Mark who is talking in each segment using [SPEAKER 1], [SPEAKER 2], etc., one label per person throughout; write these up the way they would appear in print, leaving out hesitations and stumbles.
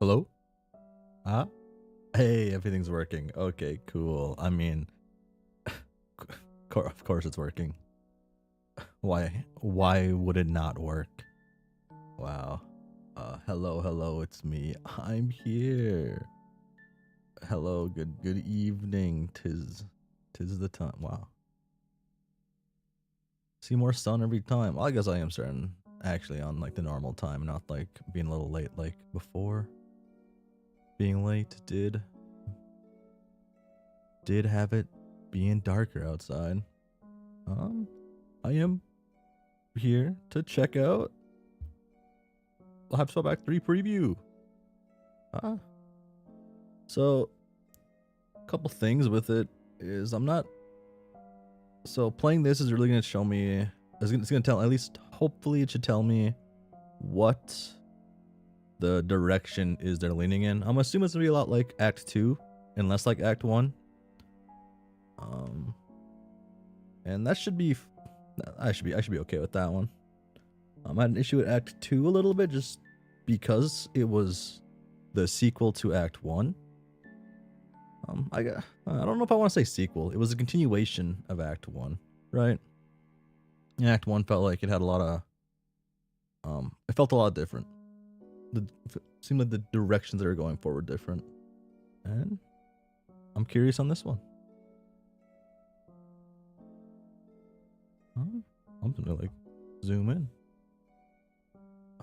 [SPEAKER 1] Hello? Huh? Hey, everything's working. Okay, cool. I mean, of course it's working. Why would it not work? Wow. Hello, it's me. I'm here. Hello, good evening. Tis the time. Wow. See more sun every time. Well, I guess I am starting actually on like the normal time, not like being a little late like before. Being late did have it being darker outside. I am here to check out the Hiveswap Act 3 preview. So, a couple things with it is so playing this is really going to show me, it's going to tell, at least hopefully it should tell me what the direction is they're leaning in. I'm assuming it's going to be a lot like Act 2 and less like Act 1. And that should be, I should be okay with that one. I had an issue with Act 2 a little bit just because it was the sequel to Act 1. I don't know if I want to say sequel. It was a continuation of Act 1, right? And Act 1 felt like it had a lot of, it felt a lot different. It seemed like the directions they were going for were different. And I'm curious on this one. I'm gonna like zoom in.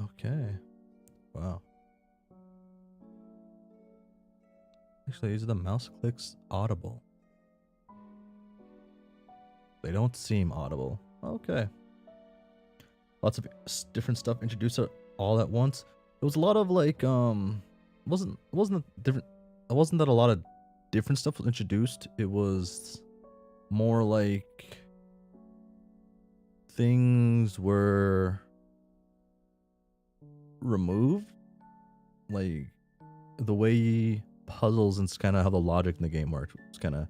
[SPEAKER 1] Okay. Wow. Actually, these are the mouse clicks audible. They don't seem audible. Okay. Lots of different stuff introduced all at once. It was a lot of like wasn't that a lot of different stuff was introduced. It was more like things were removed, like the way puzzles and kind of how the logic in the game worked was kind of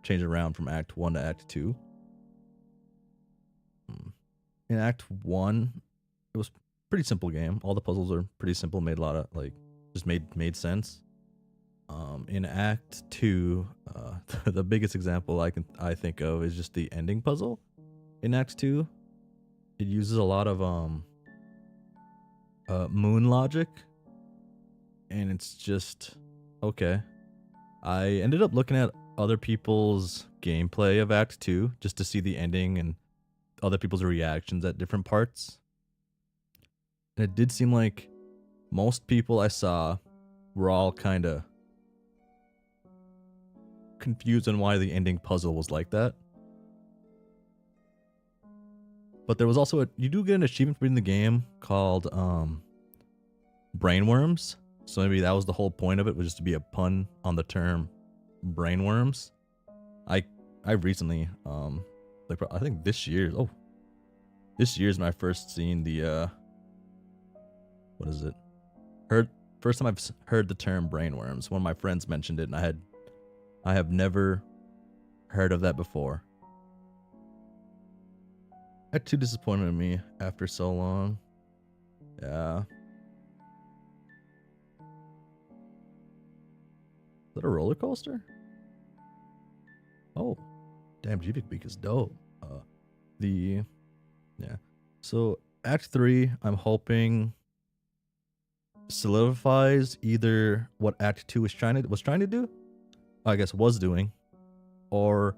[SPEAKER 1] changed around from Act 1 to Act 2. In Act 1, it was a pretty simple game. All the puzzles are pretty simple, made a lot of like just made sense. In Act 2, the biggest example I think of is just the ending puzzle. In Act 2, it uses a lot of moon logic, and it's just okay. I ended up looking at other people's gameplay of Act 2 just to see the ending and other people's reactions at different parts. And it did seem like most people I saw were all kind of confused on why the ending puzzle was like that. But there was also you do get an achievement for beating the game called brainworms. So maybe that was the whole point of it, was just to be a pun on the term brainworms. I recently like I think this year's when I first seen the what is it? First time I've heard the term brainworms. One of my friends mentioned it, and I have never heard of that before. That too disappointed me after so long. Yeah. Is that a roller coaster? Oh, damn, Jivik Beak is dope. Yeah. So Act 3, I'm hoping solidifies either what Act 2 was trying to do, I guess was doing, or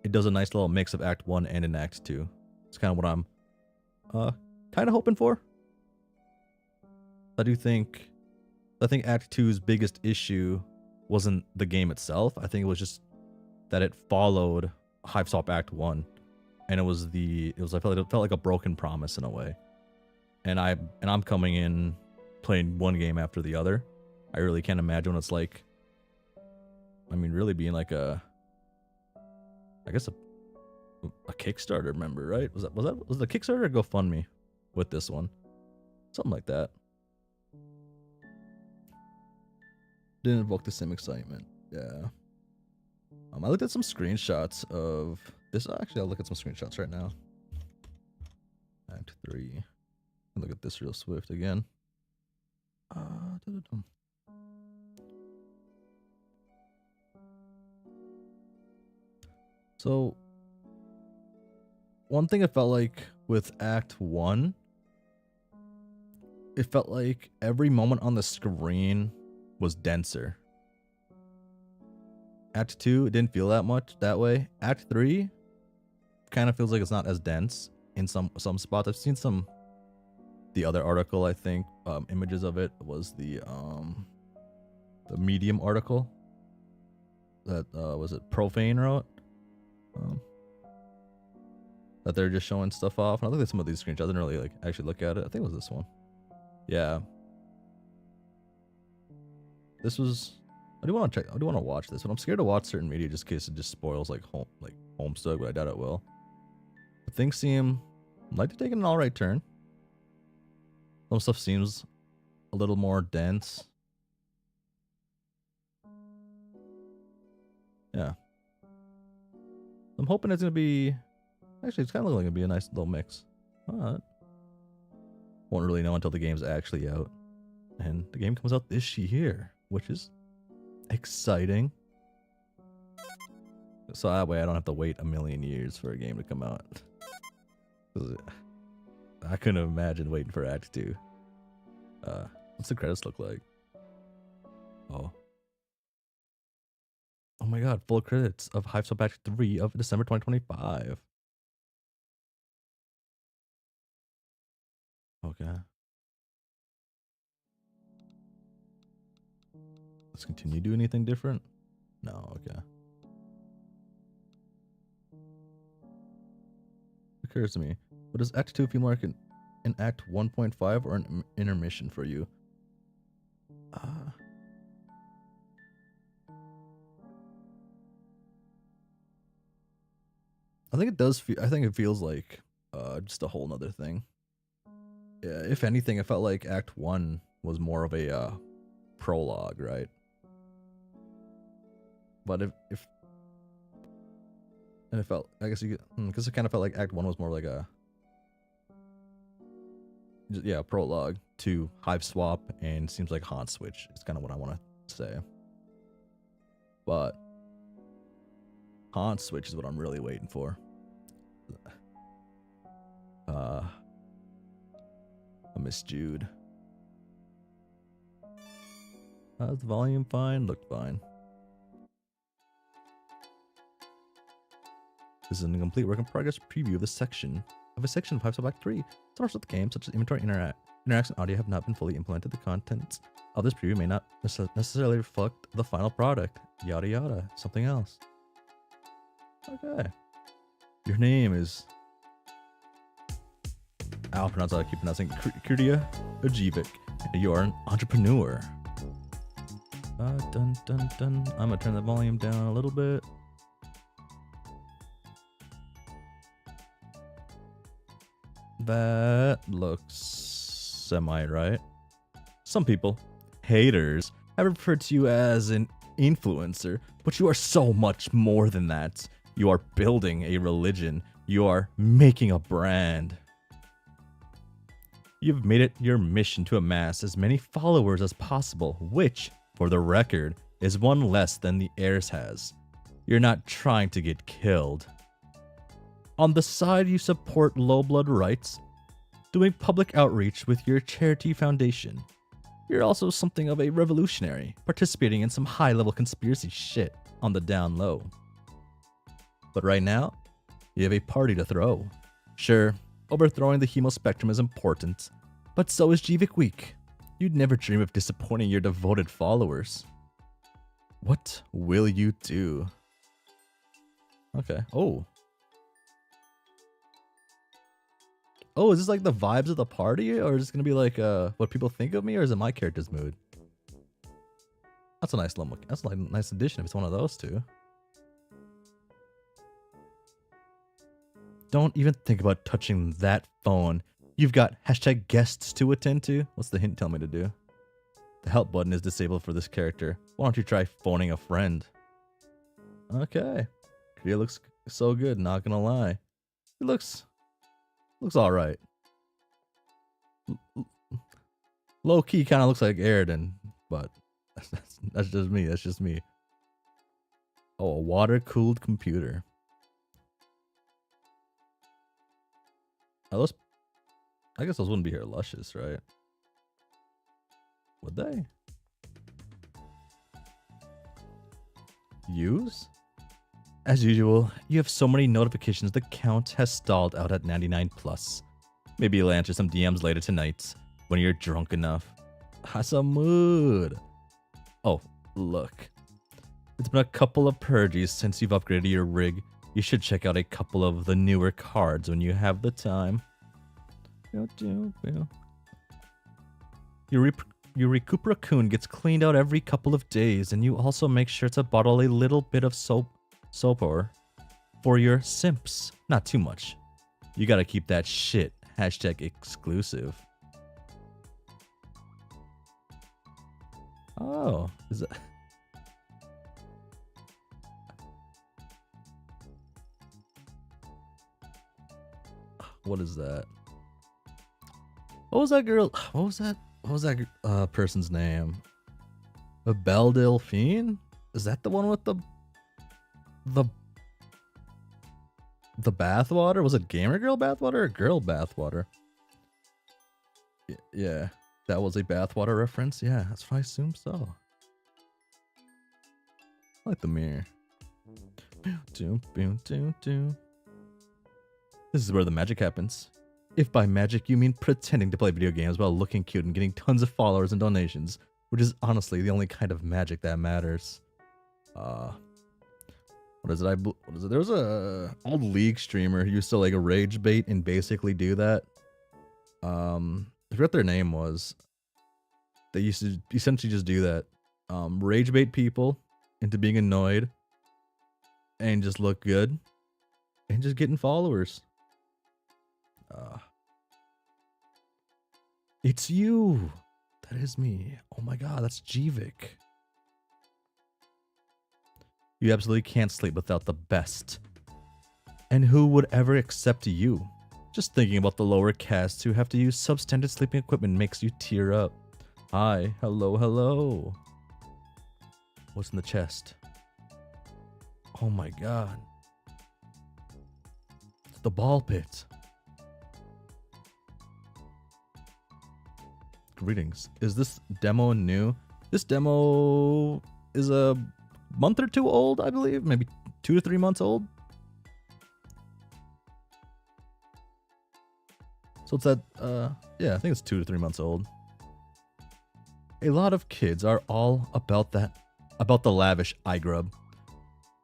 [SPEAKER 1] it does a nice little mix of Act 1 and in Act 2. It's kind of what I'm kind of hoping for. I think Act 2's biggest issue wasn't the game itself. I think it was just that it followed Hiveswap Act 1, and I felt like a broken promise in a way. And I'm coming in playing one game after the other. I really can't imagine what it's like. I mean, really being like a Kickstarter member, right? Was the Kickstarter or GoFundMe with this one? Something like that. Didn't evoke the same excitement. Yeah. I looked at some screenshots of this. Actually, I'll look at some screenshots right now. Act 3. Look at this real swift again. So, one thing I felt like with Act 1, it felt like every moment on the screen was denser. Act 2, it didn't feel that much that way. Act 3 kind of feels like it's not as dense in some spots. I've seen the other article, I think, images of it was the Medium article that was it Profane wrote. That they're just showing stuff off. And I looked at some of these screenshots. I didn't really like actually look at it. I think it was this one. Yeah. This was. I do want to check. I do want to watch this, but I'm scared to watch certain media just in case it just spoils like Homestuck, but I doubt it will. But things seem like to take an alright turn. Some stuff seems a little more dense. Yeah. I'm hoping it's gonna be. Actually, it's kind of looking like it'd be a nice little mix. But won't really know until the game's actually out. And the game comes out this year, which is exciting. So that way I don't have to wait a million years for a game to come out. I couldn't imagine waiting for Act 2. What's the credits look like? Oh. Oh my god, full credits of Hiveswap Act 3 of December 2025. Okay. Let's continue. Do anything different? No, okay. Occurs to me. But does Act 2 feel more like an Act 1.5 or an intermission for you? I think it does feel. I think it feels like just a whole nother thing. Yeah, if anything, it felt like Act 1 was more of a prologue, right? But if and it felt, I guess you because it kind of felt like Act 1 was more like a prologue to Hiveswap, and seems like Haunt Switch is kind of what I want to say. But Haunt Switch is what I'm really waiting for. I miss Jude. The volume fine? Looked fine. This is an incomplete work in progress preview of a section of Hiveswap Act 3. Sources of the game, such as inventory interacts and audio, have not been fully implemented. The contents of this preview may not necessarily reflect the final product. Yada yada. Something else. Okay. Your name is... I'll pronounce how I keep pronouncing Kurdia Ojevic. You are an entrepreneur. Dun dun dun. I'm gonna turn the volume down a little bit. That looks semi-right. Some people, haters, have referred to you as an influencer, but you are so much more than that. You are building a religion. You are making a brand. You've made it your mission to amass as many followers as possible, which, for the record, is one less than the heirs has. You're not trying to get killed. On the side, you support low blood rights, doing public outreach with your charity foundation. You're also something of a revolutionary, participating in some high-level conspiracy shit on the down low. But right now, you have a party to throw. Sure, overthrowing the hemo spectrum is important, but so is Jivik Week. You'd never dream of disappointing your devoted followers. What will you do? Okay. Oh, is this like the vibes of the party, or is this gonna be like what people think of me, or is it my character's mood? That's a nice little, that's like a nice addition if it's one of those two. Don't even think about touching that phone. You've got hashtag guests to attend to. What's the hint tell me to do? The help button is disabled for this character. Why don't you try phoning a friend? Okay. It looks so good, not gonna lie. It looks alright. Low key kind of looks like Airden, but that's just me. That's just me. Oh, a water cooled computer. Those, I guess those wouldn't be here luscious, right? Would they? Use? As usual, you have so many notifications the count has stalled out at 99 plus. Maybe you'll answer some DMs later tonight when you're drunk enough. Has a mood. Oh, look. It's been a couple of purges since you've upgraded your rig. You should check out a couple of the newer cards when you have the time. Your Recoup Raccoon gets cleaned out every couple of days, and you also make sure to bottle a little bit of soapor for your simps. Not too much. You gotta keep that shit #exclusive. Oh, is that... What is that? What was that girl? What was that person's name? A Belle Delphine? Is that the one with the bathwater? Was it gamer girl bathwater or girl bathwater? Yeah, that was a bathwater reference. Yeah, that's what I assume so. I like the mirror. This is where the magic happens. If by magic you mean pretending to play video games while looking cute and getting tons of followers and donations, which is honestly the only kind of magic that matters. What is it? What is it? There was a old League streamer who used to like a rage bait and basically do that. I forgot what their name was. They used to essentially just do that. Rage bait people into being annoyed and just look good and just getting followers. It's you. That is me. Oh my god, that's Jivik. You absolutely can't sleep without the best. And who would ever accept you? Just thinking about the lower castes who have to use substandard sleeping equipment makes you tear up. Hi, hello, hello. What's in the chest? Oh my god. It's the ball pit. Greetings. Is this demo new? This demo is a month or two old, I believe. Maybe 2 to 3 months old. So it's at, yeah, I think it's 2 to 3 months old. A lot of kids are all about the lavish eye grub.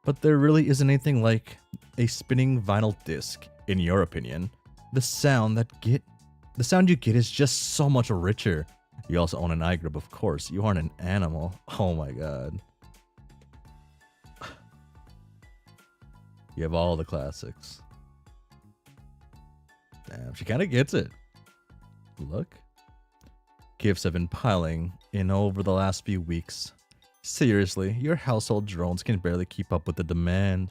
[SPEAKER 1] But there really isn't anything like a spinning vinyl disc, in your opinion. The sound you get is just so much richer. You also own an eye grub, of course. You aren't an animal. Oh my god. You have all the classics. Damn, she kind of gets it. Look. Gifts have been piling in over the last few weeks. Seriously, your household drones can barely keep up with the demand.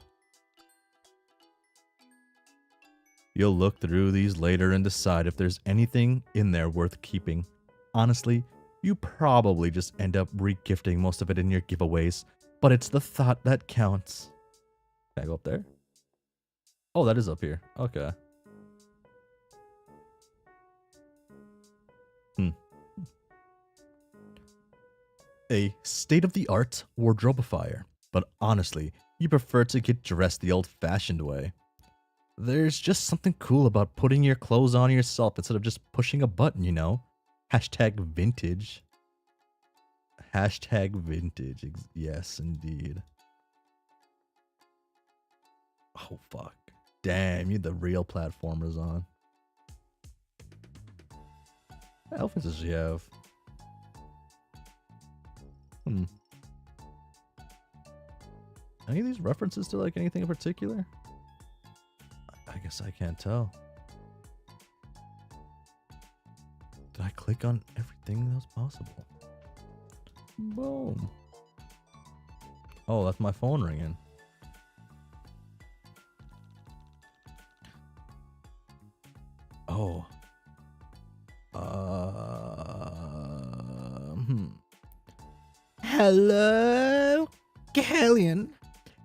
[SPEAKER 1] You'll look through these later and decide if there's anything in there worth keeping. Honestly, you probably just end up regifting most of it in your giveaways, but it's the thought that counts. Can I go up there? Oh, that is up here. Okay. A state-of-the-art wardrobifier, but honestly, you prefer to get dressed the old-fashioned way. There's just something cool about putting your clothes on yourself instead of just pushing a button, you know? Hashtag vintage. Hashtag vintage. Yes, indeed. Oh, fuck. Damn, you had the real platformers on. What outfits does she have? Any of these references to like anything in particular? I guess I can't tell. Did I click on everything that was possible? Boom. Oh, that's my phone ringing. Oh. Hello? Galleon.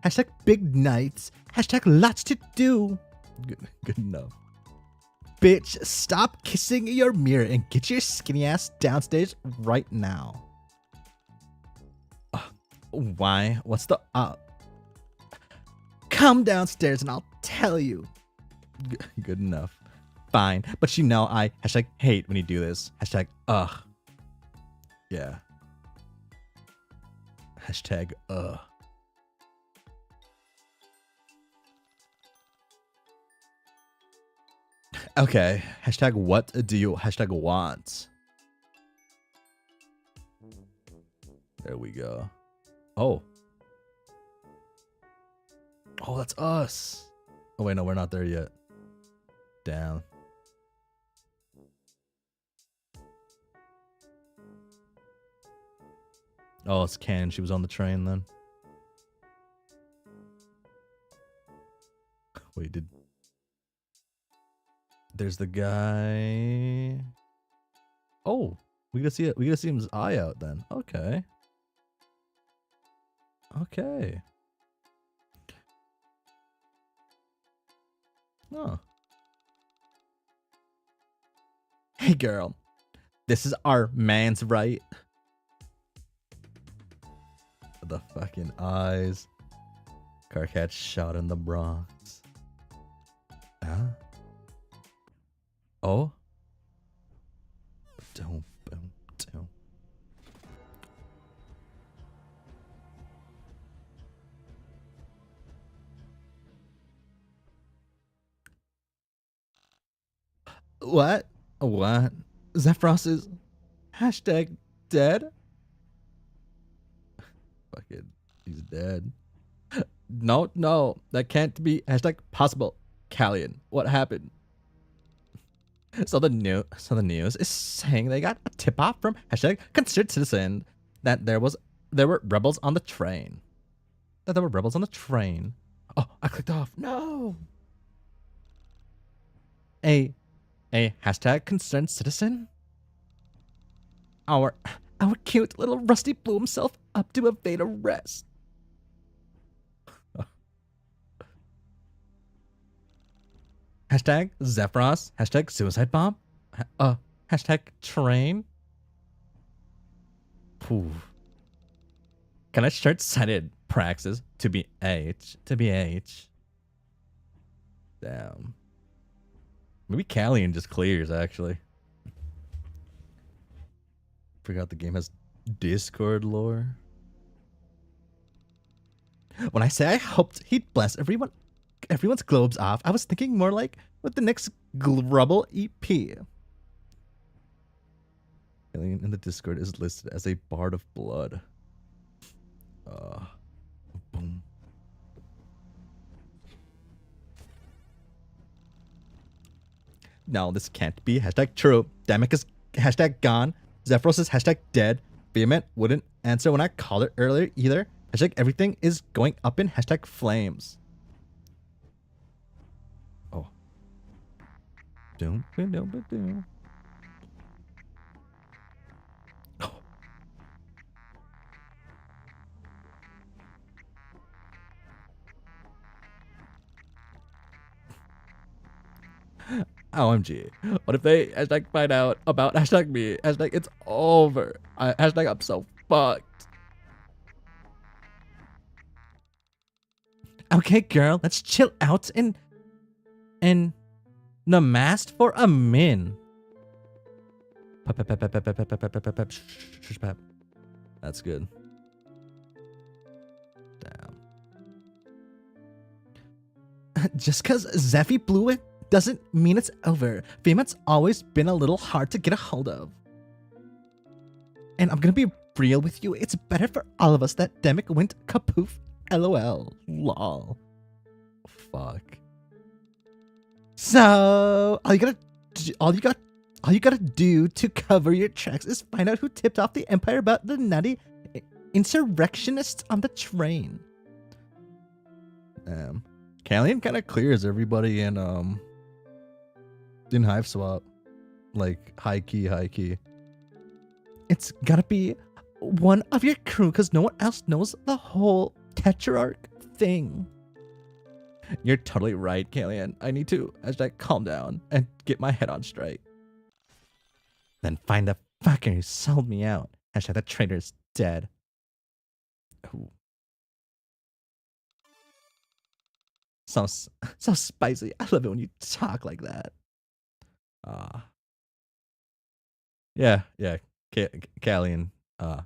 [SPEAKER 1] Hashtag big nights. Hashtag lots to do. Good enough. Bitch, stop kissing your mirror and get your skinny ass downstairs right now. Why? What's the Come downstairs and I'll tell you. Good enough. Fine. But you know I hate when you do this. Ugh. Yeah. Ugh. Okay. What do you want? There we go. Oh. Oh, that's us. Oh, wait, no, we're not there yet. Damn. Oh, it's Ken. She was on the train then. Wait, there's the guy. Oh, we gotta see it. We gotta see his eye out then. Okay. Okay. Oh. Hey, girl. This is our man's right. The fucking eyes. Car catch shot in the Bronx. Huh? Oh? Boom, boom, boom. What? What? Zephyros is #dead? Fucking, he's dead. No, that can't be #possible. Callian, what happened? So the news is saying they got a tip off from #concerned citizen that there were rebels on the train. Oh, I clicked off. No. A #concerned citizen. Our cute little Rusty blew himself up to evade arrest. #Zephyros. #suicide bomb. #train. Pooh. Can I start cited praxis to be H? Damn. Maybe Callian just clears, actually. Forgot the game has Discord lore. When I say I hoped he'd bless everyone's globes off, I was thinking more like with the next Grubble EP. Alien in the Discord is listed as a bard of blood. Boom. No, this can't be #true. Damic is #gone. Zephyros is #dead. Vehement wouldn't answer when I called it earlier either. Everything is going up in #flames. Oh. Doom. Oh. OMG. What if they find out about me? It's over. I'm so fucked. Okay, girl, let's chill out and namaste for a min. That's good. Damn. Just cause Zeffy blew it doesn't mean it's over. Vehement's always been a little hard to get a hold of. And I'm gonna be real with you, it's better for all of us that Demic went kapoof. LOL. Lol. Fuck. So all you gotta do to cover your tracks is find out who tipped off the Empire about the nutty insurrectionists on the train. Callian kind of clears everybody in Hiveswap. Like high key. It's gotta be one of your crew because no one else knows the whole Tetrarch thing. You're totally right, Kalian. I need to hashtag calm down and get my head on straight. Then find the fucker who sold me out. Hashtag that traitor's dead. Ooh. So spicy. I love it when you talk like that. Yeah. Kalian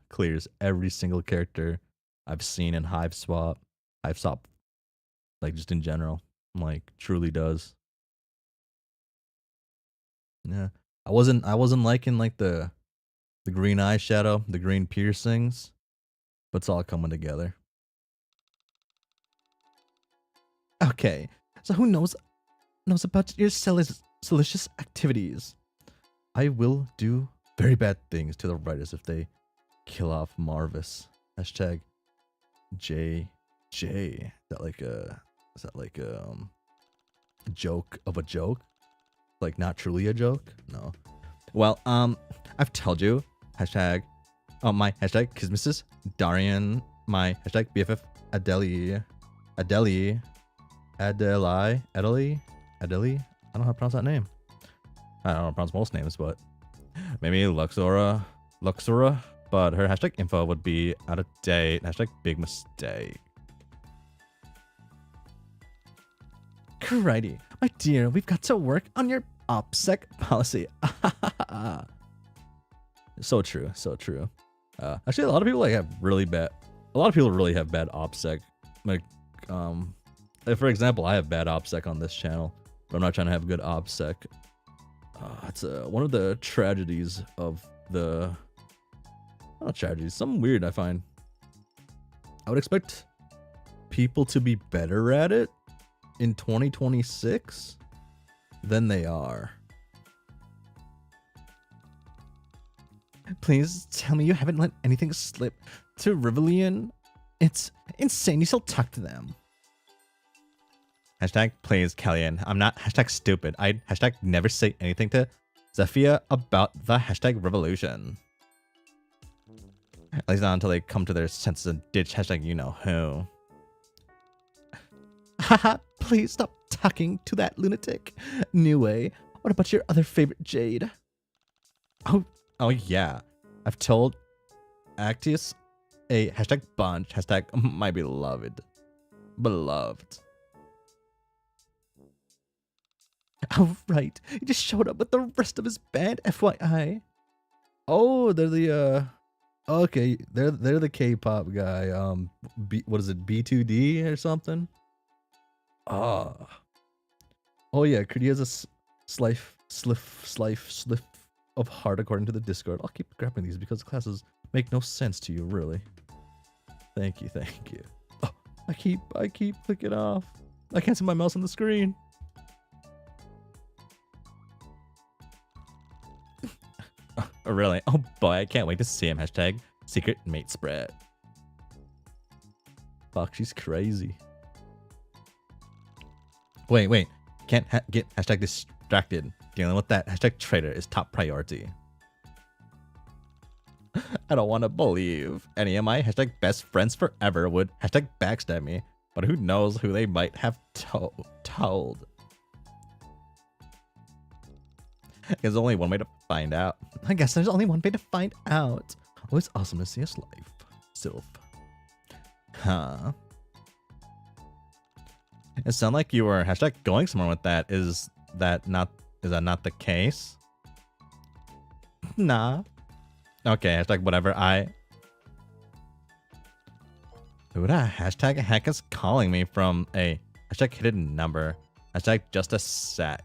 [SPEAKER 1] clears every single character I've seen in Hiveswap, like just in general, like truly does. Yeah, I wasn't liking like the green eyeshadow, the green piercings, but it's all coming together. Okay, so who knows about your salacious activities? I will do very bad things to the writers if they kill off Marvis. Hashtag JJ. Is that like a joke of a joke? Like not truly a joke? No. Well, I've told you. Hashtag my hashtag Kismises, Darian, my hashtag BFF Adeli. I don't know how to pronounce that name. I don't know how to pronounce most names, but maybe Luxora, but her hashtag info would be out of date. Hashtag big mistake. Crighty, my dear, we've got to work on your OPSEC policy. So true, so true. Actually, a lot of people like have really bad. A lot of people really have bad OPSEC. Like, for example, I have bad OPSEC on this channel, but I'm not trying to have good OPSEC. It's one of the tragedies of the. Not tragedies, something weird I find. I would expect people to be better at it in 2026 than they are. Please tell me you haven't let anything slip to Rivalian. It's insane you still talk to them. Hashtag please, Kellyanne. I'm not hashtag stupid. I'd hashtag never say anything to Zephyr about the hashtag revolution. At least not until they come to their senses and ditch hashtag you know who. Haha, please stop talking to that lunatic. Anyway, what about your other favorite Jade? Oh yeah. I've told Actius a hashtag bunch, hashtag my beloved. Beloved. Oh right. He just showed up with the rest of his band, FYI. Oh, they're the okay, they're the K-pop guy. What is it, B2D or something? Oh yeah, Critty has a sliff of heart according to the Discord. I'll keep grabbing these because classes make no sense to you, really. Thank you. Oh, I keep clicking off. I can't see my mouse on the screen. Oh, really? Oh boy, I can't wait to see him. Hashtag secret mate spread. Fuck, she's crazy. Wait. Can't get hashtag distracted. Dealing with that hashtag traitor is top priority. I don't want to believe any of my hashtag best friends forever would hashtag backstab me, but who knows who they might have told. There's only one way to find out. I guess there's only one way to find out. Always awesome to see us live. Sylph. Huh. It sounded like you were hashtag going somewhere with that. Is that not the case? Nah. Okay, hashtag whatever. Who the hashtag heck is calling me from a hashtag hidden number? Hashtag just a sec.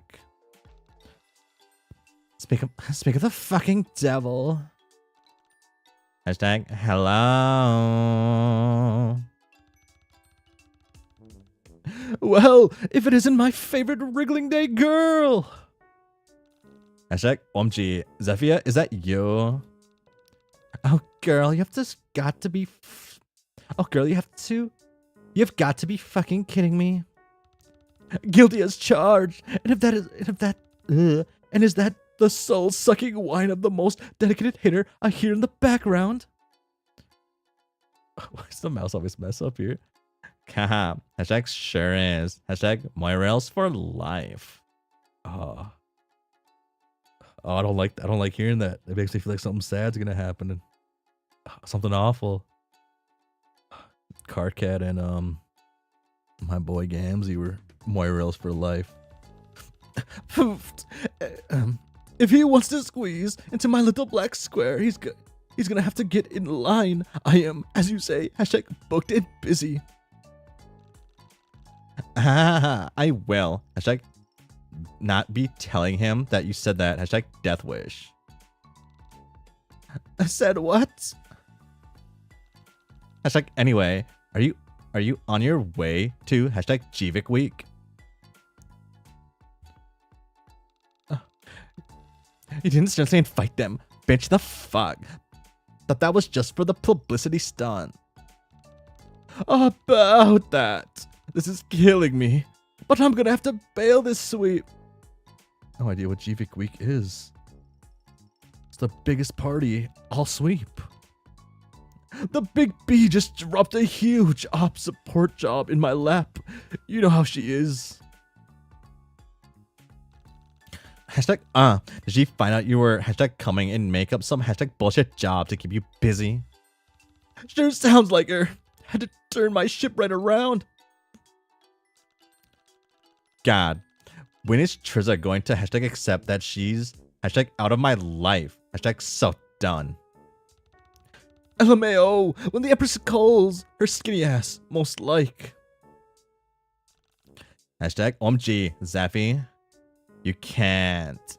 [SPEAKER 1] Speak of the fucking devil. Hashtag hello. Well, if it isn't my favorite wriggling day girl. Hashtag OMG. Zephyr, is that you? Oh girl, you've got to be fucking kidding me. Guilty as charged. And is that the soul-sucking whine of the most dedicated hitter I hear in the background? Why does the mouse always mess up here? Haha. Hashtag sure is. Hashtag Moirails for life. Oh. Oh, I don't like hearing that. It makes me feel like something sad's gonna happen and something awful. Cardcat and my boy Gamzee were Moirails for life. If he wants to squeeze into my little black square, he's gonna have to get in line. I am, as you say, hashtag booked and busy. I will. Hashtag not be telling him that you said that. Hashtag death wish. I said what? Hashtag anyway, are you on your way to hashtag Jivik week? You didn't seriously fight them. Bitch the fuck. Thought that was just for the publicity stunt. About that. This is killing me. But I'm gonna have to bail this sweep. No idea what Jivik week is. It's the biggest party all sweep. The big B just dropped a huge op support job in my lap. You know how she is. Hashtag did she find out you were hashtag coming and make up some hashtag bullshit job to keep you busy? Sure sounds like her. Had to turn my ship right around. God, when is Trizza going to hashtag accept that she's hashtag out of my life? Hashtag so done. LMAO, when the Empress calls her skinny ass, most like. Hashtag OMG, Zaffy. You can't.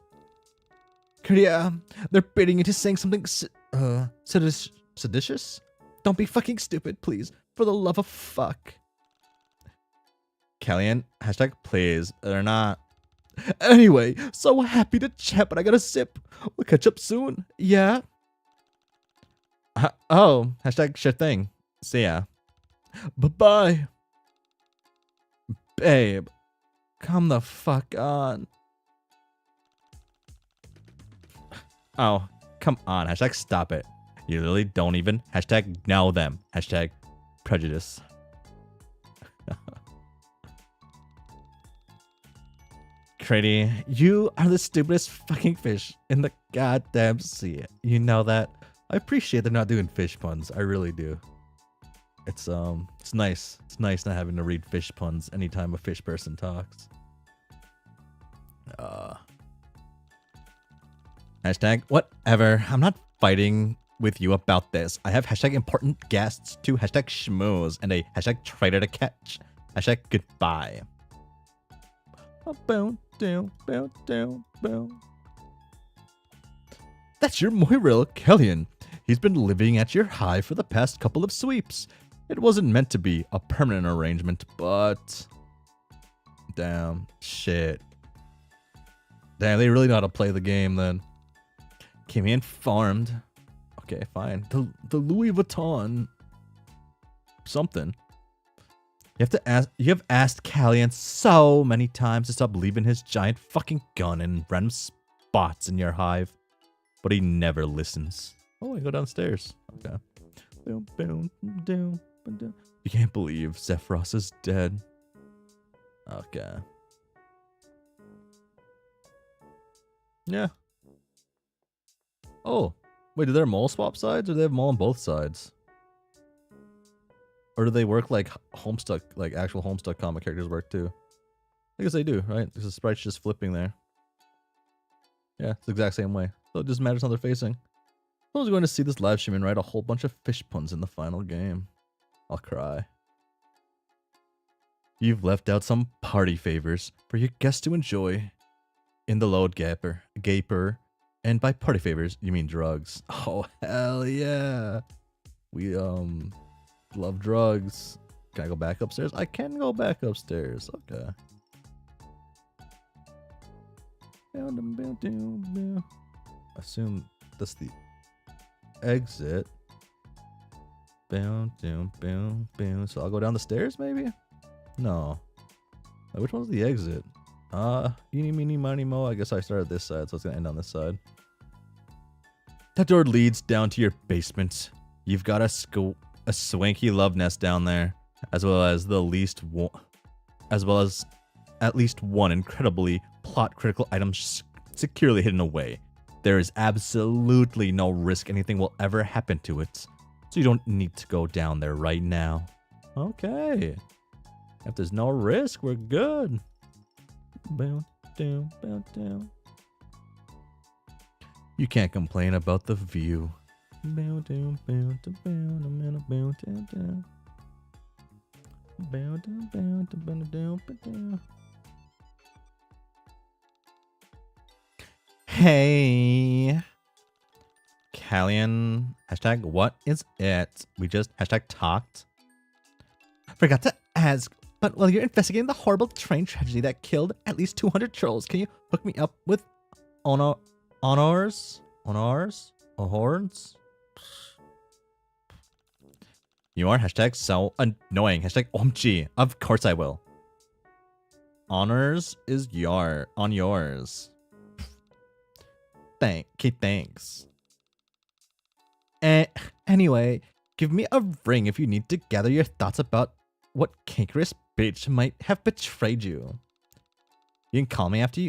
[SPEAKER 1] Yeah, they're baiting into saying something seditious? Don't be fucking stupid, please. For the love of fuck. Kellyanne, hashtag please. They're not. Anyway, so happy to chat, but I gotta sip. We'll catch up soon. Yeah? Oh, hashtag sure thing. See ya. Bye-bye. Babe, come the fuck on. Oh, come on. Hashtag stop it. You literally don't even hashtag know them. Hashtag prejudice. Crady, you are the stupidest fucking fish in the goddamn sea. You know that? I appreciate they're not doing fish puns. I really do. It's nice. It's nice not having to read fish puns anytime a fish person talks. Hashtag whatever. I'm not fighting with you about this. I have hashtag important guests to hashtag schmooze and a hashtag trader to catch. Hashtag goodbye. That's your Moirail Kellyanne. He's been living at your hive for the past couple of sweeps. It wasn't meant to be a permanent arrangement, but... Damn. Shit. Damn, they really know how to play the game then. Keep me informed. Okay, fine. The Louis Vuitton... something. You have asked Kellyanne so many times to stop leaving his giant fucking gun in random spots in your hive. But he never listens. Oh, I go downstairs. Okay. You can't believe Zephyros is dead. Okay. Yeah. Oh. Wait, do their mole swap sides or do they have mole on both sides? Or do they work like Homestuck, like actual Homestuck comic characters work too? I guess they do, right? Because the sprite's just flipping there. Yeah, it's the exact same way. So it just matters how they're facing. Someone's going to see this live stream and write a whole bunch of fish puns in the final game. I'll cry. You've left out some party favors for your guests to enjoy in the load gaper. And by party favors, you mean drugs. Oh, hell yeah. We, love drugs. Can I go back upstairs? I can go back upstairs. Okay. Assume that's the exit. So I'll go down the stairs maybe? No. Wait, which one's the exit? Eeny, meeny, miny, mo. I guess I started this side, so it's gonna end on this side. That door leads down to your basement. You've got a swanky love nest down there. as well as at least one incredibly plot critical item securely hidden away. There is absolutely no risk anything will ever happen to it, so you don't need to go down there right now. Okay. If there's no risk, we're good. Bow down, bow down. You can't complain about the view. Bow down, bow down, bow down, bow down. Bow down, bow down, bow down, bow down. Hey, Callian, hashtag what is it? We just hashtag talked. Forgot to ask, but while you're investigating the horrible train tragedy that killed at least 200 trolls, can you hook me up with honors? Horns? You are hashtag so annoying. Hashtag OMG. Of course I will. Honors is on yours. Thanks. Anyway, give me a ring if you need to gather your thoughts about what cankerous bitch might have betrayed you. You can call me after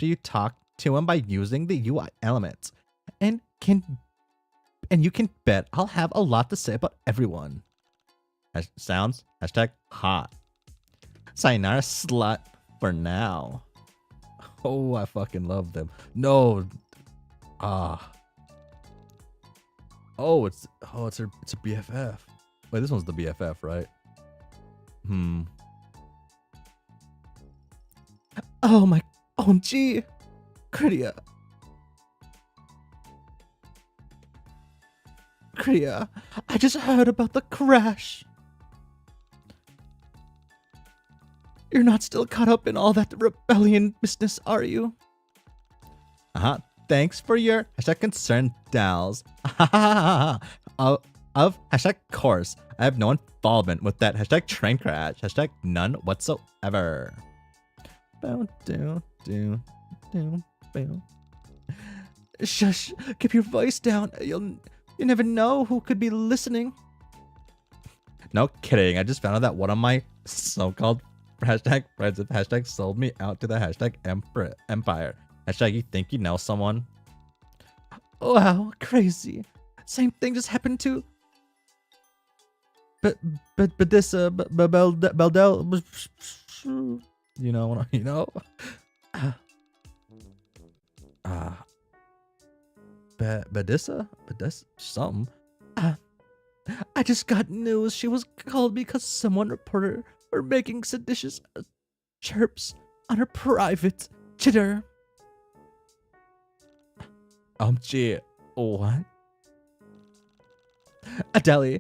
[SPEAKER 1] you talk to him by using the UI elements, and you can bet I'll have a lot to say about everyone. Sounds hashtag hot. Sayonara slut for now. Oh, I fucking love them. No. Oh, it's a BFF. Wait, this one's the BFF, right? Oh my OMG. Kritia, I just heard about the crash. You're not still caught up in all that rebellion business, are you? Thanks for your hashtag concern, Dals. Of hashtag course. I have no involvement with that hashtag train crash. Hashtag none whatsoever. Bow down, down, down, bow. Shush, keep your voice down. You never know who could be listening. No kidding. I just found out that one of my so-called hashtag friends with hashtag sold me out to the hashtag empire. Hashtag you think you know someone. Wow, crazy. Same thing just happened to but this Beldel, you know Badissa something. I just got news she was called because someone reported her making seditious chirps on her private Twitter. Gee, what? Adele,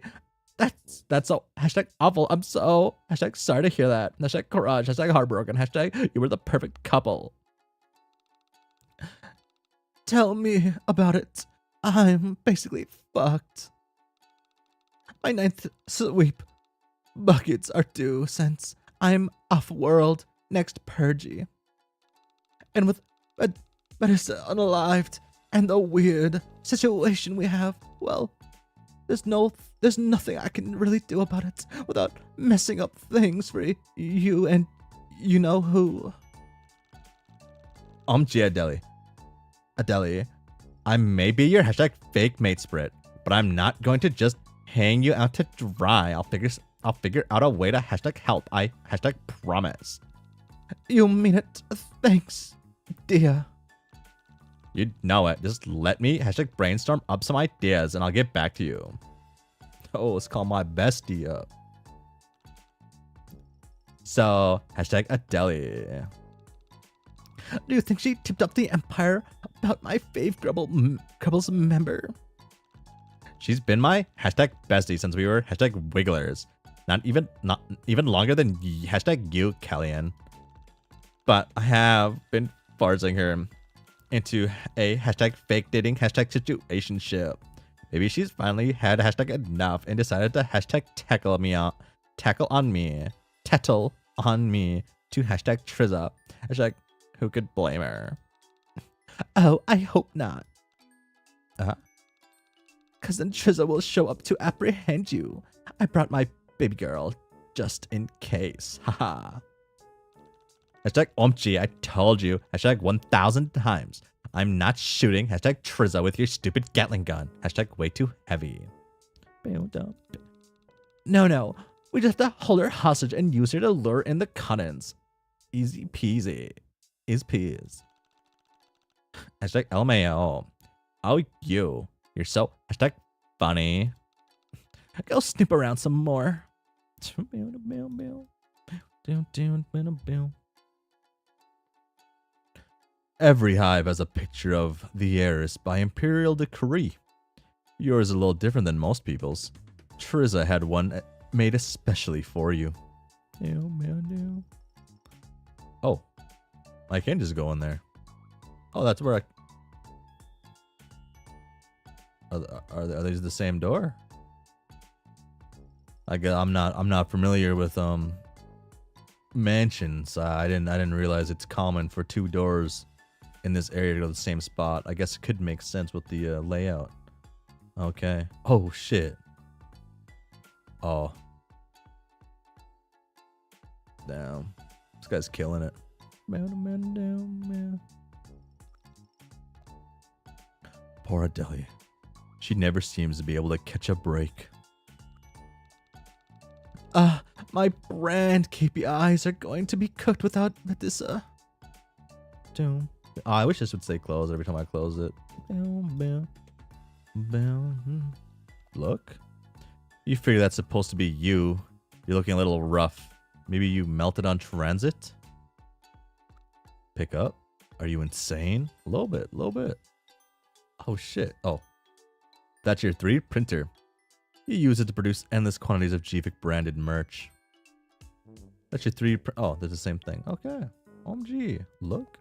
[SPEAKER 1] that's so hashtag awful. I'm so hashtag sorry to hear that. Hashtag courage. Hashtag heartbroken. Hashtag you were the perfect couple. Tell me about it. I'm basically fucked. My 9th sweep buckets are due since I'm off-world next purgy. And with Marissa unalived and the weird situation we have, well, there's nothing I can really do about it without messing up things for you and you know who. Adele, I may be your hashtag fake mate sprit, but I'm not going to just hang you out to dry. I'll figure out a way to hashtag help. I hashtag promise. You mean it. Thanks, dear. You know it. Just let me hashtag brainstorm up some ideas and I'll get back to you. Oh, let's call my bestie up. So, hashtag Adele. Do you think she tipped up the Empire about my fave Grubbles member? She's been my hashtag bestie since we were hashtag wigglers. Not even longer than hashtag you, Callian. But I have been forcing her into a hashtag fake dating hashtag situationship. Maybe she's finally had hashtag enough and decided to hashtag tackle on me to hashtag Trizza. Hashtag who could blame her? Oh, I hope not. Cause then Trizza will show up to apprehend you. I brought my baby girl, just in case. Haha. Hashtag OMG, I told you. Hashtag 1,000 times. I'm not shooting. Hashtag Trizza with your stupid Gatling gun. Hashtag way too heavy. No. We just have to hold her hostage and use her to lure in the cuttings. Easy peasy. Is peas. Hashtag LMAO. Oh, you. You're so hashtag funny. Go snoop around some more. Every hive has a picture of the heiress by imperial decree. Yours is a little different than most people's. Trizza had one made especially for you. Oh, I can just go in there. Oh, that's where are these the same door? I'm not familiar with mansions. I didn't realize it's common for 2 doors in this area to go to the same spot. I guess it could make sense with the layout. Okay. Oh shit. Oh. Damn. This guy's killing it. Poor Adelia. She never seems to be able to catch a break. My brand KPIs are going to be cooked without this, Oh, I wish this would say close every time I close it. Look. You figure that's supposed to be you. You're looking a little rough. Maybe you melted on transit? Pick up? Are you insane? A little bit. Oh shit. Oh. That's your 3D printer. You use it to produce endless quantities of Gvik branded merch. That's your 3D oh, they're the same thing. Okay. OMG. Look.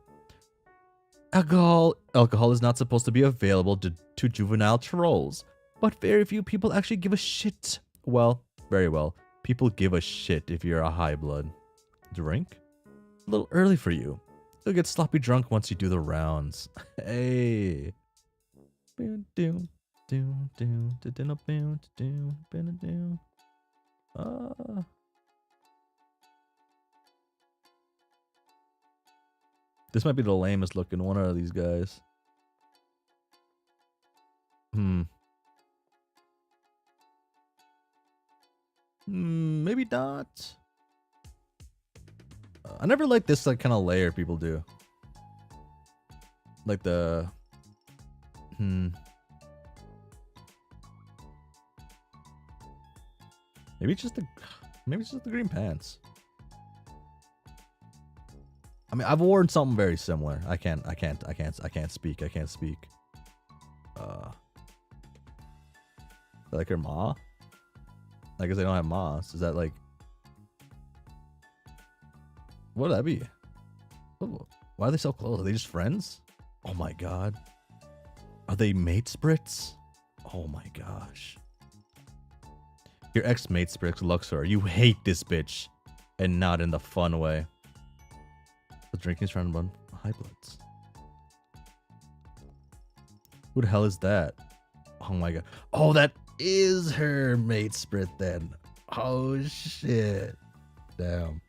[SPEAKER 1] Alcohol is not supposed to be available to juvenile trolls, but very few people actually give a shit. Well, very well. People give a shit if you're a high blood. Drink? A little early for you. You'll get sloppy drunk once you do the rounds. Hey. This might be the lamest looking one out of these guys. Maybe not. I never liked this like kind of layer people do. Like the maybe it's just the green pants. I mean, I've worn something very similar. I can't speak. Like her ma? I guess they don't have mas. Is that like, what would that be? Why are they so close? Are they just friends? Oh my god. Are they mate sprits? Oh my gosh. Your ex-mate sprits Luxor. You hate this bitch. And not in the fun way. The drinking is surrounded by high bloods. Who the hell is that? Oh my god. Oh, that is her mate sprit then. Oh shit. Damn.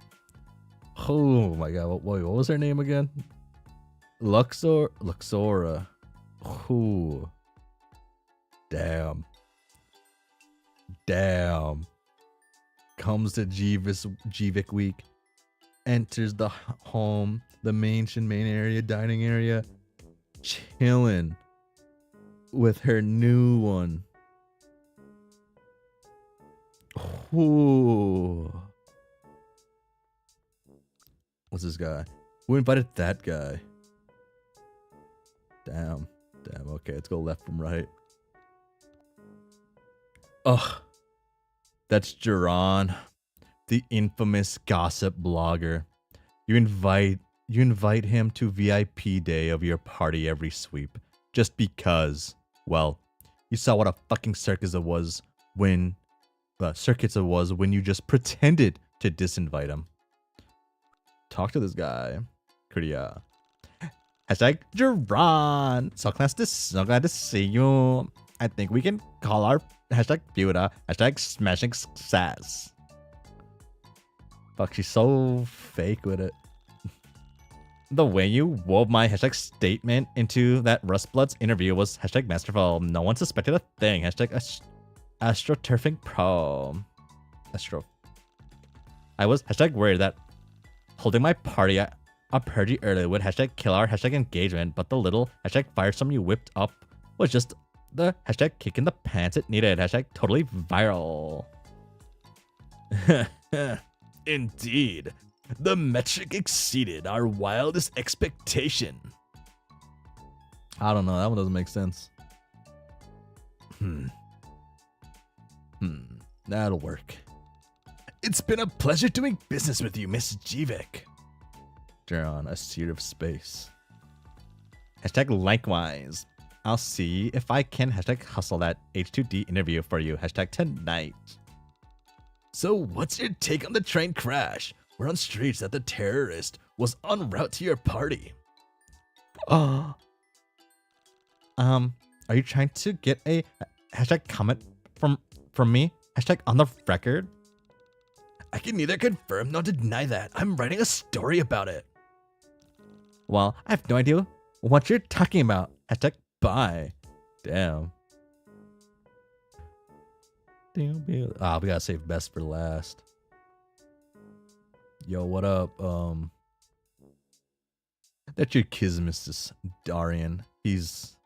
[SPEAKER 1] Oh my god. What was her name again? Luxora. Ooh. Damn. Comes to Gvik week. Enters the home, the main area, dining area. Chilling with her new one. Ooh. What's this guy? Who invited that guy? Damn. Okay, let's go left from right. Ugh. That's Duran, the infamous gossip blogger. You invite him to VIP day of your party every sweep. Just because, well, you saw what a fucking circus it was when you just pretended to disinvite him. Talk to this guy. Korea. Hashtag Duran. So glad to see you. I think we can call our hashtag Buda hashtag smashing success. Fuck, she's so fake with it. The way you wove my hashtag statement into that Rustbloods interview was hashtag masterful. No one suspected a thing. Hashtag astroturfing pro. Astro. I was hashtag worried that holding my party at a purgy early would hashtag kill our hashtag engagement, but the little hashtag firestorm you whipped up was just the hashtag kick in the pants it needed. Hashtag totally viral. Indeed. The metric exceeded our wildest expectation. I don't know. That one doesn't make sense. That'll work. It's been a pleasure doing business with you, Miss Jivik. Jaron, a seat of space. Hashtag likewise. I'll see if I can hashtag hustle that H2D interview for you. Hashtag tonight. So what's your take on the train crash? We're on streets that the terrorist was en route to your party. Are you trying to get a hashtag comment from me? Hashtag on the record? I can neither confirm nor deny that. I'm writing a story about it. Well, I have no idea what you're talking about. Hashtag bye. Damn. We gotta save best for last. Yo, what up? That's your Kismis, Darian. He's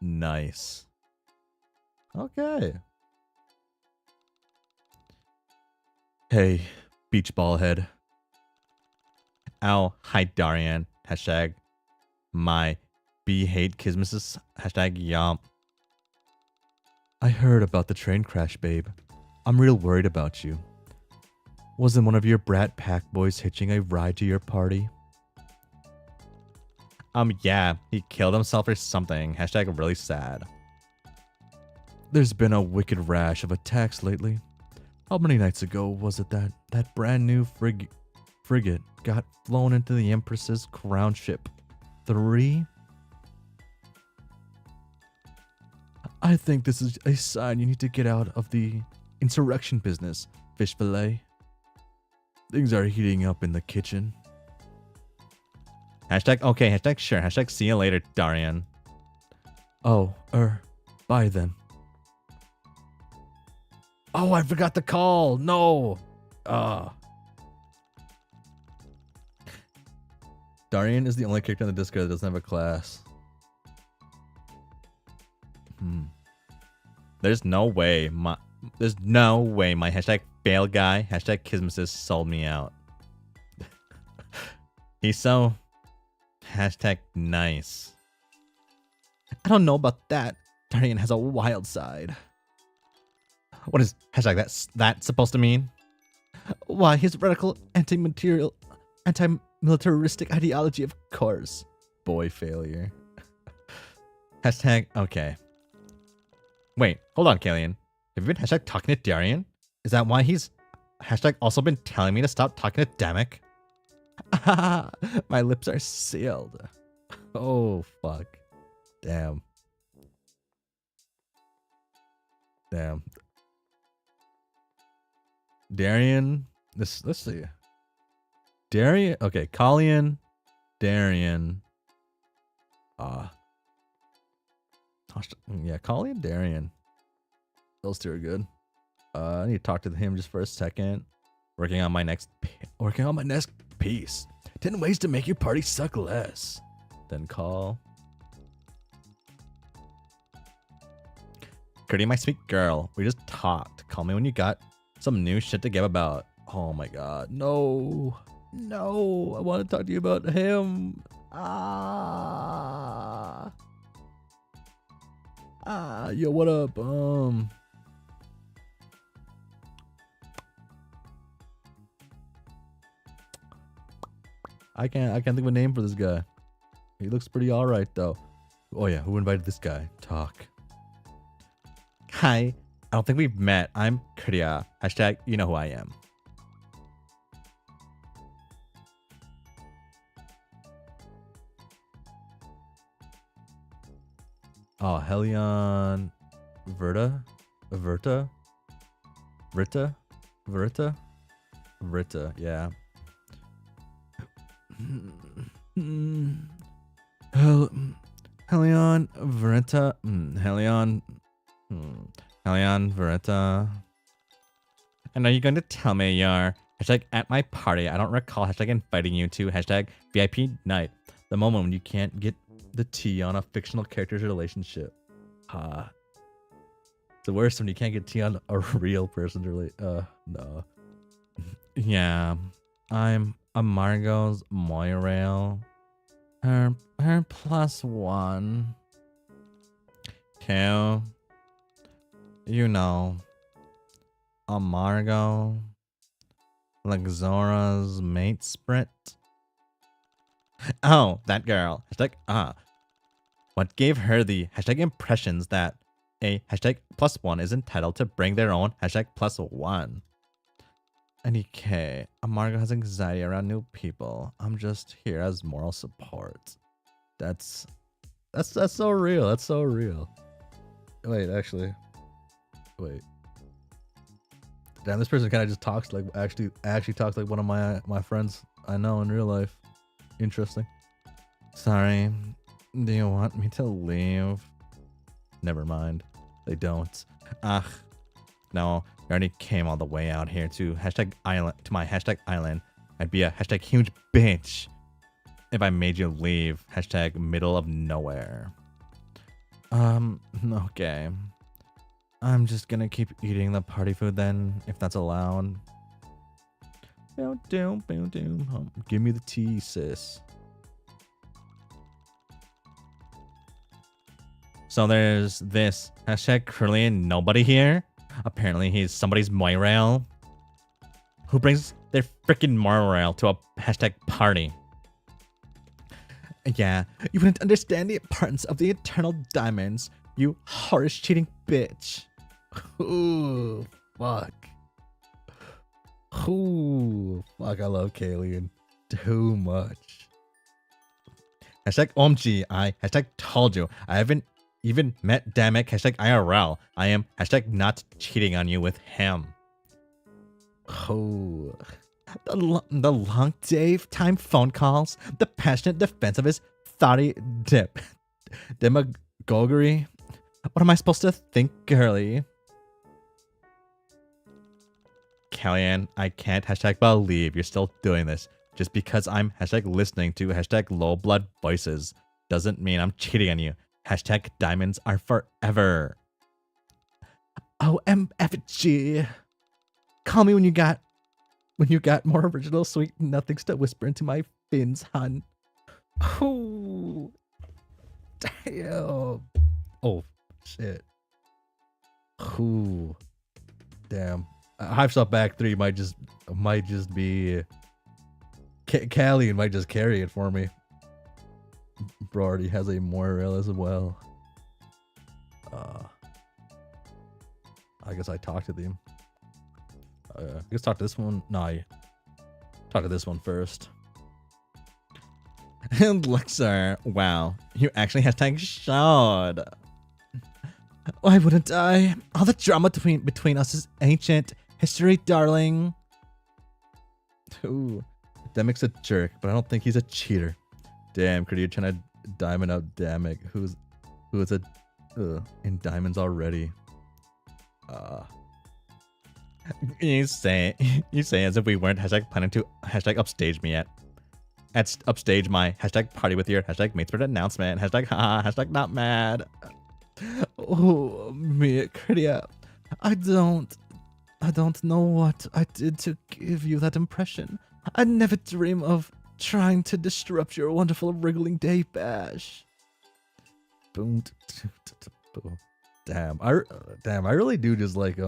[SPEAKER 1] nice. Okay. Hey, beach ball head. Ow, hi Darian. Hashtag my be hate Kismis. Hashtag yomp. I heard about the train crash, babe. I'm real worried about you. Wasn't one of your brat pack boys hitching a ride to your party? Yeah, he killed himself or something. Hashtag really sad. There's been a wicked rash of attacks lately. How many nights ago was it that brand new frigate got flown into the Empress's crown ship? 3? I think this is a sign you need to get out of the insurrection business, fish fillet. Things are heating up in the kitchen. Hashtag okay, hashtag sure, hashtag see you later, Darian. Oh, bye then. Oh, I forgot the call. No. Darian is the only character in the Discord that doesn't have a class. There's no way my hashtag fail guy, hashtag Kismis sold me out. He's so hashtag nice. I don't know about that. Darian has a wild side. What is hashtag that supposed to mean? Why, his radical anti-militaristic ideology, of course. Boy failure. Hashtag okay. Wait, hold on, Kalian. Have you been hashtag talking to Darian? Is that why he's hashtag also been telling me to stop talking to Damek? My lips are sealed. Oh, fuck. Damn. Darian. Let's see. Darian. Okay, Kalian. Darian. Yeah, Kalian, Darian. Those two are good. I need to talk to him just for a second. Working on my next piece. 10 ways to make your party suck less. Then call. Curdy, my sweet girl. We just talked. Call me when you got some new shit to give about. Oh my god. No. No. I want to talk to you about him. Yo, what up? I can't think of a name for this guy. He looks pretty alright though. Oh yeah, who invited this guy? Talk. Hi. I don't think we've met. I'm Kriya. Hashtag you know who I am. Oh, Helion Verta? Vrita, yeah. Hel Helion Vrita. Helion. Helion Vrita. And are you going to tell me you're hashtag at my party? I don't recall hashtag inviting you to hashtag VIP night. The moment when you can't get the tea on a fictional character's relationship. It's the worst when you can't get tea on a real person's no. Yeah. I'm a Margot's Moirail. Her +1. Two. You know. A Margot. Luxora's mate sprint. Oh, that girl. Hashtag what gave her the hashtag impressions that a hashtag +1 is entitled to bring their own hashtag +1. NEK, Amargo has anxiety around new people. I'm just here as moral support. That's so real. That's so real. Wait, actually. Wait. Damn, this person kind of just talks like actually talks like one of my friends I know in real life. Interesting. Sorry. Do you want me to leave? Never mind. They don't. Ugh. No, I already came all the way out here to hashtag island to my hashtag island. I'd be a hashtag huge bitch if I made you leave. Hashtag middle of nowhere. Okay. I'm just gonna keep eating the party food then, if that's allowed. Give me the tea, sis. So there's this hashtag Curlian nobody here. Apparently he's somebody's Moirail who brings their freaking Moirail to a hashtag party. Yeah, you wouldn't understand the importance of the eternal diamonds, you whorish cheating bitch. Ooh, fuck. Ooh, fuck, I love Kalian too much. Hashtag OMG, I hashtag told you. I haven't even met Damek, hashtag IRL. I am hashtag not cheating on you with him. Oh, the long time phone calls, the passionate defense of his thoughty demagoguery. What am I supposed to think, girly? Kellyanne, I can't hashtag believe you're still doing this. Just because I'm hashtag listening to hashtag low blood voices doesn't mean I'm cheating on you. Hashtag diamonds are forever. OMFG. Call me when you got more original sweet nothings to whisper into my fins, hun. Oh, damn. Oh, shit. Ooh, damn. Hiveswap Act 3 might just be Callie might just carry it for me. Bro already has a Moirail as well. I guess I talked to them. I guess talk to this one. No, I talk to this one first. And Luxor, wow, you actually hashtag showed. Why wouldn't I? All the drama between us is ancient history, darling. Ooh, Demic's a jerk, but I don't think he's a cheater. Damn, Critty, you're trying to diamond out Damic, who is in diamonds already. You say as if we weren't hashtag planning to hashtag upstage me yet. Upstage my hashtag party with your hashtag matesprit announcement. Hashtag haha, hashtag not mad. Oh, me, Critty, I don't know what I did to give you that impression. I'd never dream of trying to disrupt your wonderful wriggling day bash. Boom. Damn, I really do just like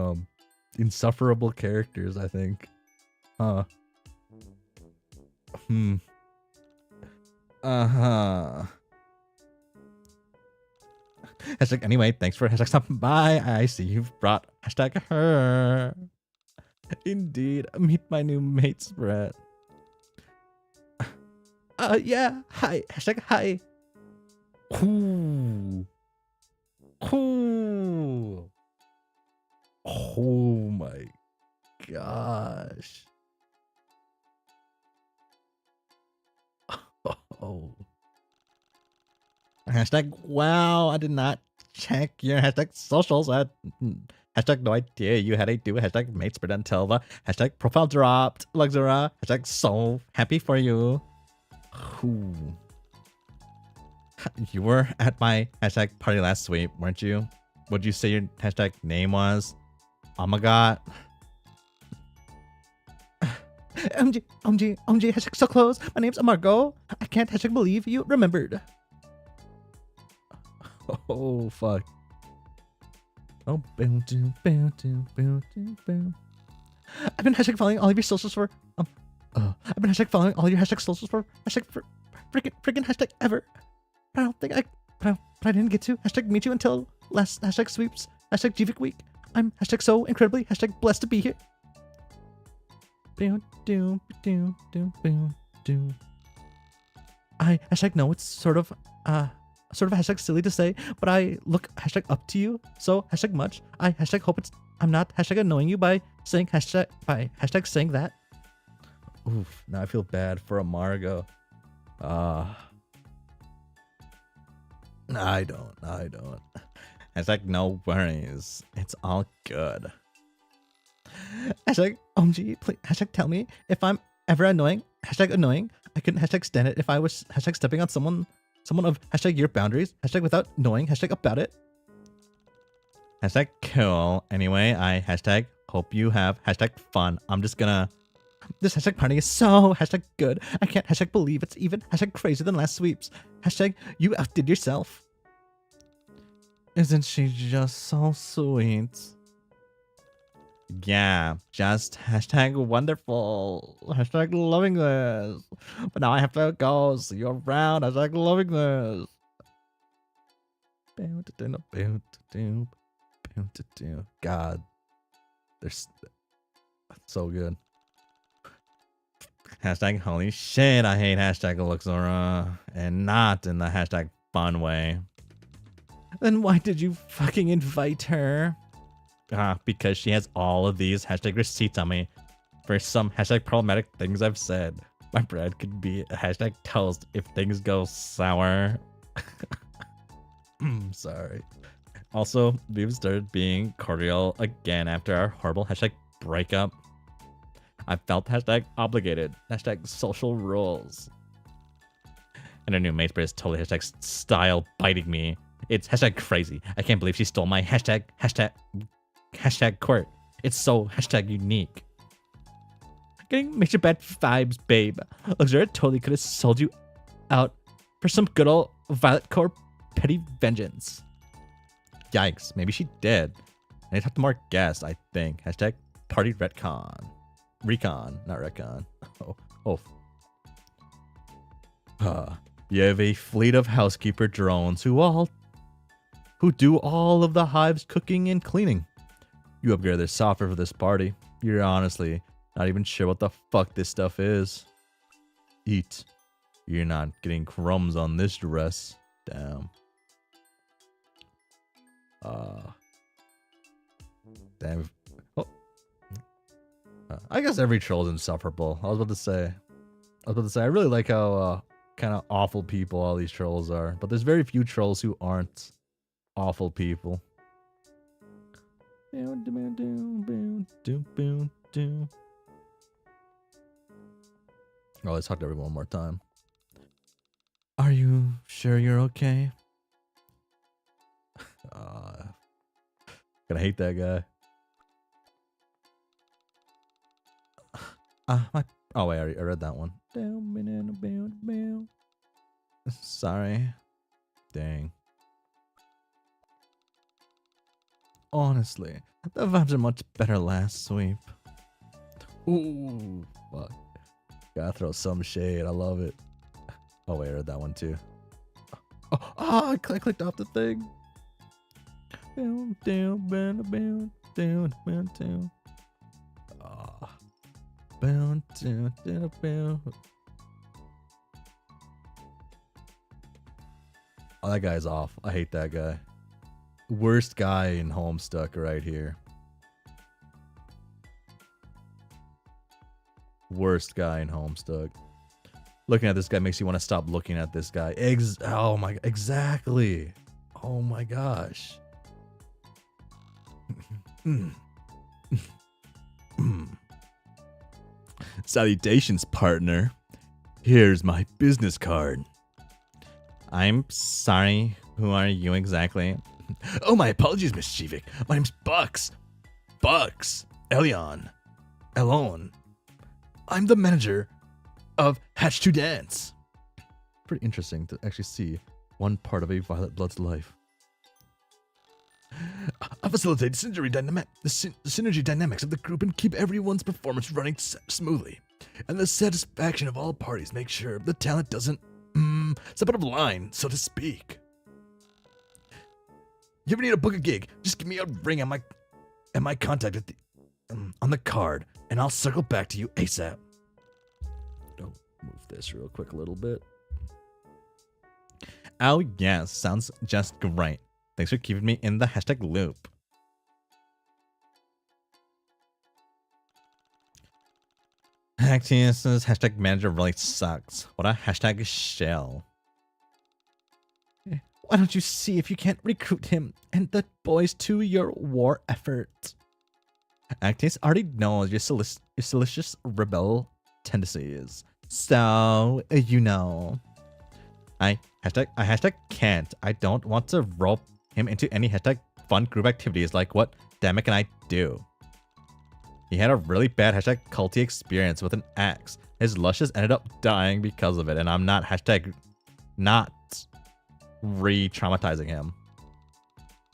[SPEAKER 1] insufferable characters, I think. Hashtag anyway, thanks for hashtag stopping by. I see you've brought hashtag her. Indeed, meet my new mates, Brett. Yeah, hi, hashtag hi. Ooh. Ooh. Oh my gosh. Hashtag, wow, I did not check your hashtag socials. Hashtag no idea you had a do. Hashtag mate spread until the hashtag profile dropped. Luxura. Hashtag so happy for you. Ooh. You were at my hashtag party last sweep, weren't you? What'd you say your hashtag name was? Oh my god. OMG, hashtag so close. My name's Margot. I can't hashtag believe you remembered. Oh, fuck. Oh, boom, boom, boom, boom, boom, boom. I've been hashtag following all of your socials for, I've been hashtag following all your hashtag socials for hashtag for freaking hashtag ever. But I don't think but I didn't get to hashtag meet you until last hashtag sweeps, hashtag GVIC week. I'm hashtag so incredibly hashtag blessed to be here. Boom, doom, doom, doom, boom, doom. I hashtag know it's sort of hashtag silly to say, but I look hashtag up to you so hashtag much. I hashtag hope I'm not hashtag annoying you by saying hashtag saying that. Oof, now I feel bad for Margot. I don't. Hashtag no worries. It's all good. Hashtag OMG, please hashtag tell me if I'm ever annoying. Hashtag annoying. I couldn't hashtag stand it if I was hashtag stepping on someone of hashtag your boundaries. Hashtag without knowing hashtag about it. Hashtag cool. Anyway, I hashtag hope you have hashtag fun. I'm just gonna. This hashtag party is so hashtag good. I can't hashtag believe it's even hashtag crazier than last sweeps. Hashtag you outdid yourself. Isn't she just so sweet? Yeah, just hashtag wonderful. Hashtag loving this. But now I have to go see you around. Hashtag loving this. God, they're so good. Hashtag holy shit, I hate hashtag Luxora. And not in the hashtag fun way. Then why did you fucking invite her? Because she has all of these hashtag receipts on me for some hashtag problematic things I've said. My bread could be a hashtag toast if things go sour. Sorry. Also, we've started being cordial again after our horrible hashtag breakup. I felt hashtag obligated. Hashtag social rules. And her new mate is totally hashtag style biting me. It's hashtag crazy. I can't believe she stole my hashtag court. It's so hashtag unique. Getting major bad vibes, babe. Luxura totally could have sold you out for some good old Violet Core petty vengeance. Yikes, maybe she did. I need to talk to more guests, I think. Hashtag party retcon. Recon, not retcon. You have a fleet of housekeeper drones who do all of the hive's cooking and cleaning. You upgraded their software for this party. You're honestly not even sure what the fuck this stuff is. Eat. You're not getting crumbs on this dress. Damn. Damn. Oh. I guess every troll is insufferable. I was about to say, I really like how kind of awful people all these trolls are. But there's very few trolls who aren't awful people. Oh, let's talk to everyone one more time. Are you sure you're okay? Gonna hate that guy. Oh wait, I read that one. Sorry. Dang. Honestly, the vibes are much better last sweep. Ooh, fuck. Gotta throw some shade. I love it. Oh wait, I read that one too. I clicked off the thing. Down, down, down, down, down, down, down. Bound, down, down, down. Oh, that guy's off. I hate that guy. Worst guy in Homestuck right here. Worst guy in Homestuck. Looking at this guy makes you want to stop looking at this guy. Oh my, exactly. Oh my gosh. Salutations, partner. Here's my business card. I'm sorry, who are you exactly? Oh, my apologies, Miss Chivik. My name's Bucks. Bucks. Elion. Elon. I'm the manager of Hatch to Dance. Pretty interesting to actually see one part of a Violet Blood's life. I facilitate the synergy dynamics of the group and keep everyone's performance running smoothly. And the satisfaction of all parties make sure the talent doesn't step out of line, so to speak. You ever need to book a gig? Just give me a ring on my contact at the on the card, and I'll circle back to you ASAP. Don't move this real quick a little bit. Oh yes, sounds just great. Thanks for keeping me in the hashtag loop. Actius's hashtag manager really sucks. What a hashtag shell. Why don't you see if you can't recruit him and the boys to your war effort? Actius already knows your salacious rebel tendencies. So, you know. I hashtag can't. I don't want to rope him into any hashtag fun group activities like what Damek and I do. He had a really bad hashtag culty experience with an axe. His luscious ended up dying because of it, and I'm not hashtag not re-traumatizing him.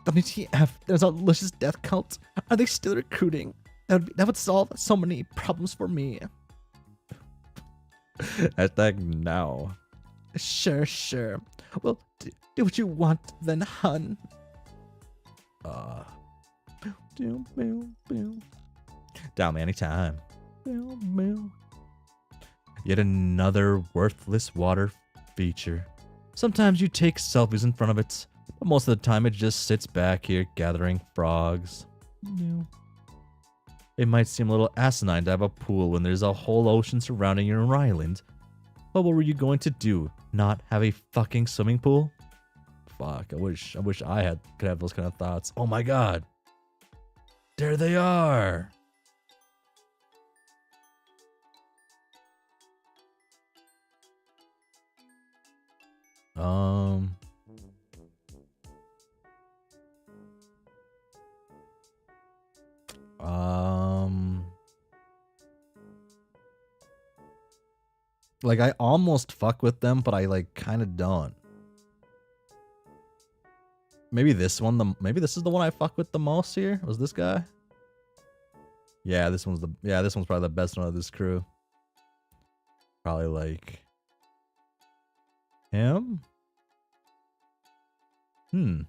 [SPEAKER 1] WTF, there's a luscious death cult. Are they still recruiting? That would solve so many problems for me. Hashtag no. Sure. Well, do what you want then, hun. Down me anytime. Yet another worthless water feature. Sometimes you take selfies in front of it, but most of the time it just sits back here gathering frogs. It might seem a little asinine to have a pool when there's a whole ocean surrounding your island. But what were you going to do? Not have a fucking swimming pool? Fuck, I wish I could have those kind of thoughts. Oh my god. There they are. Like, I almost fuck with them, but I, like, kind of don't. Maybe this one, maybe this is the one I fuck with the most here? Was this guy? Yeah, this one's probably the best one of this crew. Probably, like... him? Him?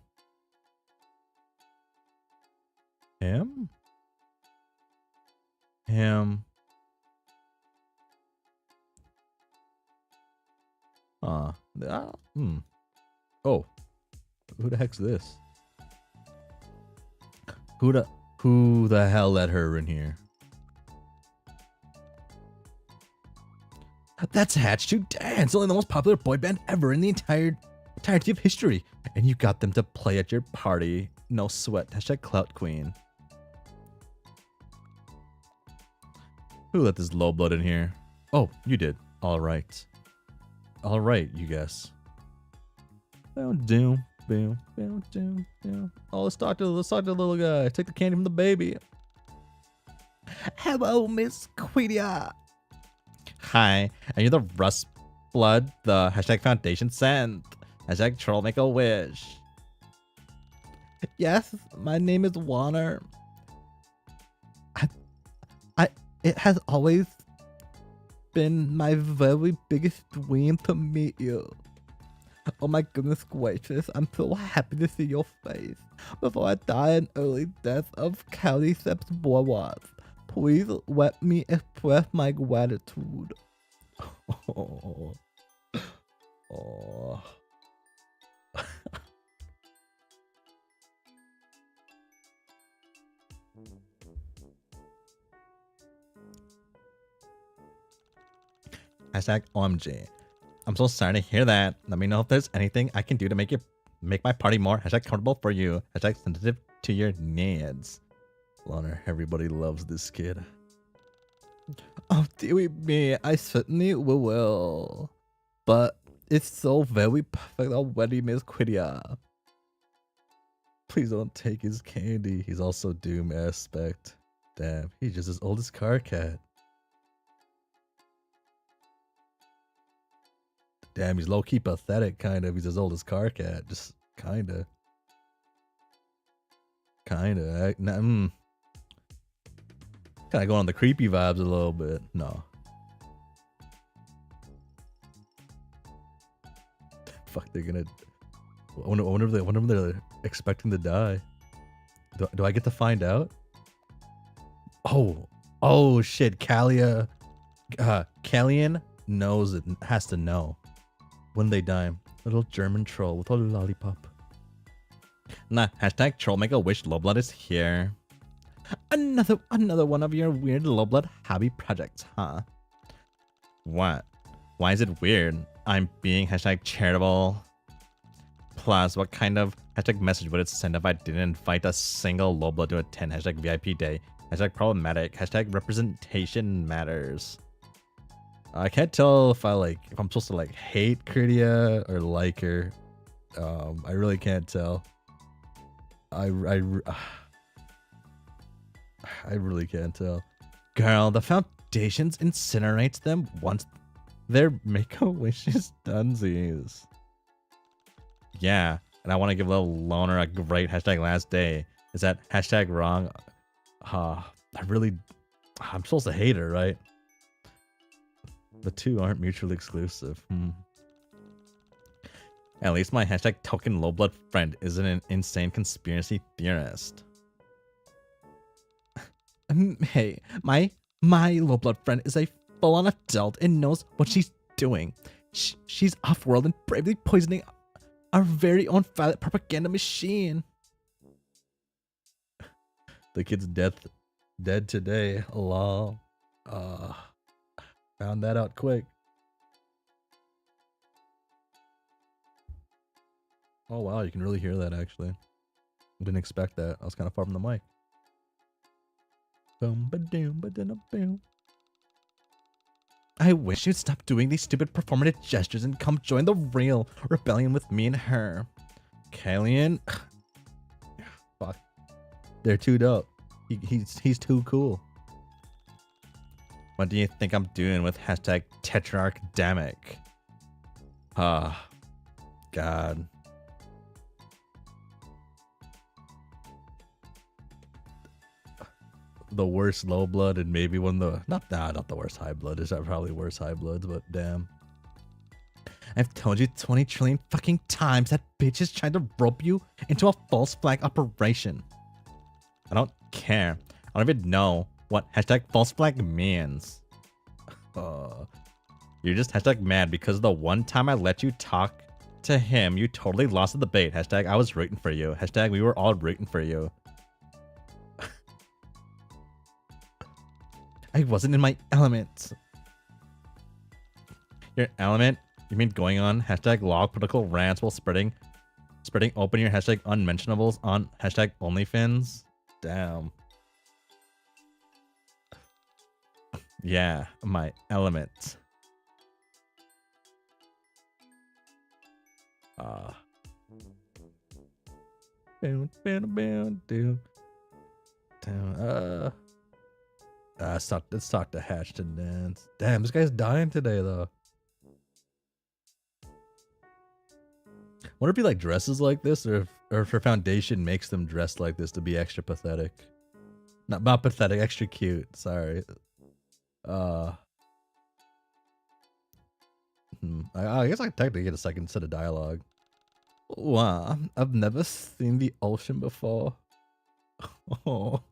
[SPEAKER 1] Oh, who the heck's this? Who the hell let her in here? That's Hatch to Dance, only the most popular boy band ever in the entirety of history, and you got them to play at your party. No sweat. Hashtag clout queen. Who let this low blood in here? Oh, you did. All right, you guess. Oh, let's talk to the little guy. Take the candy from the baby. Hello, Miss Queenia. Hi, are you the Rust Blood, the hashtag Foundation sent? Hashtag troll make a wish. Yes, my name is Warner. It has always been my very biggest dream to meet you. Oh my goodness gracious, I'm so happy to see your face. Before I die an early death of Cordyceps boreas, please let me express my gratitude. Oh. Hashtag OMG. I'm so sorry to hear that. Let me know if there's anything I can do to make my party more hashtag comfortable for you. Hashtag sensitive to your needs. Loner, everybody loves this kid. Oh, dear me, I certainly will. But it's so very perfect already, Miss Quidia. Please don't take his candy. He's also Doom aspect. Damn, he's just as old as Carcat. Damn, he's low-key pathetic, kind of. He's as old as Carcat, just kinda. Kinda. Kinda going on the creepy vibes a little bit. No. Fuck, they're gonna... I wonder if they're expecting to die. Do I get to find out? Oh shit, Callian knows it, has to know when they die. Little German troll with a lollipop. Nah, hashtag troll make a wish Lowblood is here. Another one of your weird Lowblood hobby projects, huh? What? Why is it weird? I'm being hashtag charitable. Plus, what kind of hashtag message would it send if I didn't invite a single Lowblood to attend hashtag VIP day? Hashtag problematic. Hashtag representation matters. I can't tell if I'm supposed to like hate Krydia or like her. I really can't tell. I really can't tell. Girl, the Foundations incinerates them once their Make-A-Wishes dunsies. Yeah, and I want to give little Loner a great hashtag last day. Is that hashtag wrong? I'm supposed to hate her, right? The two aren't mutually exclusive. At least my hashtag token Lowblood friend isn't an insane conspiracy theorist. Hey, my Lowblood friend is a full-on adult and knows what she's doing. She's off-world and bravely poisoning our very own violet propaganda machine. The kid's dead today. Lol. Found that out quick. Oh wow, you can really hear that actually. I didn't expect that. I was kind of far from the mic. Boom, ba-doom, ba-da-da-boom. I wish you'd stop doing these stupid performative gestures and come join the real rebellion with me and her. Callian? Fuck. They're too dope. He's too cool. What do you think I'm doing with hashtag Tetrarchdamic? God. The worst low blood and maybe one of the not the worst high blood. There's probably worse high bloods, but damn. I've told you 20 trillion fucking times that bitch is trying to rope you into a false flag operation. I don't care. I don't even know what hashtag false flag means. You're just hashtag mad because the one time I let you talk to him, you totally lost the debate. Hashtag I was rooting for you. Hashtag we were all rooting for you. I wasn't in my element. Your element? You mean going on hashtag log political rants while spreading open your hashtag unmentionables on hashtag OnlyFins? Damn. Yeah, my element. Let's talk to Hatch to dance. Damn, this guy's dying today though. Wonder if he like dresses like this, or if her foundation makes them dress like this to be extra pathetic. Not pathetic, extra cute. Sorry. I guess I technically get a second set of dialogue. Wow, I've never seen the ocean before. Oh.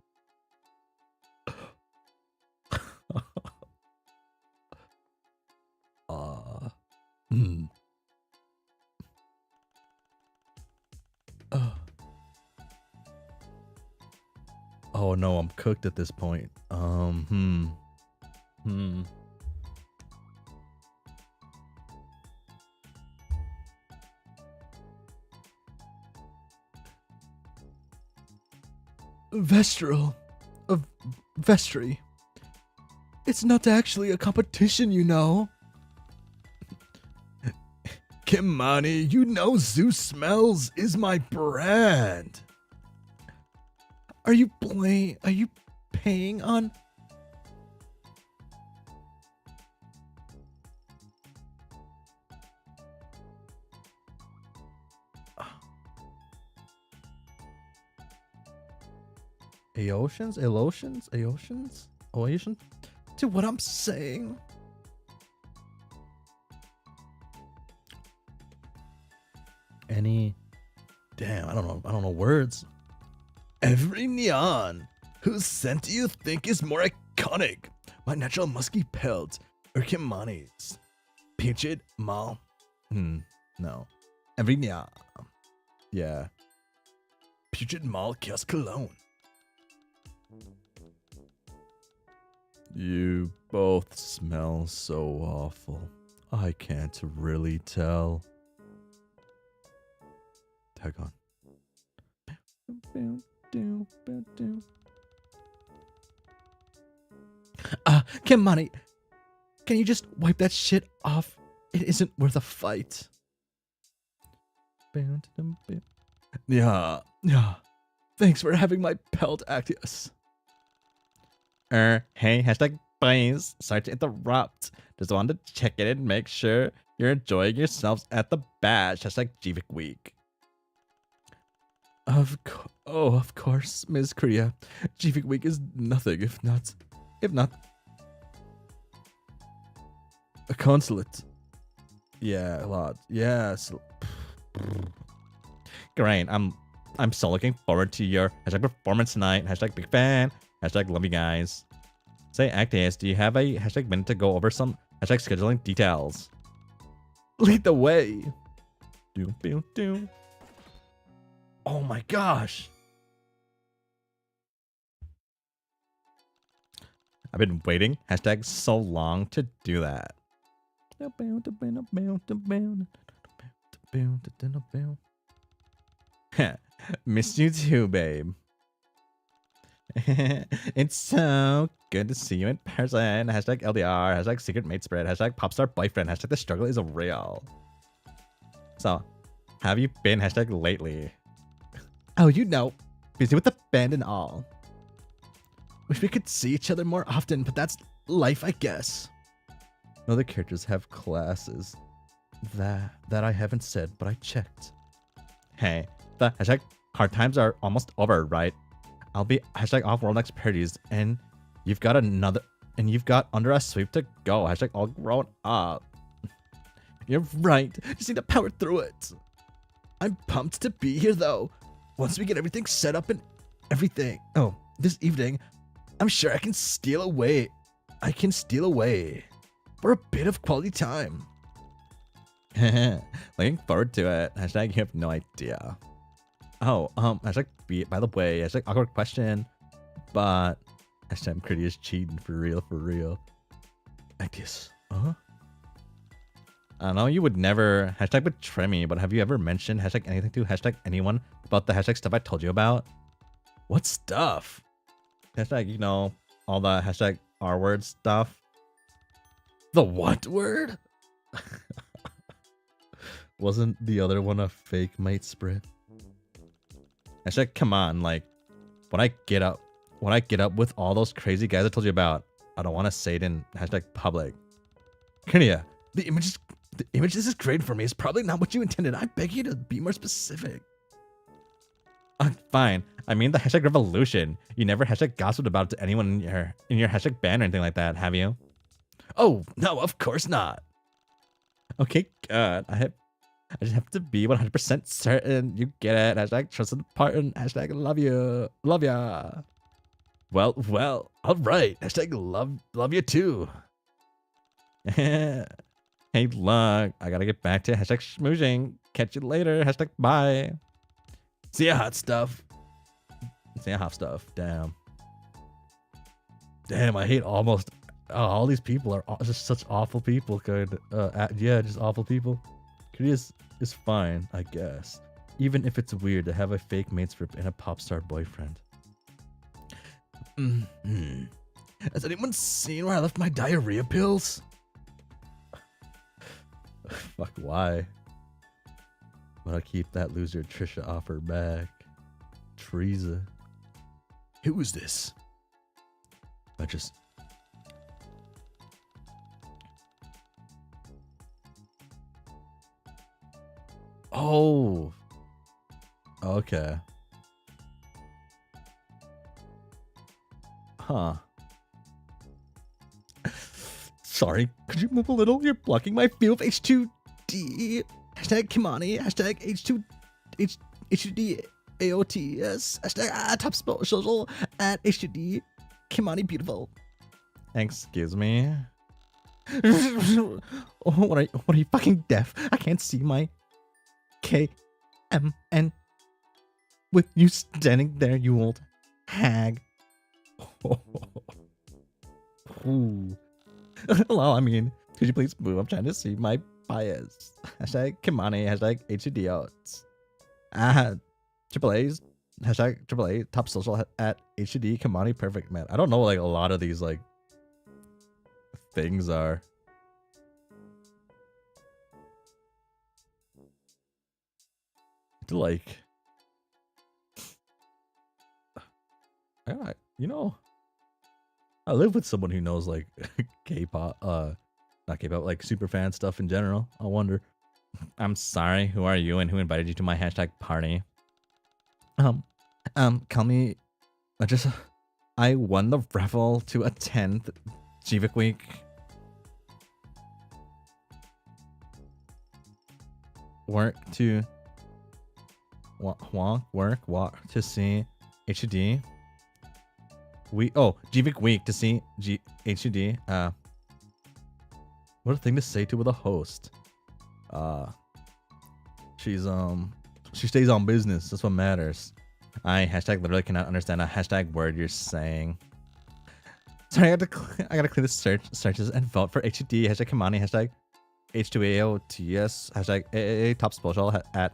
[SPEAKER 1] Oh no, I'm cooked at this point. Vestral. Of Vestry. It's not actually a competition, you know. Kimani, you know Zeus Smells is my brand. Are you paying on? Aoceans? Ocean? To what I'm saying? Damn, I don't know words. Every neon whose scent do you think is more iconic? My natural musky pelt or Kimani's? Pinchit Mal? No. Every neon. Yeah. Puget Mall Kios Cologne. You both smell so awful. I can't really tell. Tag on. Kimani, can you just wipe that shit off? It isn't worth a fight. Yeah. Thanks for having my pelt, Actius. Hey, hashtag please. Sorry to interrupt. Just wanted to check in and make sure you're enjoying yourselves at the bash. Hashtag GVIC week. Of course, Ms. Korea. GVIC week is nothing if not a consulate. Yeah, a lot. Yes. Great. I'm so looking forward to your hashtag performance tonight. Hashtag big fan. Hashtag love you guys. Say Actius, do you have a hashtag minute to go over some hashtag scheduling details? Lead the way. Oh my gosh. I've been waiting hashtag so long to do that. Miss you too, babe. It's so good to see you in person. Hashtag LDR. Hashtag secret mate spread. Hashtag popstar boyfriend. Hashtag the struggle is real. So, have you been hashtag lately? Oh, you know, busy with the band and all. Wish we could see each other more often, but that's life, I guess. Other characters have classes. That I haven't said, but I checked. Hey, the hashtag hard times are almost over, right? I'll be hashtag off World Next parties, and you've got under a sweep to go. Hashtag all grown up. You're right. Just need to power through it. I'm pumped to be here though. Once we get everything set up and everything. Oh, this evening, I'm sure I can steal away for a bit of quality time. Looking forward to it. Hashtag you have no idea. Oh, hashtag by the way, hashtag awkward question, but hashtag Critty is cheating for real. Actius. I know you would never hashtag betray me, but have you ever mentioned hashtag anything to hashtag anyone about the hashtag stuff I told you about? What stuff? Hashtag, you know, all the hashtag R word stuff. The what word? Wasn't the other one a fake mate spread? Hashtag come on, like when I get up with all those crazy guys I told you about, I don't want to say it in hashtag public. Kenya, the image this is created for me is probably not what you intended. I beg you to be more specific. Fine. I mean the hashtag revolution. You never hashtag gossiped about it to anyone in your hashtag band or anything like that, have you? Oh no, of course not. Okay, good. I just have to be 100% certain you get it. Hashtag trusted partner. Hashtag love you. Love ya. Well, all right. Hashtag love you too. Hey, look, I gotta get back to hashtag schmoozing. Catch you later. Hashtag bye. See ya, hot stuff. See ya, hot stuff. Damn, I hate almost all these people are just such awful people. Yeah, just awful people. Korea is fine, I guess. Even if it's weird to have a fake mate strip and a pop star boyfriend. Mm-hmm. Has anyone seen where I left my diarrhea pills? Fuck, why? But I keep that loser Trisha off her back. Teresa. Who was this? I just... Oh. Okay. Huh. Sorry, could you move a little? You're blocking my view of H2D. Hashtag Kimani. Hashtag H2D AOTS. Hashtag top social at H2D Kimani beautiful. Excuse me. Oh, what are you fucking deaf? I can't see my KMN with you standing there, you old hag. Ooh. Hello, I mean, could you please move? I'm trying to see my bias. Hashtag Kimani, hashtag HDOs. Triple A's, hashtag Triple A, top social at HD Kimani, perfect, man. I don't know, like, a lot of these, like, things are. Like, you know, I live with someone who knows, like, K-pop, not K-pop, like, super fan stuff in general. I wonder. I'm sorry, who are you and who invited you to my hashtag party? Call me, I won the raffle to attend Jivik Week. Work to see HUD. Jivik Week to see HUD. What a thing to say to with a host. She stays on business. That's what matters. I hashtag literally cannot understand a hashtag word you're saying. Sorry, I gotta clear the searches and vote for HUD. Hashtag Kimani. Hashtag H2AOTS. Hashtag AAA top social at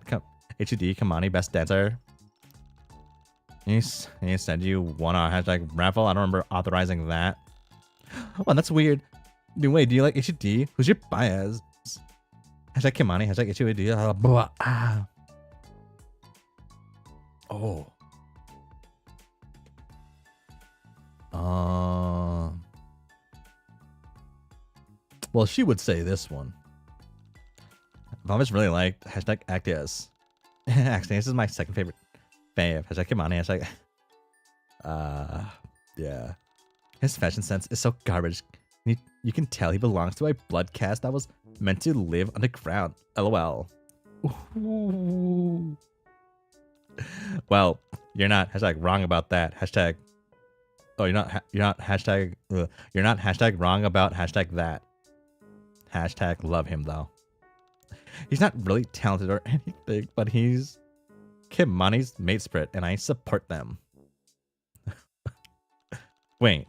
[SPEAKER 1] HUD Kimani best dancer. You said you won a hashtag raffle. I don't remember authorizing that. Oh, that's weird. Wait, do you like HUD? Who's your bias? Hashtag Kimani. Hashtag HUD. Oh. Well, she would say this one. I've always really liked hashtag Actias. Actually, this is my second favorite fave. Hashtag Kimani. Hashtag. Yeah. His fashion sense is so garbage. You can tell he belongs to a blood caste that was meant to live underground. LOL. Ooh. Well, you're not hashtag wrong about that. Hashtag. Oh, you're not hashtag. You're not hashtag wrong about hashtag that. Hashtag love him though. He's not really talented or anything, but he's Kimani's mate spirit, and I support them. Wait,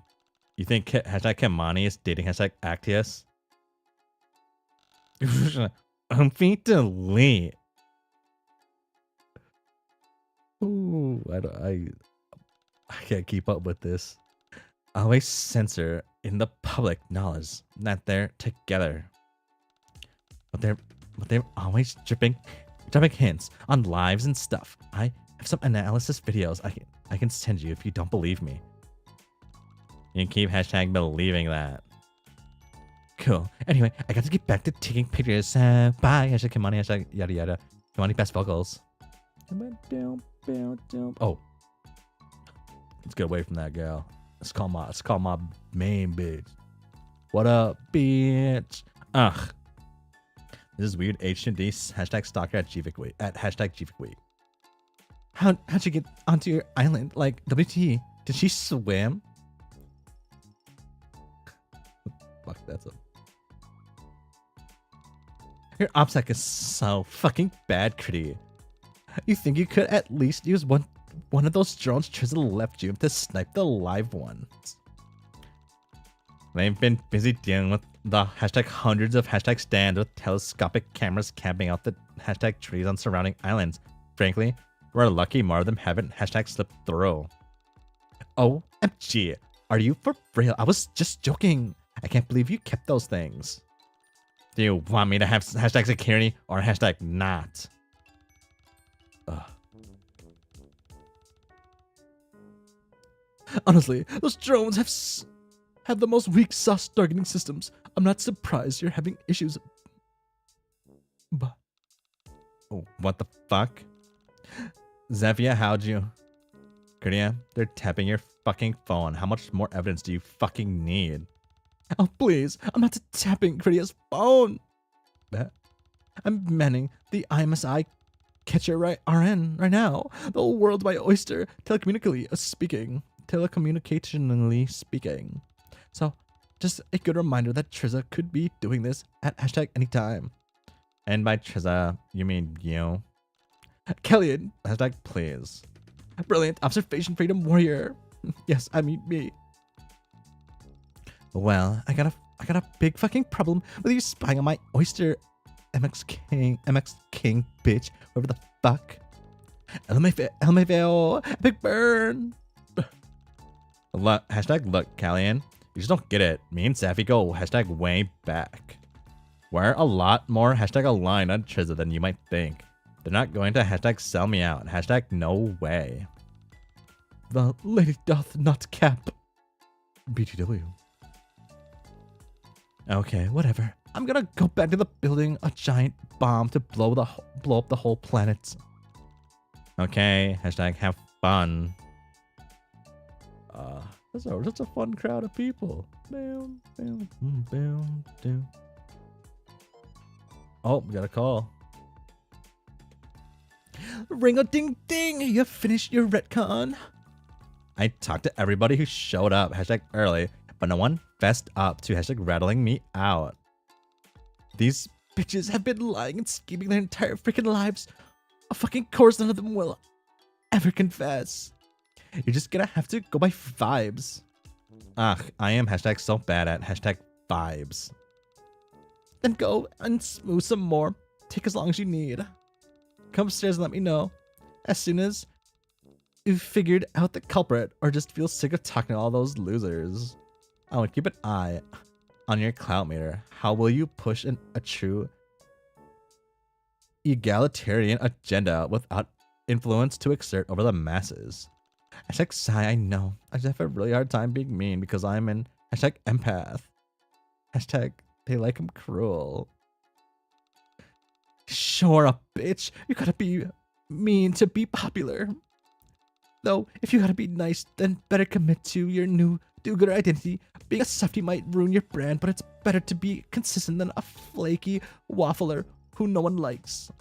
[SPEAKER 1] you think hashtag Kimani is dating hashtag Actius? Delete. Ooh, I can't keep up with this. Always censor in the public knowledge that they're together. But they're always dropping hints on lives and stuff. I have some analysis videos I can send you if you don't believe me. You can keep hashtag believing that. Cool. Anyway, I got to get back to taking pictures. Bye. Hashtag Kimani. Hashtag yada yada. Kimani best vocals. Oh. Let's get away from that gal. Let's call my main bitch. What up, bitch? Ugh. This is weird. H&D hashtag stalker at Jivik Week. At hashtag Jivik Week. How'd you get onto your island? Like, WT, did she swim? Fuck, that's a... Your OPSEC is so fucking bad, Critty. You think you could at least use one of those drones to the left you to snipe the live ones? They've been busy dealing with the hashtag hundreds of hashtag stands with telescopic cameras camping out the hashtag trees on surrounding islands. Frankly, we're lucky more of them haven't hashtag slipped through. Oh, MG, are you for real? I was just joking. I can't believe you kept those things. Do you want me to have hashtag security or hashtag not? Ugh. Honestly, those drones have the most weak sauce targeting systems. I'm not surprised you're having issues. But oh, what the fuck? Zevia, how'd you? Korea, they're tapping your fucking phone. How much more evidence do you fucking need? Oh, please. I'm not tapping Korea's phone. I'm manning the IMSI catcher RN right now. The whole world by oyster telecommunicationally speaking. So, just a good reminder that Triza could be doing this at hashtag anytime. And by Triza, you mean you? Kellyanne, hashtag please. Brilliant observation, freedom warrior. Yes, I mean me. Well, I got a big fucking problem with you spying on my oyster MX King, bitch, whoever the fuck. LMFAO, big burn. Hashtag look, Kellyanne. You just don't get it. Me and Safi go hashtag way back. We're a lot more hashtag aligned on Triza than you might think. They're not going to hashtag sell me out. Hashtag no way. The lady doth not cap. BTW. Okay, whatever. I'm gonna go back to the building a giant bomb to blow up the whole planet. Okay, hashtag have fun. That's a fun crowd of people. Oh, we got a call. Ring-a-ding-ding! You finished your retcon? I talked to everybody who showed up, hashtag early, but no one fessed up to hashtag rattling me out. These bitches have been lying and scheming their entire freaking lives. Of fucking course none of them will ever confess. You're just gonna have to go by vibes. Ugh, I am hashtag so bad at hashtag vibes. Then go and smooth some more. Take as long as you need. Come upstairs and let me know as soon as you've figured out the culprit or just feel sick of talking to all those losers. Oh, and keep an eye on your clout meter. How will you push a true egalitarian agenda without influence to exert over the masses? Hashtag sigh, I know. I just have a really hard time being mean because I'm an hashtag empath. Hashtag they like him cruel. Sure up, bitch. You gotta be mean to be popular. Though, if you gotta be nice, then better commit to your new do-gooder identity. Being a softie might ruin your brand, but it's better to be consistent than a flaky waffler who no one likes.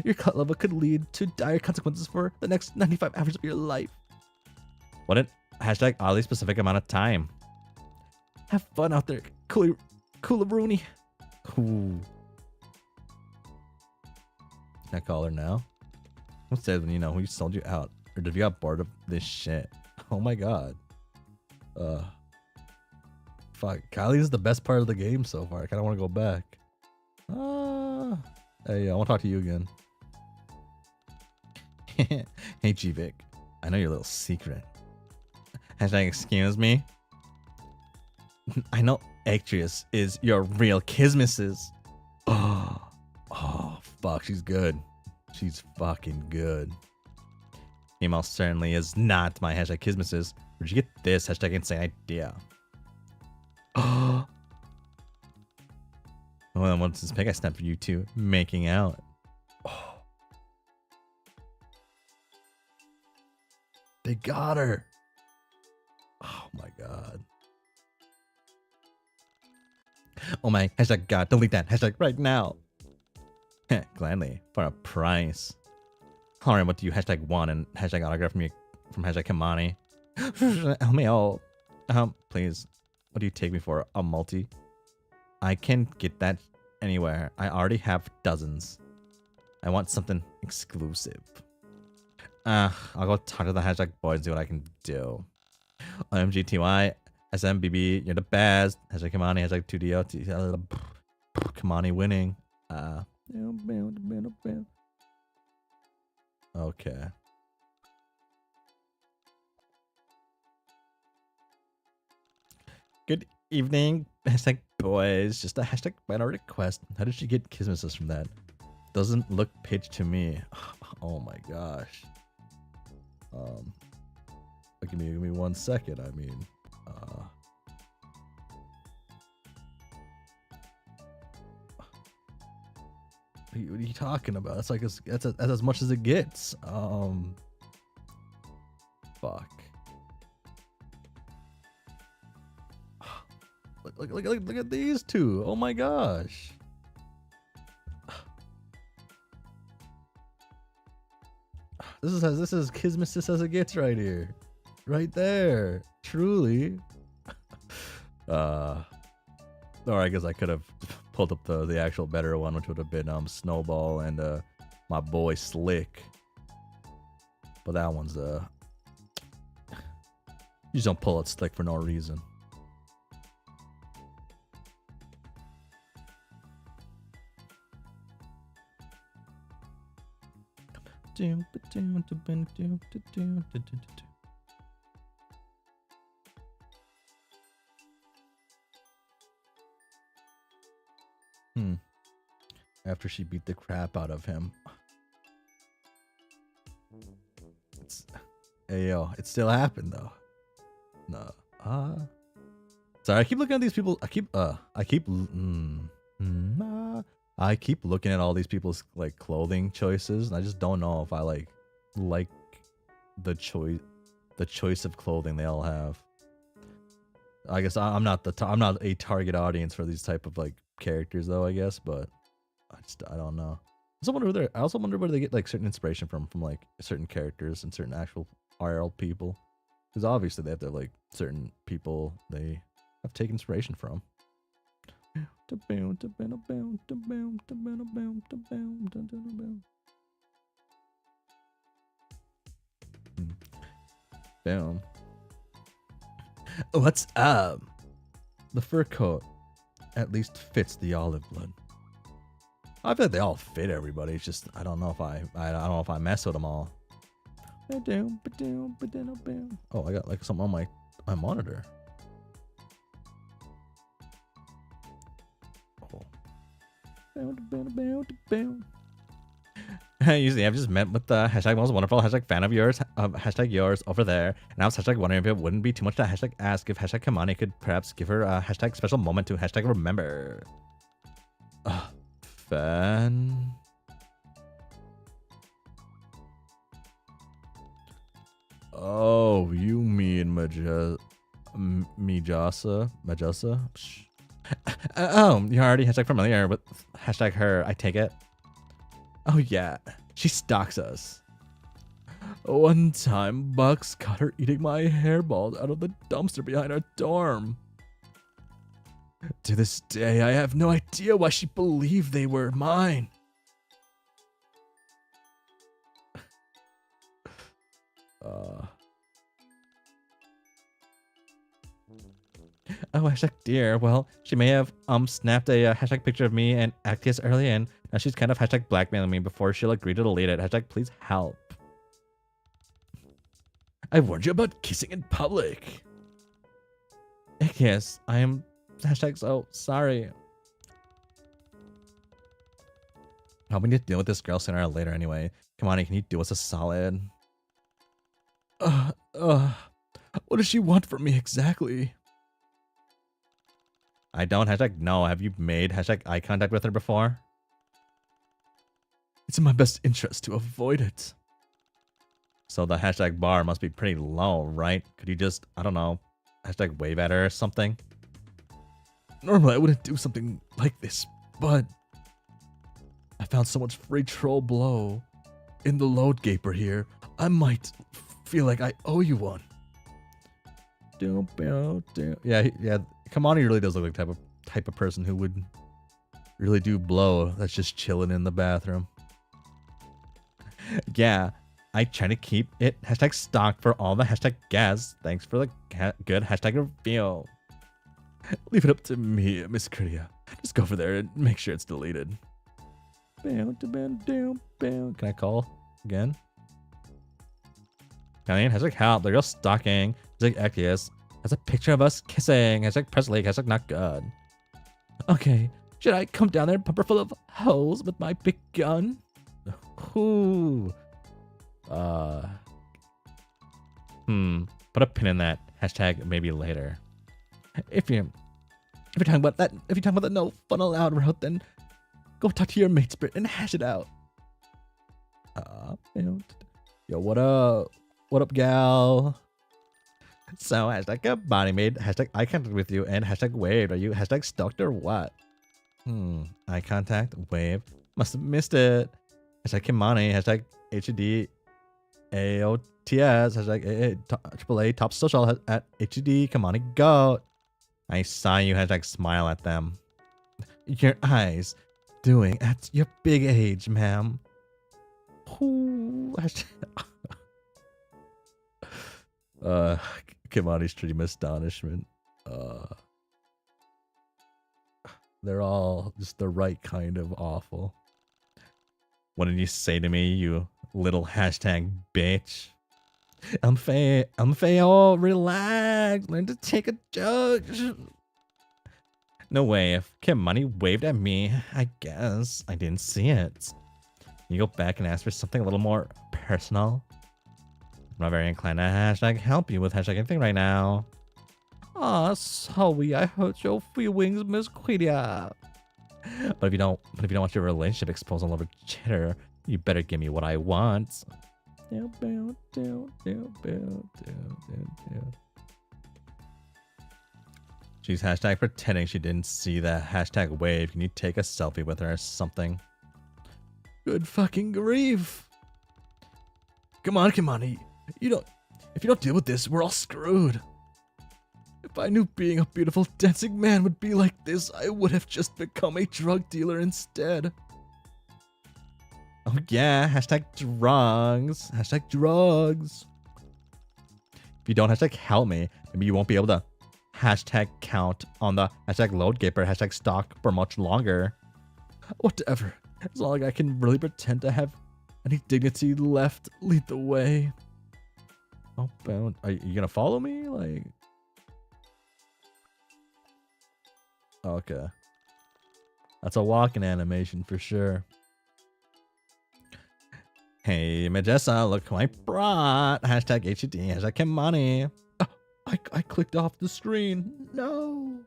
[SPEAKER 1] Your cut level could lead to dire consequences for the next 95 hours of your life. What an hashtag oddly specific amount of time. Have fun out there, Rooney. Ooh. Can I call her now? Who says when you know who sold you out? Or did you got bored of this shit? Oh my god. Fuck. Kylie is the best part of the game so far. I kinda wanna go back. Hey, I wanna talk to you again. Hey G-Vic. I know your little secret. Hashtag excuse me. I know Actress is your real kismisses. Oh, fuck, she's good. She's fucking good. Email certainly is not my hashtag kismisses. Where'd you get this hashtag insane idea? Oh, well, what's this pic I snapped for you two making out? Oh. They got her. Oh my god. Oh my, hashtag god, delete that hashtag right now. Gladly, for a price. Alright, what do you hashtag want and hashtag autograph from hashtag Kamani? LMAO. Please, what do you take me for? A multi? I can get that anywhere. I already have dozens. I want something exclusive. I'll go talk to the hashtag boy and see what I can do. OMGTY, SMBB, you're the best. Hashtag Kamani, hashtag 2DO. Kamani winning. Okay. evening. Hashtag boys. Just a hashtag minority request. How did she get kisses from that? Doesn't look pitch to me. Oh my gosh. Give me 1 second. I mean, what are you talking about? That's like that's as much as it gets. Fuck. Look at these two. Oh my gosh. This is as kismis as it gets right here. Right there. Truly. Or I guess I could have pulled up the actual better one, which would have been Snowball and my boy Slick. But that one's you just don't pull it Slick for no reason. After she beat the crap out of him. Hey yo, it still happened though. No. Sorry, I keep looking at these people. I keep looking at all these people's like clothing choices, and I just don't know if I like the choice of clothing they all have. I guess I'm not a target audience for these type of like characters though, I guess, but I don't know. I also wonder where they get like certain inspiration from like certain characters and certain actual IRL people, because obviously they have to have like certain people they have taken inspiration from. Boom. What's up? The fur coat at least fits the olive blood. I feel like they all fit everybody. It's just I don't know if I don't know if I mess with them all. Oh, I got like something on my monitor. Oh. Usually I've just met with the hashtag most wonderful hashtag fan of yours hashtag yours over there, and I was hashtag wondering if it wouldn't be too much to hashtag ask if hashtag Kamani could perhaps give her a hashtag special moment to hashtag remember. Fan. Oh, you mean Majasa? Oh, you're already hashtag familiar with hashtag her, I take it. Oh yeah, she stalks us. One time, Bucks caught her eating my hairballs out of the dumpster behind our dorm. To this day, I have no idea why she believed they were mine. Oh, hashtag dear. Well, she may have snapped a hashtag picture of me and Actius early in. Now she's kind of hashtag blackmailing me before she'll agree to delete it. Hashtag please help. I warned you about kissing in public. Yes, I am hashtag so sorry. Oh, we need to deal with this girl sooner or later anyway. Come on, can you do us a solid? What does she want from me exactly? I don't hashtag no. Have you made hashtag eye contact with her before? It's in my best interest to avoid it. So the hashtag bar must be pretty low, right? Could you just, I don't know, hashtag wave at her or something? Normally I wouldn't do something like this, but I found so much free troll blow in the load gaper here. I might feel like I owe you one. Yeah. Kamani really does look like the type of person who would really do blow that's just chilling in the bathroom. Yeah, I try to keep it hashtag stock for all the hashtag guests. Thanks for the good hashtag reveal. Leave it up to me, Miss Kritia. Just go over there and make sure it's deleted. Can I call again? Hashtag help. They're all stalking. Hashtag Actius. That's a picture of us kissing. Hashtag press leak. Hashtag not good. Okay, should I come down there and pump her full of holes with my big gun? Ooh. Put a pin in that. Hashtag maybe later. If you're talking about that, no fun allowed route, then go talk to your mate spirit and hash it out. Yo, what up? What up, gal? So, hashtag a body made, hashtag eye contact with you, and hashtag waved. Are you hashtag stalked or what? Eye contact, wave. Must have missed it. Hashtag Kimani, hashtag HUD, AOTS, hashtag AAA, top social at HUD, Kimani, go. I saw you, hashtag smile at them. Your eyes doing at your big age, ma'am. Kimani's stream astonishment. They're all just the right kind of awful. What did you say to me, you little hashtag bitch? Oh, relax. Learn to take a joke. No way. If Kimani waved at me, I guess I didn't see it. You go back and ask for something a little more personal. I'm not very inclined to hashtag help you with hashtag anything right now. Aw, sorry, I hurt your feelings, Miss Quidia. But if you don't want your relationship exposed all over Chitter, you better give me what I want. She's hashtag pretending she didn't see that hashtag wave. Can you take a selfie with her or something? Good fucking grief. Come on, Kimani. If you don't deal with this, we're all screwed. If I knew being a beautiful dancing man would be like this, I would have just become a drug dealer instead. Oh yeah, hashtag drugs. Hashtag drugs. If you don't hashtag help me, maybe you won't be able to hashtag count on the hashtag load gaper, hashtag stock for much longer. Whatever. As long as I can really pretend to have any dignity left, lead the way. Oh, bound. Are you gonna follow me? Like, okay. That's a walking animation for sure. Hey, Majessa, look who I brought. Hashtag HUD, hashtag Kimani. Oh, I clicked off the screen. No.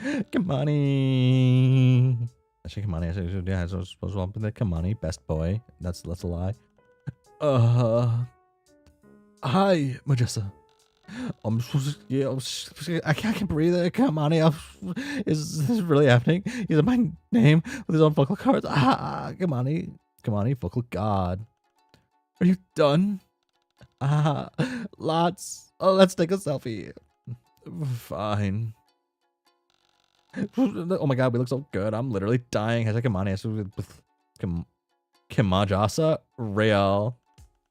[SPEAKER 1] Kimani. Hashtag Kimani. Hashtag Kimani. Best boy. That's a lie. Hi, Majessa. I can't breathe. Kimani. Is this really happening? He said my name with his own vocal cards. Kimani. Kimani, vocal god. Are you done? Lots. Oh, let's take a selfie. Fine. Oh my god, we look so good. I'm literally dying. Hashtag Kimani. Kimajasa. Real.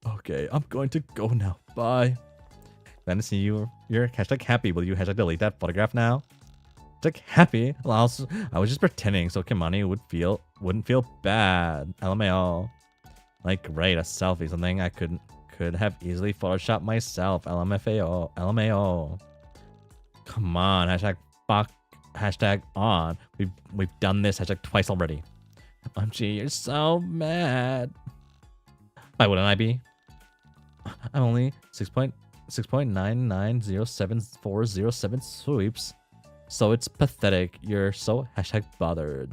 [SPEAKER 1] Okay, I'm going to go now. Bye. Glad to see you. You're hashtag happy. Will you hashtag delete that photograph now? Hashtag happy. Well, I was just pretending so Kimani wouldn't feel bad. LMAO. Like, great, a selfie. Something I could have easily photoshopped myself. LMFAO. LMAO. Come on. Hashtag fuck. Hashtag on. We've done this hashtag twice already. OMG, you're so mad. Why wouldn't I be? I'm only 6.9907407 sweeps. So it's pathetic. You're so hashtag bothered.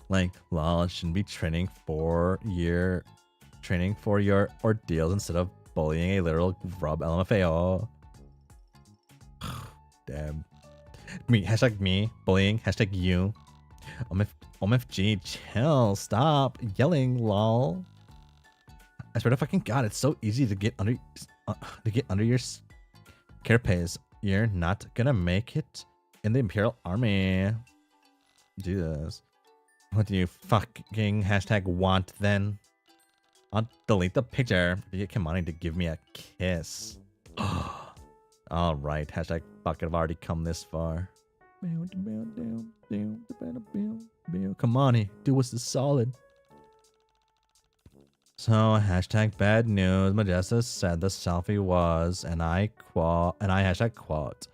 [SPEAKER 1] Like, lol, I shouldn't be training for your ordeals instead of bullying a literal grub. LMFAO. Damn. Hashtag me bullying. Hashtag you. OMFG, chill. Stop yelling, lol. I swear to fucking god, it's so easy to get under your carapace. You're not gonna make it in the Imperial Army. Do this. What do you fucking hashtag want then? I'll delete the picture. Get Kimani to give me a kiss. Alright, hashtag fuck it, I've already come this far. Kimani, do us the solid. So hashtag bad news. Majesta said the selfie was, and I hashtag quote,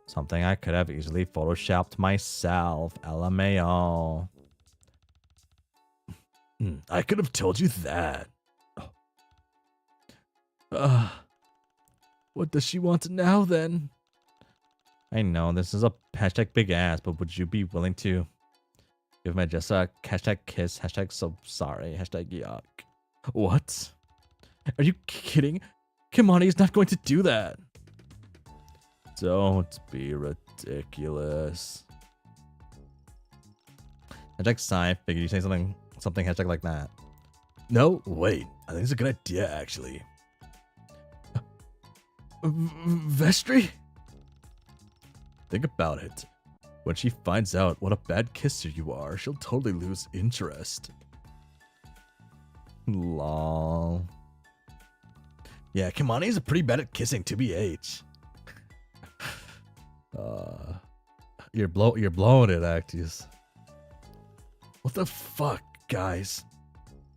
[SPEAKER 1] something I could have easily photoshopped myself. LMAO. I could have told you that. What does she want now then? I know this is a hashtag big ass, but would you be willing to give Majesta a hashtag kiss, hashtag so sorry, hashtag yuck? What? Are you kidding? Kimani is not going to do that. Don't be ridiculous. Hashtag sigh, figured you say something hashtag like that. No, wait. I think it's a good idea, actually. Vestry? Think about it. When she finds out what a bad kisser you are, she'll totally lose interest. Lol. Yeah, Kimani is pretty bad at kissing, TBH. You're blowing it, Actius. What the fuck, guys?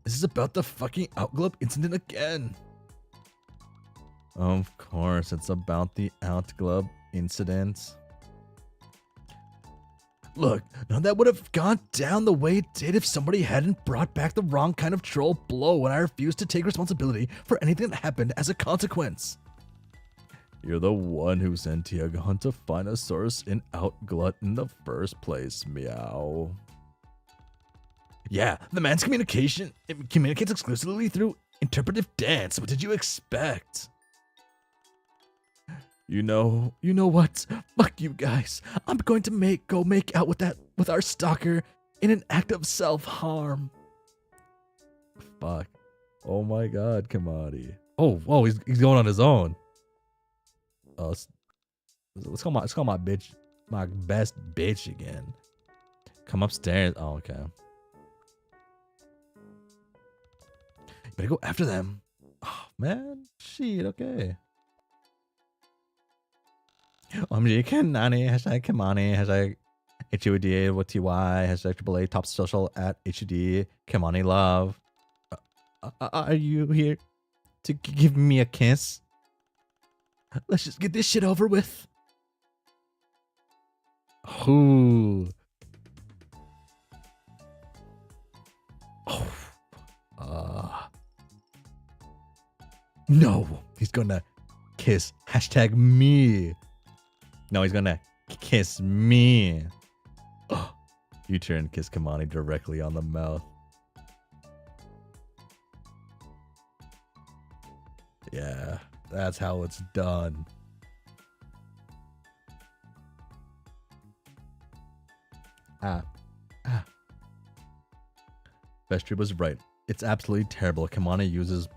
[SPEAKER 1] This is about the fucking Outglove incident again. Of course, it's about the Outglove incident. Look, none of that would have gone down the way it did if somebody hadn't brought back the wrong kind of troll blow when I refused to take responsibility for anything that happened as a consequence. You're the one who sent Tiagon to find a source in Outglut in the first place, meow. Yeah, the man's communicates exclusively through interpretive dance. What did you expect? You know what? Fuck you guys. I'm going to go make out with our stalker in an act of self-harm. Fuck. Oh my god, Kamadi. Oh, he's going on his own. Let's call my bitch, my best bitch again. Come upstairs. Oh, okay. Better go after them. Oh man, shit. Okay. OMG Kanani, hashtag Kamani, hashtag HUDA with TY, hashtag AAA top social at HUD Kamani love. Are you here to give me a kiss? Let's just get this shit over with. Ooh. Oh. No, he's gonna kiss hashtag me. No, he's gonna kiss me. Oh, you turn kiss Kamani directly on the mouth. Yeah, that's how it's done. Vestry was right. It's absolutely terrible. Kamani uses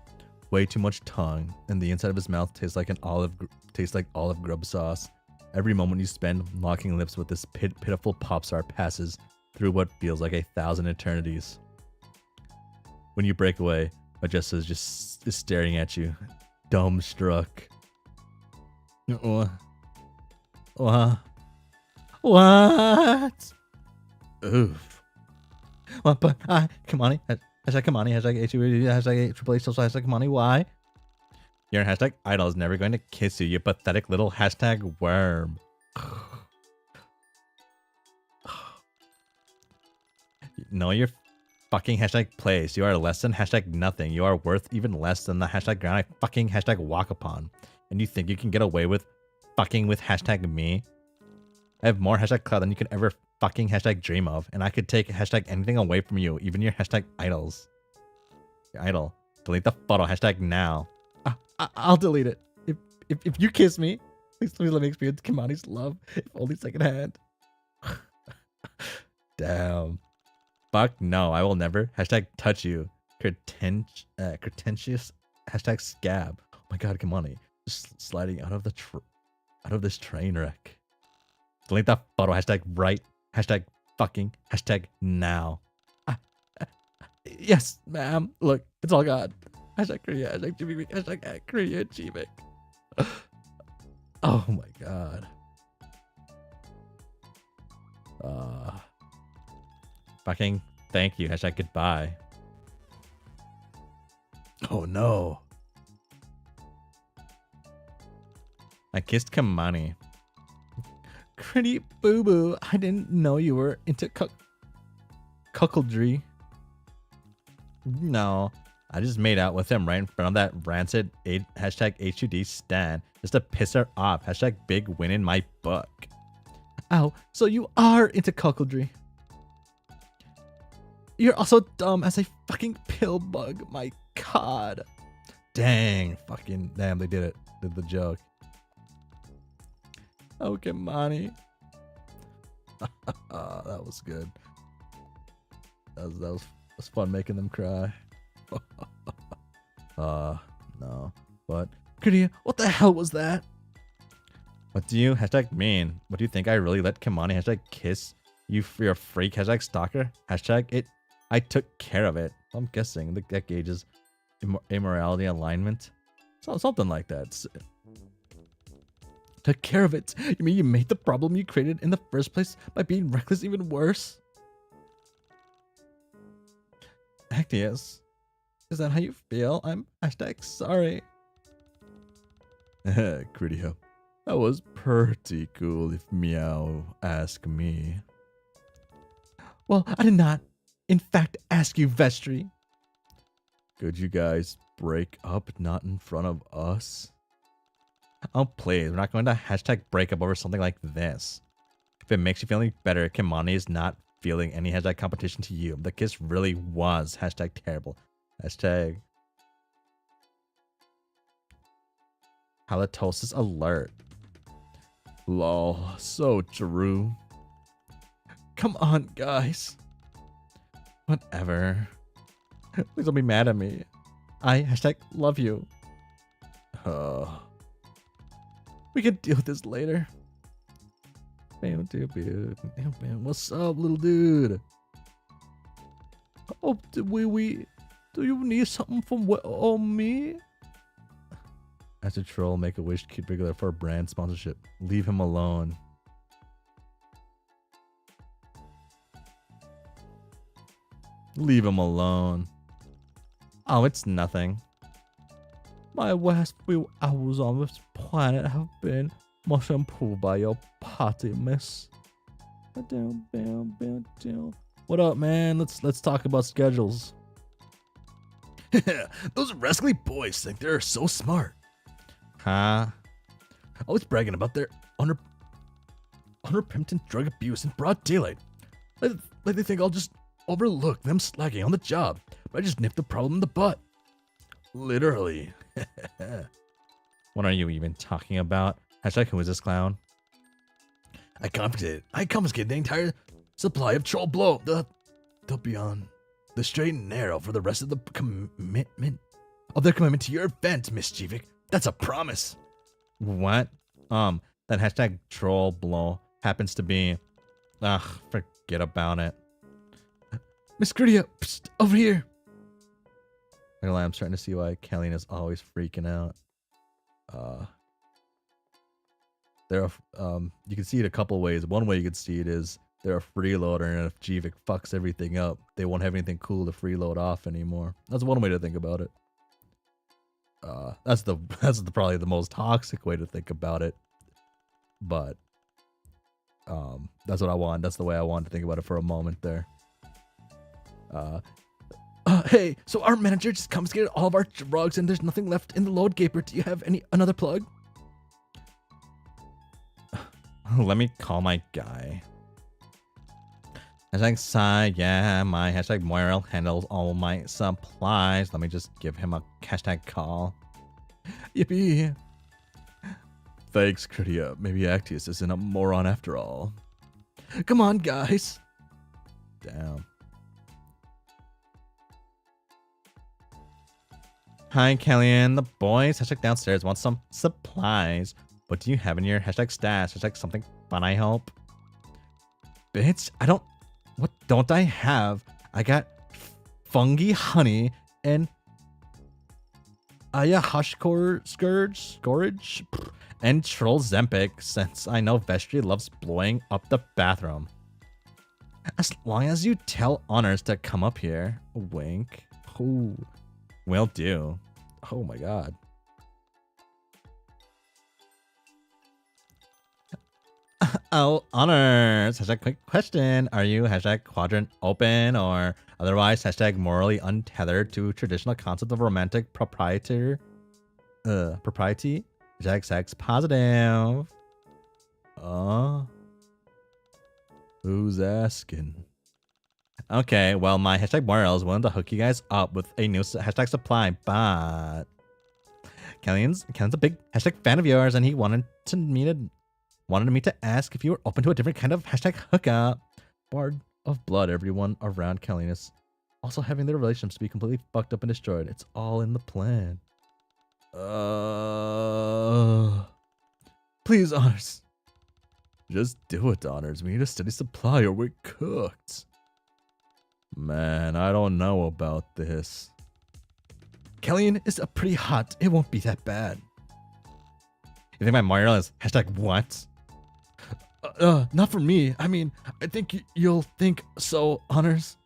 [SPEAKER 1] way too much tongue, and the inside of his mouth tastes like olive grub sauce. Every moment you spend locking lips with this pitiful pop star passes through what feels like 1,000 eternities. When you break away, Majesta is just staring at you, dumbstruck. What? Oof. What? But Kamani, hashtag Kamani, hashtag HUD, hashtag AAA social, hashtag Kamani. Why? Your hashtag idol is never going to kiss you, you pathetic little hashtag worm. Know your fucking hashtag place. You are less than hashtag nothing. You are worth even less than the hashtag ground I fucking hashtag walk upon. And you think you can get away with fucking with hashtag me? I have more hashtag clout than you can ever fucking hashtag dream of. And I could take hashtag anything away from you, even your hashtag idols. Your idol. Delete the photo. Hashtag now. I'll delete it. If you kiss me, please let me experience Kamani's love, if only secondhand. Damn. Fuck no, I will never hashtag touch you. Pretentious hashtag scab. Oh my god, Kamani, just sliding out of this train wreck. Delete that photo. Hashtag right. Hashtag fucking. Hashtag now. Yes, ma'am. Look, it's all God. Hashtag Korea, hashtag GBB, hashtag Korea GBIC. Oh my god. Fucking thank you, hashtag goodbye. Oh no. I kissed Kamani. Pretty boo boo. I didn't know you were into cuckoldry. No, I just made out with him right in front of that rancid hashtag HUD stand just to piss her off. Hashtag big win in my book. Oh, so you are into cuckoldry. You're also dumb as a fucking pill bug. My god. Dang. Fucking damn, they did it. Did the joke. Okay, Monty. That was good. That was fun making them cry. No. But Kridia, what the hell was that? What do you hashtag mean? What do you think I really let Kimani hashtag kiss you for your freak hashtag stalker? Hashtag it. I took care of it. I'm guessing that gauges immorality alignment. So something like that. Took care of it. You mean you made the problem you created in the first place by being reckless even worse? Actius, is that how you feel? I'm hashtag sorry. Cridio, that was pretty cool if Meow ask me. Well, I did not, in fact, ask you, Vestry. Could you guys break up not in front of us? Oh, please, we're not going to hashtag break up over something like this. If it makes you feel any better, Kimani is not feeling any hashtag competition to you. The kiss really was hashtag terrible. Hashtag halitosis alert. Lol, so true. Come on, guys. Whatever. Please don't be mad at me. I hashtag love you. We can deal with this later. What's up, little dude? Oh, do you need something from me? As a troll, make a wish to keep regular for a brand sponsorship. Leave him alone. Leave him alone. Oh, it's nothing. My last few hours on this planet have been much improved by your party, miss. What up, man? Let's talk about schedules. Those rascally boys think they're so smart. Huh? Always bragging about their unrepentant drug abuse in broad daylight. Like they think I'll just overlook them slacking on the job, but I just nipped the problem in the butt. Literally. What are you even talking about? Hashtag who is this clown? I confiscated the entire supply of troll blow. They'll be on the straight and narrow for the rest of the commitment of their commitment to your event, Miss Jivik. That's a promise. What? That hashtag troll blow happens to be. Ugh, forget about it. Miss Gridia, over here. I'm starting to see why Kellyan is always freaking out. You can see it a couple ways. One way you can see it is they're a freeloader, and if Jivik fucks everything up, they won't have anything cool to freeload off anymore. That's one way to think about it. That's probably the most toxic way to think about it. But that's what I want. That's the way I want to think about it for a moment there. Hey, so our manager just confiscated all of our drugs and there's nothing left in the load gaper. Do you have another plug? Let me call my guy. Hashtag Sai, yeah, my hashtag Moirel handles all my supplies. Let me just give him a hashtag call. Yippee. Thanks, Kridia. Maybe Actius isn't a moron after all. Come on, guys. Damn. Hi, Kellyan. The boys hashtag downstairs want some supplies. What do you have in your hashtag stash? Hashtag something fun, I hope. Bitch, what don't I have? I got fungi honey and scourge and troll Zempic, since I know Vestry loves blowing up the bathroom. As long as you tell Honors to come up here. Wink. Ooh. Will do. Oh my god. Oh, honors. Hashtag quick question. Are you hashtag quadrant open or otherwise hashtag morally untethered to traditional concept of romantic propriety? Hashtag sex positive. Who's asking? Okay, well, my hashtag morals wanted to hook you guys up with a new hashtag supply, but Kellyan's a big hashtag fan of yours, and he wanted me to ask if you were open to a different kind of hashtag hookup. Bard of blood, everyone around Kellyan is also having their relationships be completely fucked up and destroyed. It's all in the plan. Please, honors. Just do it, honors. We need a steady supply or we're cooked. Man, I don't know about this. Kellyan is pretty hot. It won't be that bad. You think my moral is hashtag what? Not for me. I mean, I think you'll think so, honors.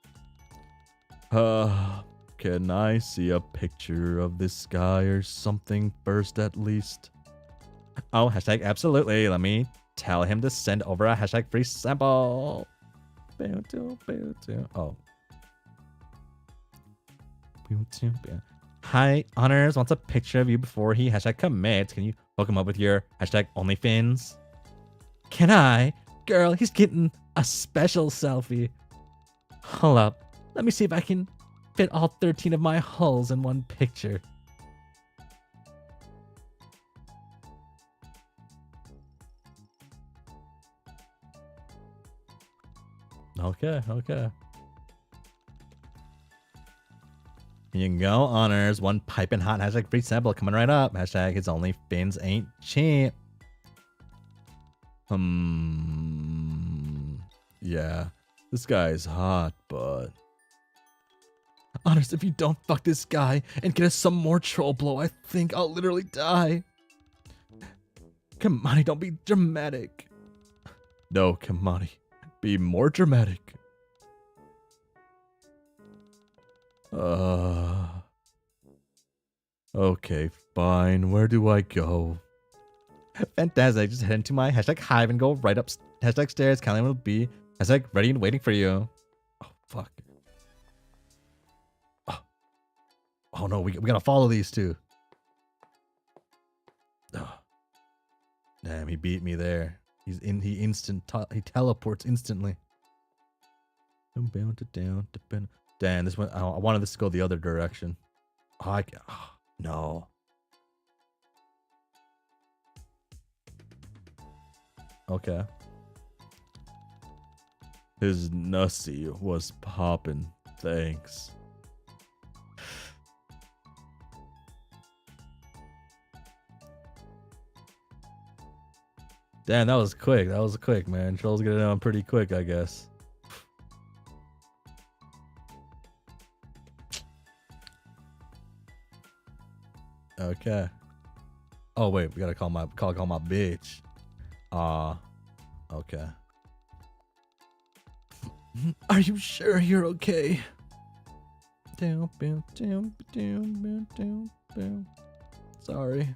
[SPEAKER 1] Can I see a picture of this guy or something first at least? Oh, hashtag absolutely. Let me tell him to send over a hashtag free sample. Oh. Hi, honors wants a picture of you before he hashtag commits. Can you hook him up with your hashtag OnlyFins? Can I? Girl, he's getting a special selfie. Hold up. Let me see if I can fit all 13 of my hulls in one picture. Okay. Here you go, honors. One piping hot hashtag free sample coming right up. Hashtag his OnlyFins ain't cheap. Yeah, this guy's hot, but honors, if you don't fuck this guy and get us some more troll blow, I think I'll literally die. Kamani, don't be dramatic. No, Kamani, be more dramatic. Okay, fine. Where do I go? Fantastic. Just head into my hashtag hive and go right up hashtag stairs. Kellyan will be hashtag ready and waiting for you. Oh, fuck. Oh no, we gotta follow these two. Oh. Damn, he beat me there. He teleports instantly. Damn, this one, I wanted this to go the other direction. No. Okay. His nussy was popping. Thanks. Damn, that was quick. That was quick, man. Trolls get it on pretty quick, I guess. Okay. Oh wait, we gotta call my bitch. Okay. Are you sure you're okay? Sorry.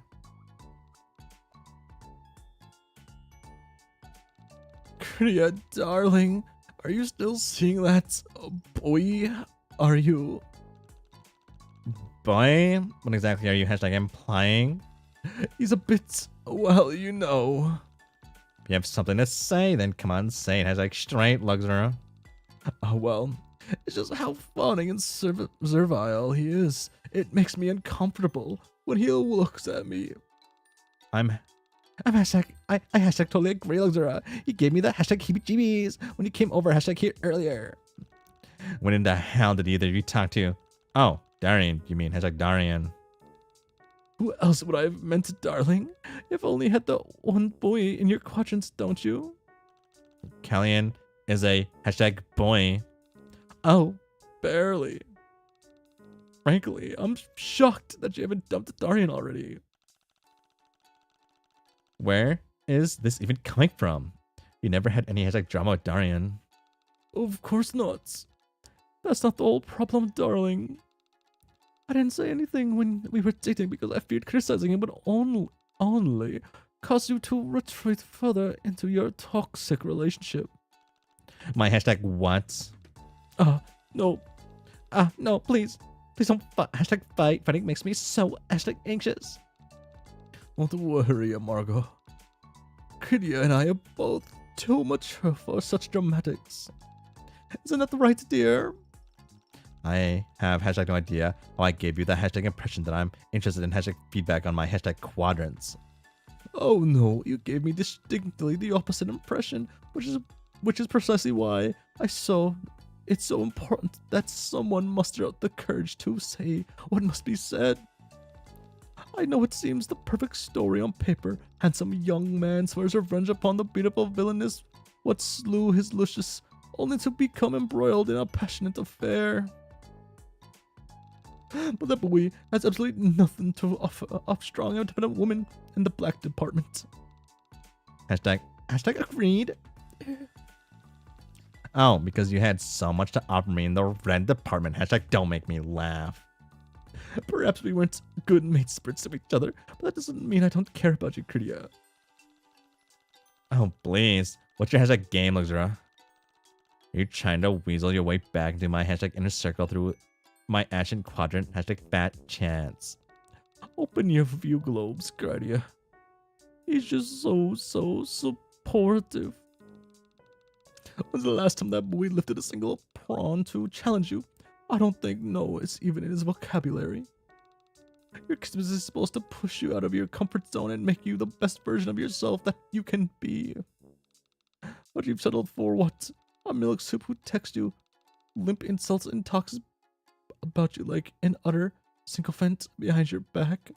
[SPEAKER 1] Kriya, darling, are you still seeing that boy? Are you? Boy? What exactly are you hashtag implying? He's a bit, well, you know. If you have something to say, then come on, say it. Hashtag straight, Luxura. Oh, well, it's just how funny and servile he is. It makes me uncomfortable when he looks at me. I hashtag totally agree, Luxura. He gave me the hashtag heebie-jeebies when he came over hashtag here earlier. When in the hell did either of you talk to? Oh, Darian, you mean hashtag Darian. Who else would I have meant, darling? If only had the one boy in your quadrants, don't you? Kellyan is a hashtag boy. Oh, barely. Frankly, I'm shocked that you haven't dumped Darian already. Where is this even coming from? You never had any hashtag drama with Darian. Of course not. That's not the whole problem, darling. I didn't say anything when we were dating because I feared criticizing him, but only cause you to retreat further into your toxic relationship. My hashtag what? No. No, please. Please don't hashtag fight. Fighting makes me so hashtag anxious. Don't worry, Margot. Krydia and I are both too mature for such dramatics. Isn't that right, dear? I have hashtag no idea how I gave you the hashtag impression that I'm interested in hashtag feedback on my hashtag quadrants. Oh no, you gave me distinctly the opposite impression, which is precisely why it's so important that someone muster out the courage to say what must be said. I know it seems the perfect story on paper. Handsome young man swears revenge upon the beautiful villainess what slew his Lucius, only to become embroiled in a passionate affair. But that boy has absolutely nothing to offer a strong, independent woman in the black department. Hashtag agreed. Oh, because you had so much to offer me in the red department. Hashtag don't make me laugh. Perhaps we weren't good mate spirits of each other, but that doesn't mean I don't care about you, Krydia. Oh, please. What's your hashtag game, Luxura? You're trying to weasel your way back into my hashtag inner circle through my action quadrant, hashtag fat chance. Open your view globes, Krydia. He's just so supportive. When's the last time that boy lifted a single prawn to challenge you? I don't think no is even in his vocabulary. Your Christmas is supposed to push you out of your comfort zone and make you the best version of yourself that you can be. But you've settled for what? A milk soup who texts you limp insults and talks about you like an utter sycophant behind your back.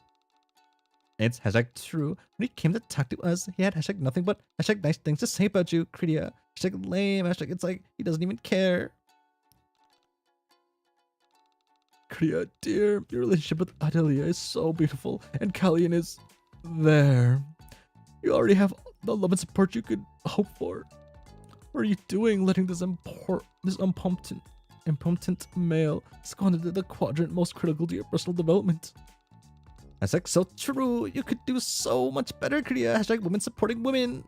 [SPEAKER 1] It's hashtag true. When he came to talk to us, he had hashtag nothing but hashtag nice things to say about you, Krydia. Hashtag lame. Hashtag it's like he doesn't even care. Krydia, dear, your relationship with Adelia is so beautiful, and Callian is there. You already have the love and support you could hope for. What are you doing letting this impotent male squander the quadrant most critical to your personal development? That's like so true. You could do so much better, Krydia. Hashtag women supporting women.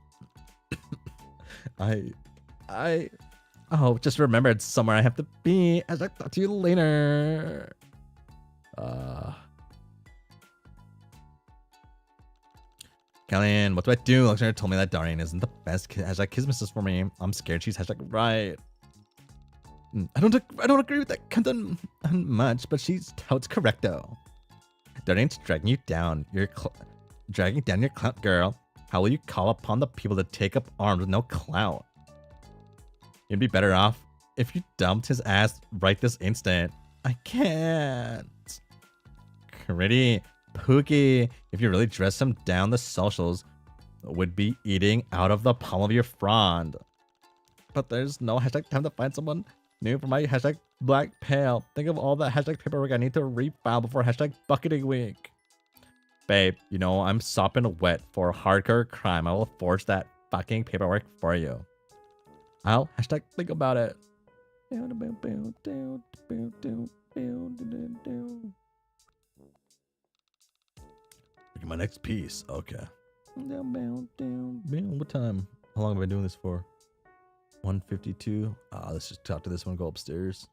[SPEAKER 1] Oh, just remembered somewhere I have to be. Hashtag talk to you later. Callian, what do I do? Luxury told me that Darian isn't the best hashtag kisses for me. I'm scared she's hashtag right. I don't agree with that content much, but she's touts correcto. Darian's dragging down your clout, girl. How will you call upon the people to take up arms with no clout? You'd be better off if you dumped his ass right this instant. I can't. Pretty Pookie, if you really dress him down, the socials would be eating out of the palm of your frond. But there's no hashtag time to find someone new for my hashtag black pale. Think of all that hashtag paperwork I need to refile before hashtag bucketing week. Babe, you know I'm sopping wet for hardcore crime. I will forge that fucking paperwork for you. I'll hashtag think about it. Look at my next piece. Okay. What time? How long have I been doing this for? 1:52. Let's just talk to this one. Go upstairs.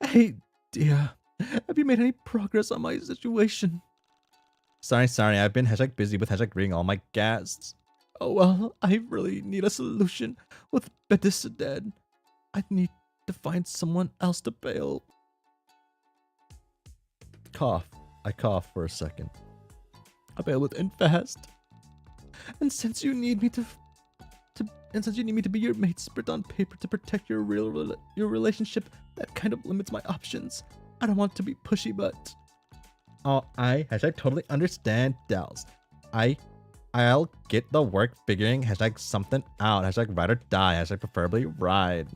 [SPEAKER 1] Hey, dear. Have you made any progress on my situation? Sorry. I've been hashtag busy with hashtag greeting all my guests. Oh well, I really need a solution. With Bettis dead, I need to find someone else to bail. Cough. I cough for a second. I bail within fast. And since you need me to be your mate spirit on paper to protect your relationship, that kind of limits my options. I don't want to be pushy, but oh, I hashtag totally understand, Dells. I'll get the work figuring hashtag something out. Hashtag ride or die. Hashtag preferably ride.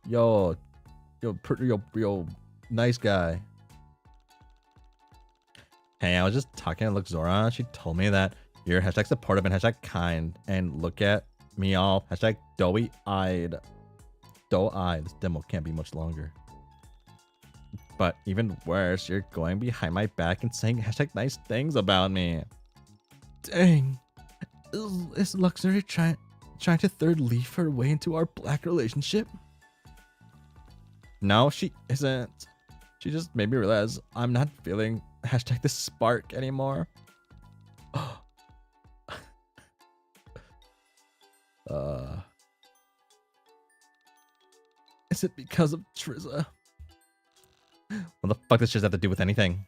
[SPEAKER 1] Yo, nice guy. Hey, I was just talking to Luxora. She told me that you're hashtag supportive and hashtag kind, and look at me all hashtag doughy-eyed. Doe-eyed. This demo can't be much longer. But even worse, you're going behind my back and saying hashtag nice things about me. Dang. Is Luxury trying to third leaf her way into our black relationship? No, she isn't. She just made me realize I'm not feeling hashtag this spark anymore. Is it because of Trizza? What the fuck does Trizza have to do with anything?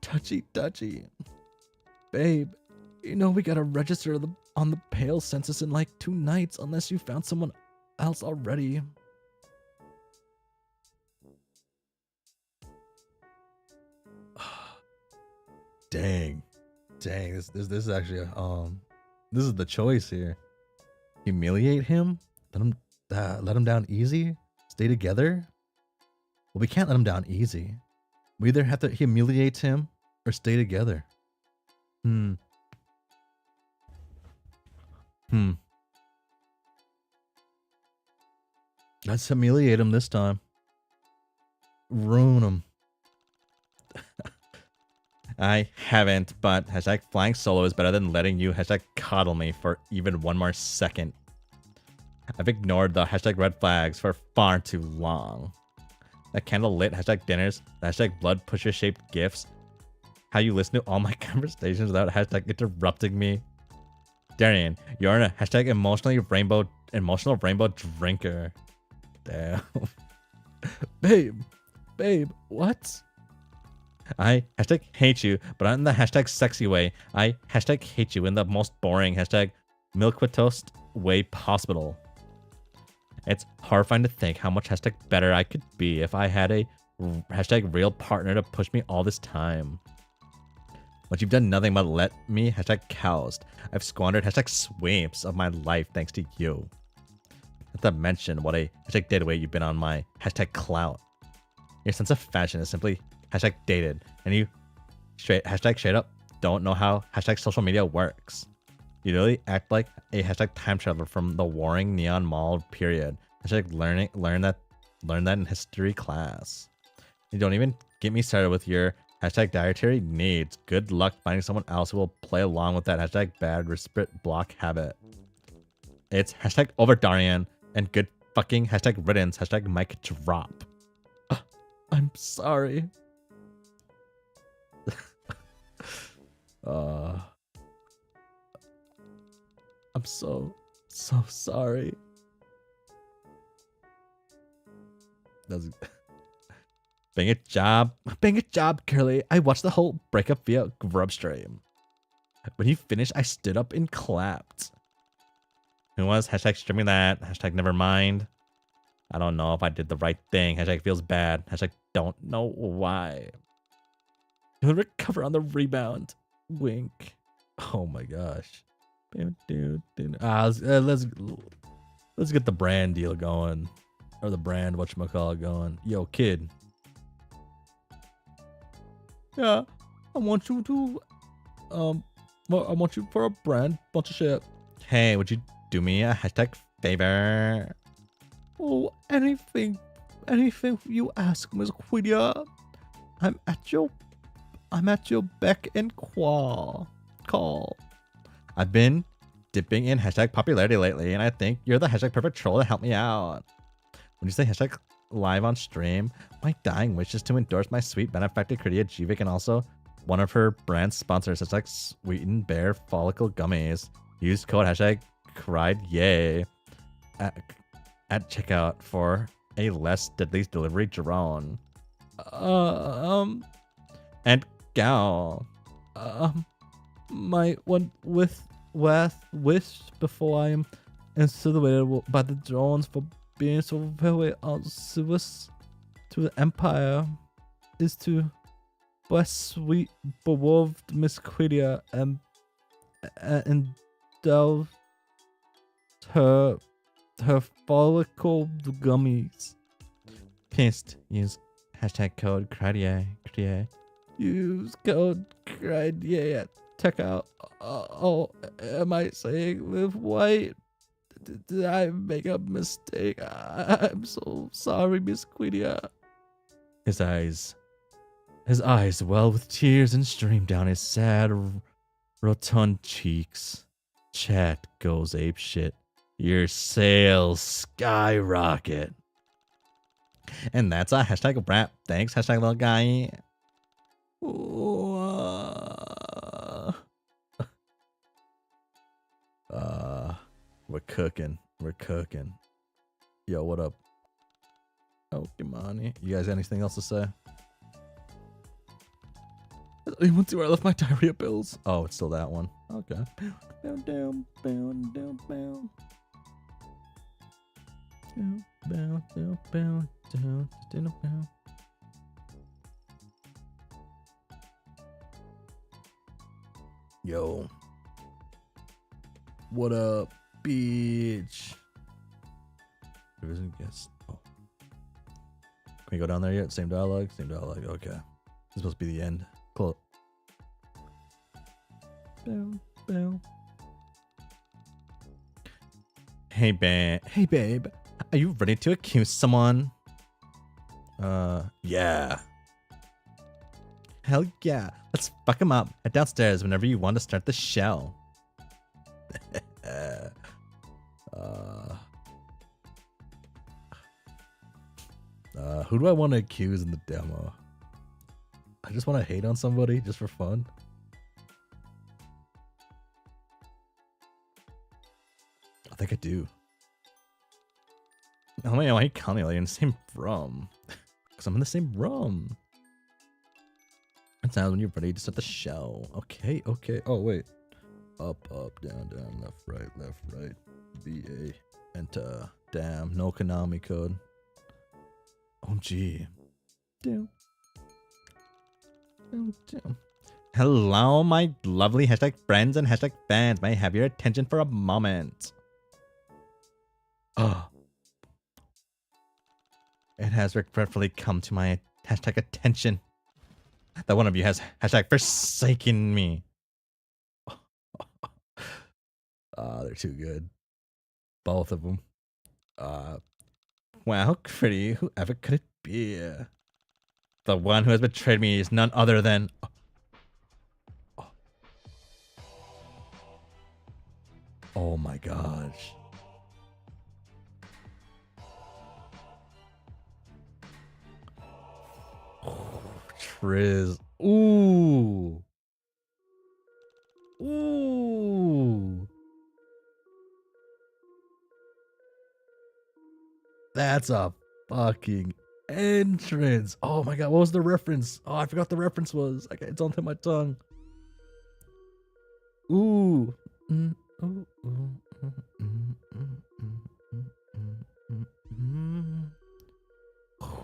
[SPEAKER 1] Touchy. Babe, you know we gotta register on the Pale census in like 2 nights unless you found someone else already. Dang. This is actually this is the choice here. Humiliate him? Let him down easy? Stay together? Well, we can't let him down easy. We either have to humiliate him or stay together. Let's humiliate him this time. Ruin him. I haven't, but hashtag flying solo is better than letting you hashtag coddle me for even 1 more second. I've ignored the hashtag red flags for far too long. That candle lit hashtag dinners, the hashtag blood pusher shaped gifts, how you listen to all my conversations without hashtag interrupting me. Darian, you're a hashtag emotional rainbow drinker. Damn. Babe, what? I hashtag hate you, but not in the hashtag sexy way. I hashtag hate you in the most boring hashtag milk with toast way possible. It's horrifying to think how much hashtag better I could be if I had a hashtag real partner to push me all this time. But you've done nothing but let me hashtag cows. I've squandered hashtag sweeps of my life thanks to you. Not to mention what a hashtag dead weight you've been on my hashtag clout. Your sense of fashion is simply hashtag dated, and you straight up don't know how hashtag social media works. You really act like a hashtag time traveler from the warring neon mall period. Hashtag learn that in history class. You don't even get me started with your hashtag dietary needs. Good luck finding someone else who will play along with that hashtag bad respite block habit. It's hashtag over Darian and good fucking hashtag riddance hashtag mic drop. I'm sorry. I'm so sorry. That's bang it job, Curly. I watched the whole breakup via Grub stream. When he finished, I stood up and clapped. Who was hashtag streaming that? Hashtag never mind. I don't know if I did the right thing. Hashtag feels bad. Hashtag don't know why. He'll recover on the rebound. Wink. Oh my gosh. Let's get the brand deal going. Or the brand whatchamacallit going. Yo, kid. Yeah, I want you to well, I want you for a brand sponsorship. Hey, would you do me a hashtag favor? Oh, anything you ask, Miss Quidia. I'm at your beck and call. I've been dipping in hashtag popularity lately, and I think you're the hashtag perfect troll to help me out. When you say hashtag live on stream, my dying wish is to endorse my sweet benefactor Kritia Jivik and also one of her brand sponsors, hashtag Sweeten Bear Follicle Gummies. Use code hashtag cried yay at checkout for a less deadly delivery drone. And gal, my one with wish before I am incinerated by the drones for being so very service to the empire is to bless sweet beloved Miss Quidia and endow her follicle gummies. Pissed. Use hashtag code CRIED. Use code CRIED at checkout. Oh, am I saying live white? Did I make a mistake? I'm so sorry, Miss Quidia. His eyes well with tears and streamed down his sad, rotund cheeks. Chat goes ape shit. Your sales skyrocket. And that's a hashtag rap. Thanks, hashtag little guy. We're cooking. We're cooking. Yo, what up? Oh, Kimani. You guys got anything else to say? Anyone see where I left my diarrhea pills? Oh, it's still that one. Okay. Bound down, bound down, bound. Down, bound, down, bound, down, down, bound. Yo. What up, bitch? There isn't guess. Oh. Can we go down there yet? Same dialogue? Same dialogue. Okay. This is supposed to be the end. Close. Bow, bow. Hey, babe. Hey, babe. Are you ready to accuse someone? Yeah. Hell yeah. Let's fuck him up. Head downstairs whenever you want to start the show. Who do I want to accuse in the demo? I just want to hate on somebody just for fun. I think I do. Oh man, why are you calling me in the same room? Because I'm in the same room. It sounds when you're ready to start the show. Okay, okay. Oh wait. Up, up, down, down, left, right, BA, enter. Damn, no Konami code. OMG. Damn. Damn, damn. Hello, my lovely hashtag friends and hashtag fans. May I have your attention for a moment? Oh. It has regretfully come to my hashtag attention that one of you has hashtag forsaken me. They're too good. Both of them. Wow, pretty. Whoever could it be? The one who has betrayed me is none other than... Oh my gosh. Oh, Triz. Ooh. Ooh. That's a fucking entrance. Oh my god, what was the reference? Oh, I forgot the reference was. It's on the tip of my tongue. Ooh.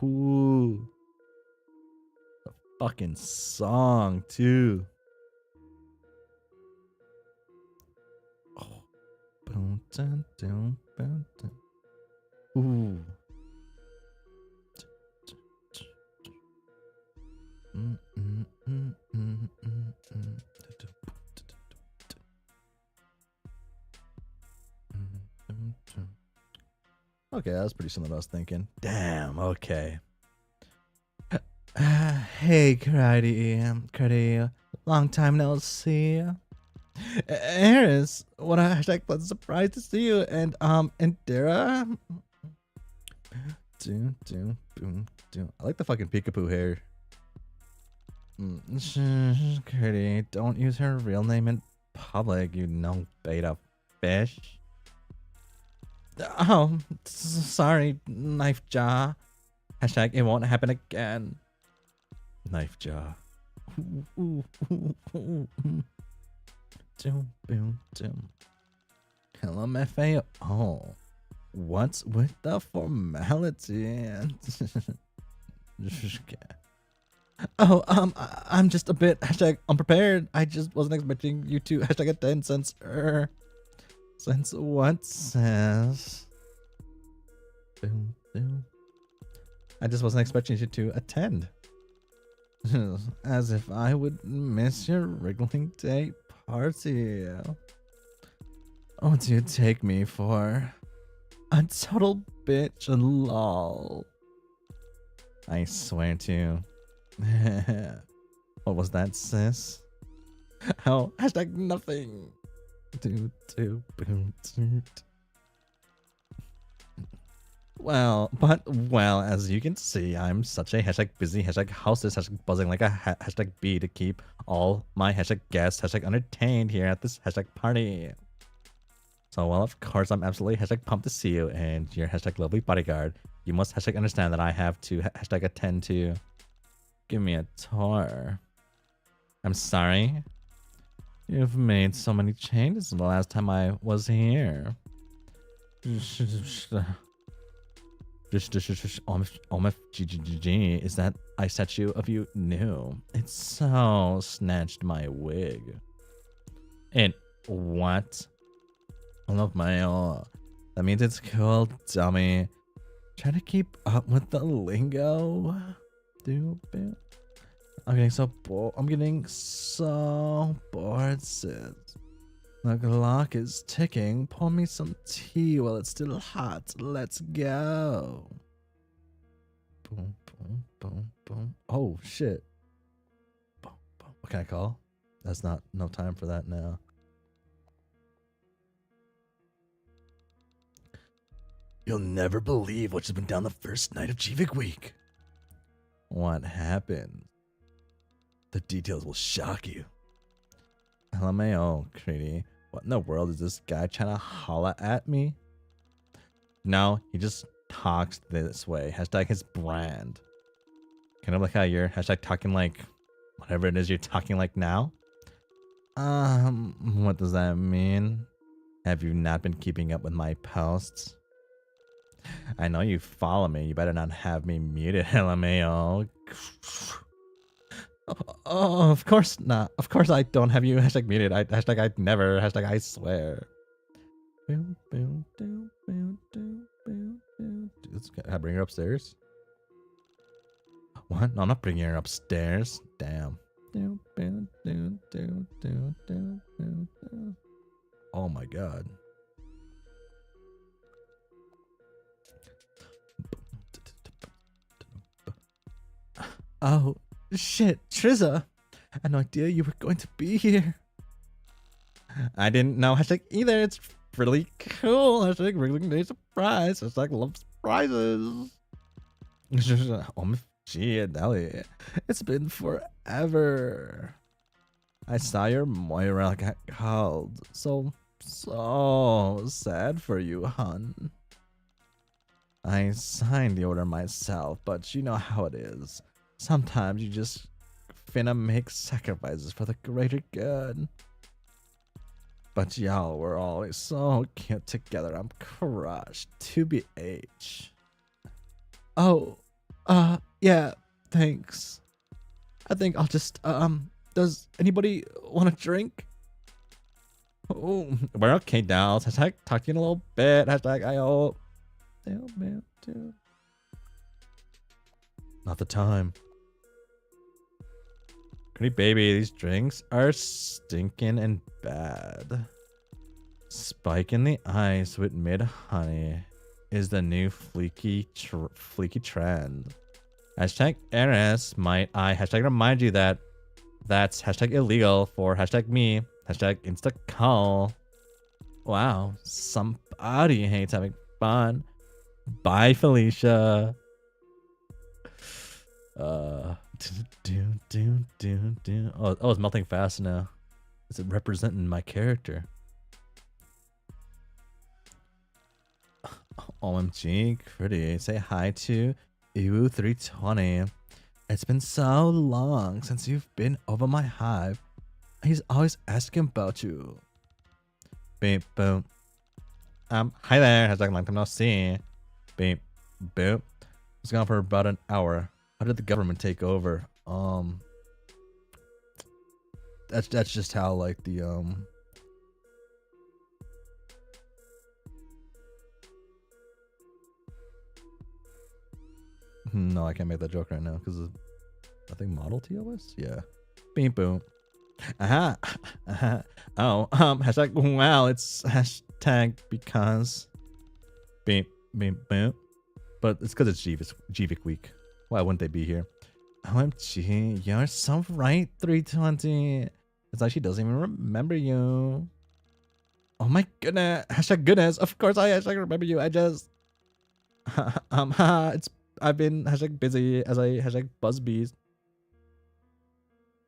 [SPEAKER 1] Ooh. The fucking song too. Oh. Boom, dun, dun, boom, dun. Ooh. Okay, that was pretty similar to what I was thinking. Damn, okay. Hey, Cardi, long time no see. Harris, what a hashtag pleasant surprise to see you, and Dara. I like the fucking peekaboo hair. Curdy, don't use her real name in public, you no beta fish. Oh, sorry, knife jaw. Hashtag it won't happen again. Knife jaw. Hello, my fail. Oh. What's with the formality? Oh, I'm just a bit hashtag unprepared. I just wasn't expecting you to hashtag attend since what says? I just wasn't expecting you to attend. As if I would miss your wriggling day party. What do you take me for? A total bitch and lol. I swear to. What was that, sis? Oh, hashtag nothing. Well, as you can see, I'm such a hashtag busy, hashtag hostess, hashtag buzzing like a hashtag bee to keep all my hashtag guests, hashtag entertained here at this hashtag party. So, well, of course, I'm absolutely hashtag pumped to see you and your hashtag lovely bodyguard. You must hashtag understand that I have to hashtag attend to. Give me a tour. I'm sorry. You've made so many changes the last time I was here. OMFGGG, is that I statue of you new? It's so snatched my wig. And what? I love my that means it's cool, dummy. Trying to keep up with the lingo. I'm getting so bored. I'm getting so bored, sis. The clock is ticking. Pour me some tea while it's still hot. Let's go. Boom, boom, boom, boom. Oh, shit. Boom, boom. What can I call? That's not no time for that now. You'll never believe what just went down the first night of GVIC week. What happened? The details will shock you. LMAO, Creedy. What in the world is this guy trying to holla at me? No, he just talks this way. Hashtag his brand. Kind of like how you're hashtag talking like whatever it is you're talking like now. What does that mean? Have you not been keeping up with my posts? I know you follow me. You better not have me muted, LMAO. Oh, of course not. Of course I don't have you hashtag muted. Hashtag I'd never. Hashtag I swear. Can I bring her upstairs? What? No, I'm not bringing her upstairs. Damn. Oh my god. Oh, shit, Trizza. I had no idea you were going to be here. I didn't know hashtag either. It's really cool. Hashtag really day surprise. Hashtag love surprises. OMG, Nelly. It's been forever. I saw your Moira got called. So sad for you, hun. I signed the order myself, but you know how it is. Sometimes you just finna make sacrifices for the greater good. But y'all were always so cute together. I'm crushed. 2BH. Oh, yeah, thanks. I think I'll just, does anybody want a drink? Oh, we're okay, dolls. Hashtag talk to you in a little bit. Hashtag I hope. Not the time. Pretty baby, these drinks are stinking and bad. Spike in the ice with mid honey is the new fleeky trend. Hashtag RS might I hashtag remind you that that's hashtag illegal for hashtag me. Hashtag insta call. Wow, somebody hates having fun. Bye, Felicia. Oh, it's melting fast now. Is it representing my character? OMG, pretty. Say hi to Ewu320. It's been so long since you've been over my hive. He's always asking about you. Beep, boom. Hi there. Hashtag long time no see. Beep, boop. It's gone for about an hour. How did the government take over? That's just how like the no, I can't make that joke right now because I think Model TOS. Yeah, beep boom. Uh-huh. Uh-huh. Oh, hashtag wow, it's hashtag because beep beep beep. But it's because it's Jeevik week. Why wouldn't they be here? OMG, you're so right, 320. It's like she doesn't even remember you. Oh my goodness. Hashtag goodness. Of course I hashtag remember you. I just I've been hashtag busy as I hashtag buzzbees.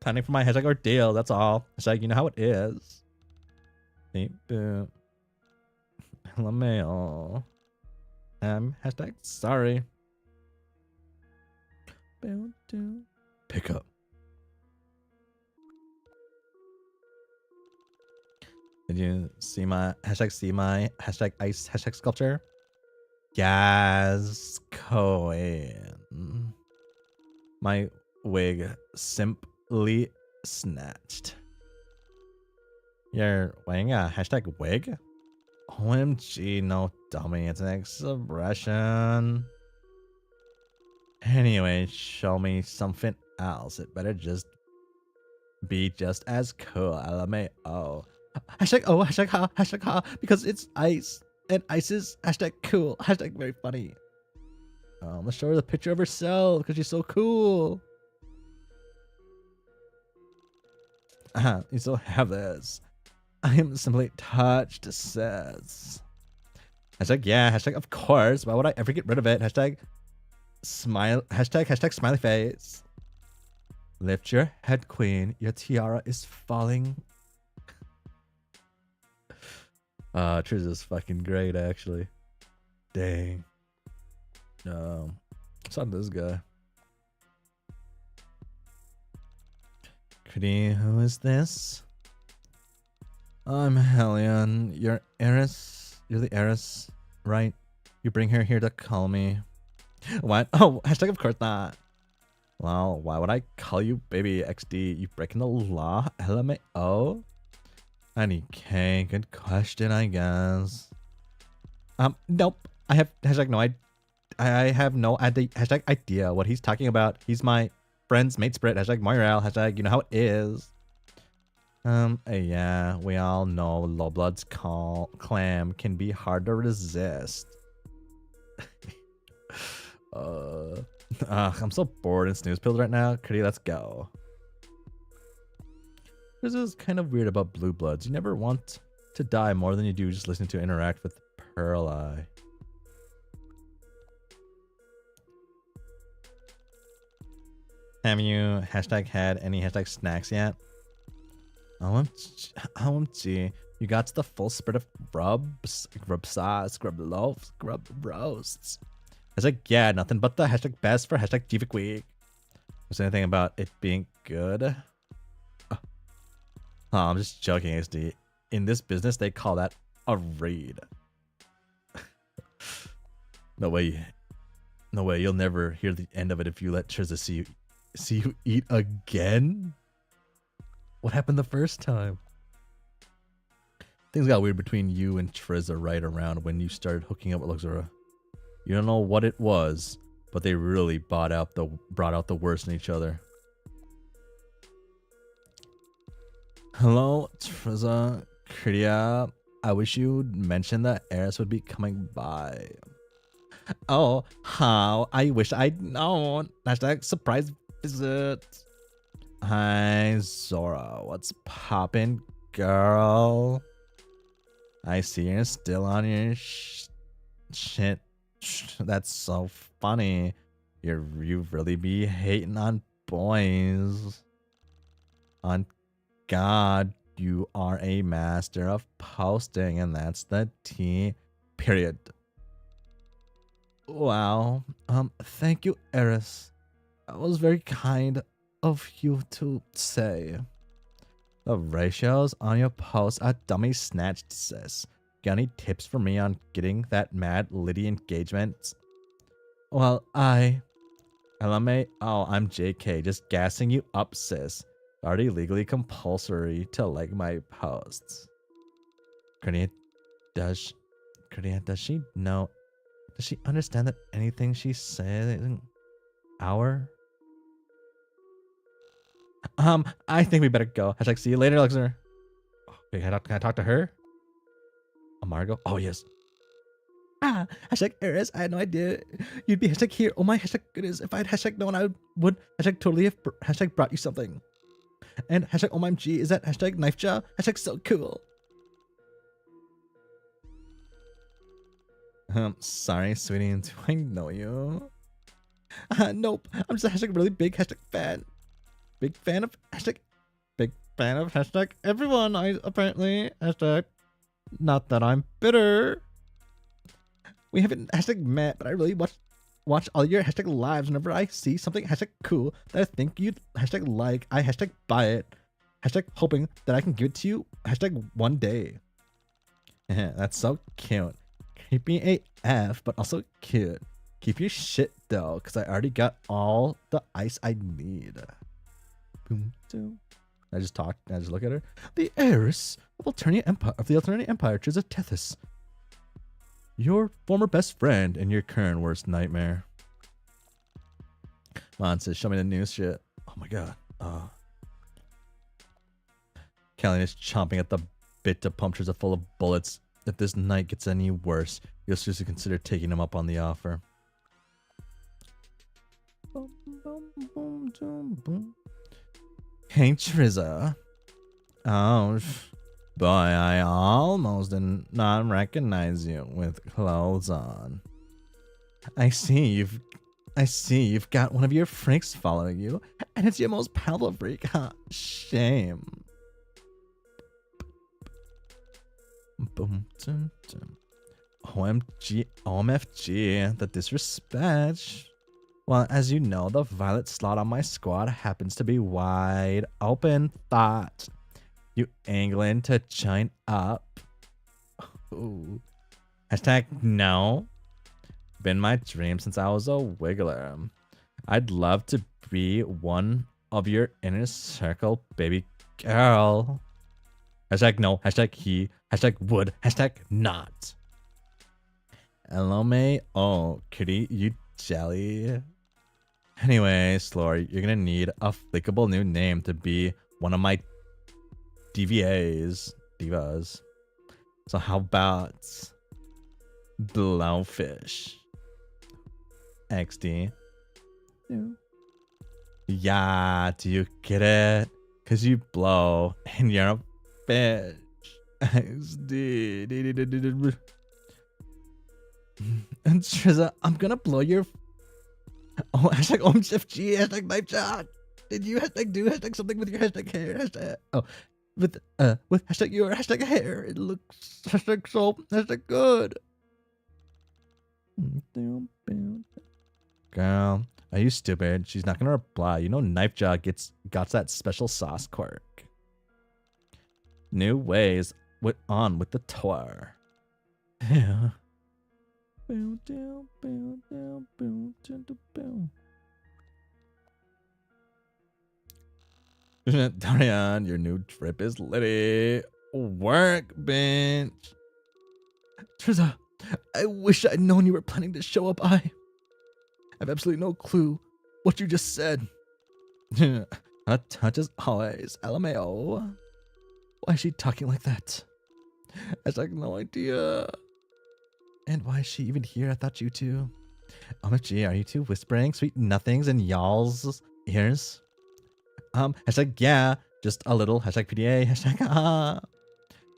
[SPEAKER 1] Planning for my hashtag ordeal, that's all. Hashtag you know how it is. Beep boop. LaMail. Hashtag sorry. Pick up. Did you see my hashtag ice hashtag sculpture? Yes, Cohen. My wig simply snatched. You're wearing a hashtag wig? OMG, no dummy, it's an expression. Anyway, show me something else. It better just be just as cool. LMAO. Hashtag oh, hashtag ha, because it's ice. And ice is hashtag cool. Hashtag very funny. Let's show her the picture of herself because she's so cool. You still have this. I am simply touched, says. Hashtag yeah, hashtag of course. Why would I ever get rid of it? Hashtag smile, hashtag smiley face. Lift your head, queen. Your tiara is falling. Triz is fucking great, actually. Dang. It's on this guy. Pretty, who is this? I'm Hellion. You're heiress. You're the heiress, right? You bring her here to call me. What? Oh, hashtag of course not. Well, why would I call you baby XD? You breaking the law? LMAO? Okay, good question, I guess. Nope. I have hashtag no I have no hashtag idea what he's talking about. He's my friend's mate spirit. Hashtag Moirel. Hashtag you know how it is. Yeah, we all know Lowblood's clam can be hard to resist. I'm so bored and snooze pills right now. Kitty, let's go. This is kind of weird about blue bloods. You never want to die more than you do just listening to interact with Pearl Eye. Have you hashtag had any hashtag snacks yet? OMG. You got to the full spirit of grub sauce, grub loaves, grub roasts. Hashtag yeah, nothing but the hashtag best for hashtag Jeevik week. Was there anything about it being good? Oh, I'm just joking, SD. In this business, they call that a read. No way. No way. You'll never hear the end of it if you let Trista see you eat again. What happened the first time? Things got weird between you and Trista right around when you started hooking up with Luxora. You don't know what it was, but they really brought out the worst in each other. Hello, Trista, Kritia. I wish you'd mention that Eris would be coming by. Oh, how I wish I'd known. Hashtag surprise visit. Hi, Zora. What's poppin', girl? I see you're still on your shit. That's so funny. You really be hating on boys. On God, you are a master of posting, and that's the T. Period. Wow. Thank you, Eris. That was very kind of you to say. The ratios on your post are dummy snatched, sis. Got any tips for me on getting that mad Liddy engagement? Well, LMA, oh, I'm JK, just gassing you up, sis. Already legally compulsory to like my posts. Korean, does she know? Does she understand that anything she says isn't our? I think we better go. Hashtag see you later, Alexander. Okay, can I talk to her? Margo? Oh, yes. Hashtag Eris, I had no idea you'd be hashtag here. Oh my hashtag goodness. If I had hashtag known, I would hashtag totally have hashtag brought you something. And hashtag OMG, is that hashtag knife jaw? Hashtag so cool. Sorry, sweetie. Do I know you? Nope. I'm just a hashtag really big hashtag fan. Big fan of hashtag. Big fan of hashtag everyone. I apparently hashtag. Not that I'm bitter. We haven't hashtag met, but I really watch all your hashtag lives. Whenever I see something hashtag cool that I think you'd hashtag like, I hashtag buy it. Hashtag hoping that I can give it to you hashtag one day. That's so cute. Creepy AF, but also cute. Keep your shit though, because I already got all the ice I need. Boom, boom. I just look at her. The heiress of the Alternative Empire, Triza Tethys. Your former best friend and your current worst nightmare. Mon says, show me the new shit. Oh my god. Callie is chomping at the bit to pump Triza full of bullets. If this night gets any worse, you'll seriously consider taking him up on the offer. Hey Triza. Oh, boy, I almost did not recognize you with clothes on. I see you've got one of your freaks following you, and it's your most powerful freak, huh? Shame. Boom, dum, dum. OMFG, the disrespect. Well, as you know, the violet slot on my squad happens to be wide open. Thought you angling to join up? Ooh. Hashtag no. Been my dream since I was a wiggler. I'd love to be one of your inner circle, baby girl. Hashtag no, hashtag he, hashtag would, hashtag not. LMAO, kitty, you jelly. Anyway, Slory, you're gonna need a flickable new name to be one of my divas. So how about Blowfish? XD. Yeah, do you get it? Cause you blow and you're a fish. XD. And Triza, I'm gonna blow your. Oh, hashtag OMFG, hashtag knife jaw. Did you hashtag do hashtag something with your hashtag hair? Hashtag with hashtag your hashtag hair. It looks hashtag so hashtag good. Girl, are you stupid? She's not gonna reply. You know knife jaw got that special sauce quirk. New ways on with the tour. Yeah. Darian, your new trip is litty. Workbench. Triza, I wish I'd known you were planning to show up. I have absolutely no clue what you just said. A touch as always. LMAO. Why is she talking like that? I have no idea. And why is she even here? I thought you two. OMG, are you two whispering sweet nothings in y'all's ears? Hashtag yeah, just a little. Hashtag PDA. Hashtag ah.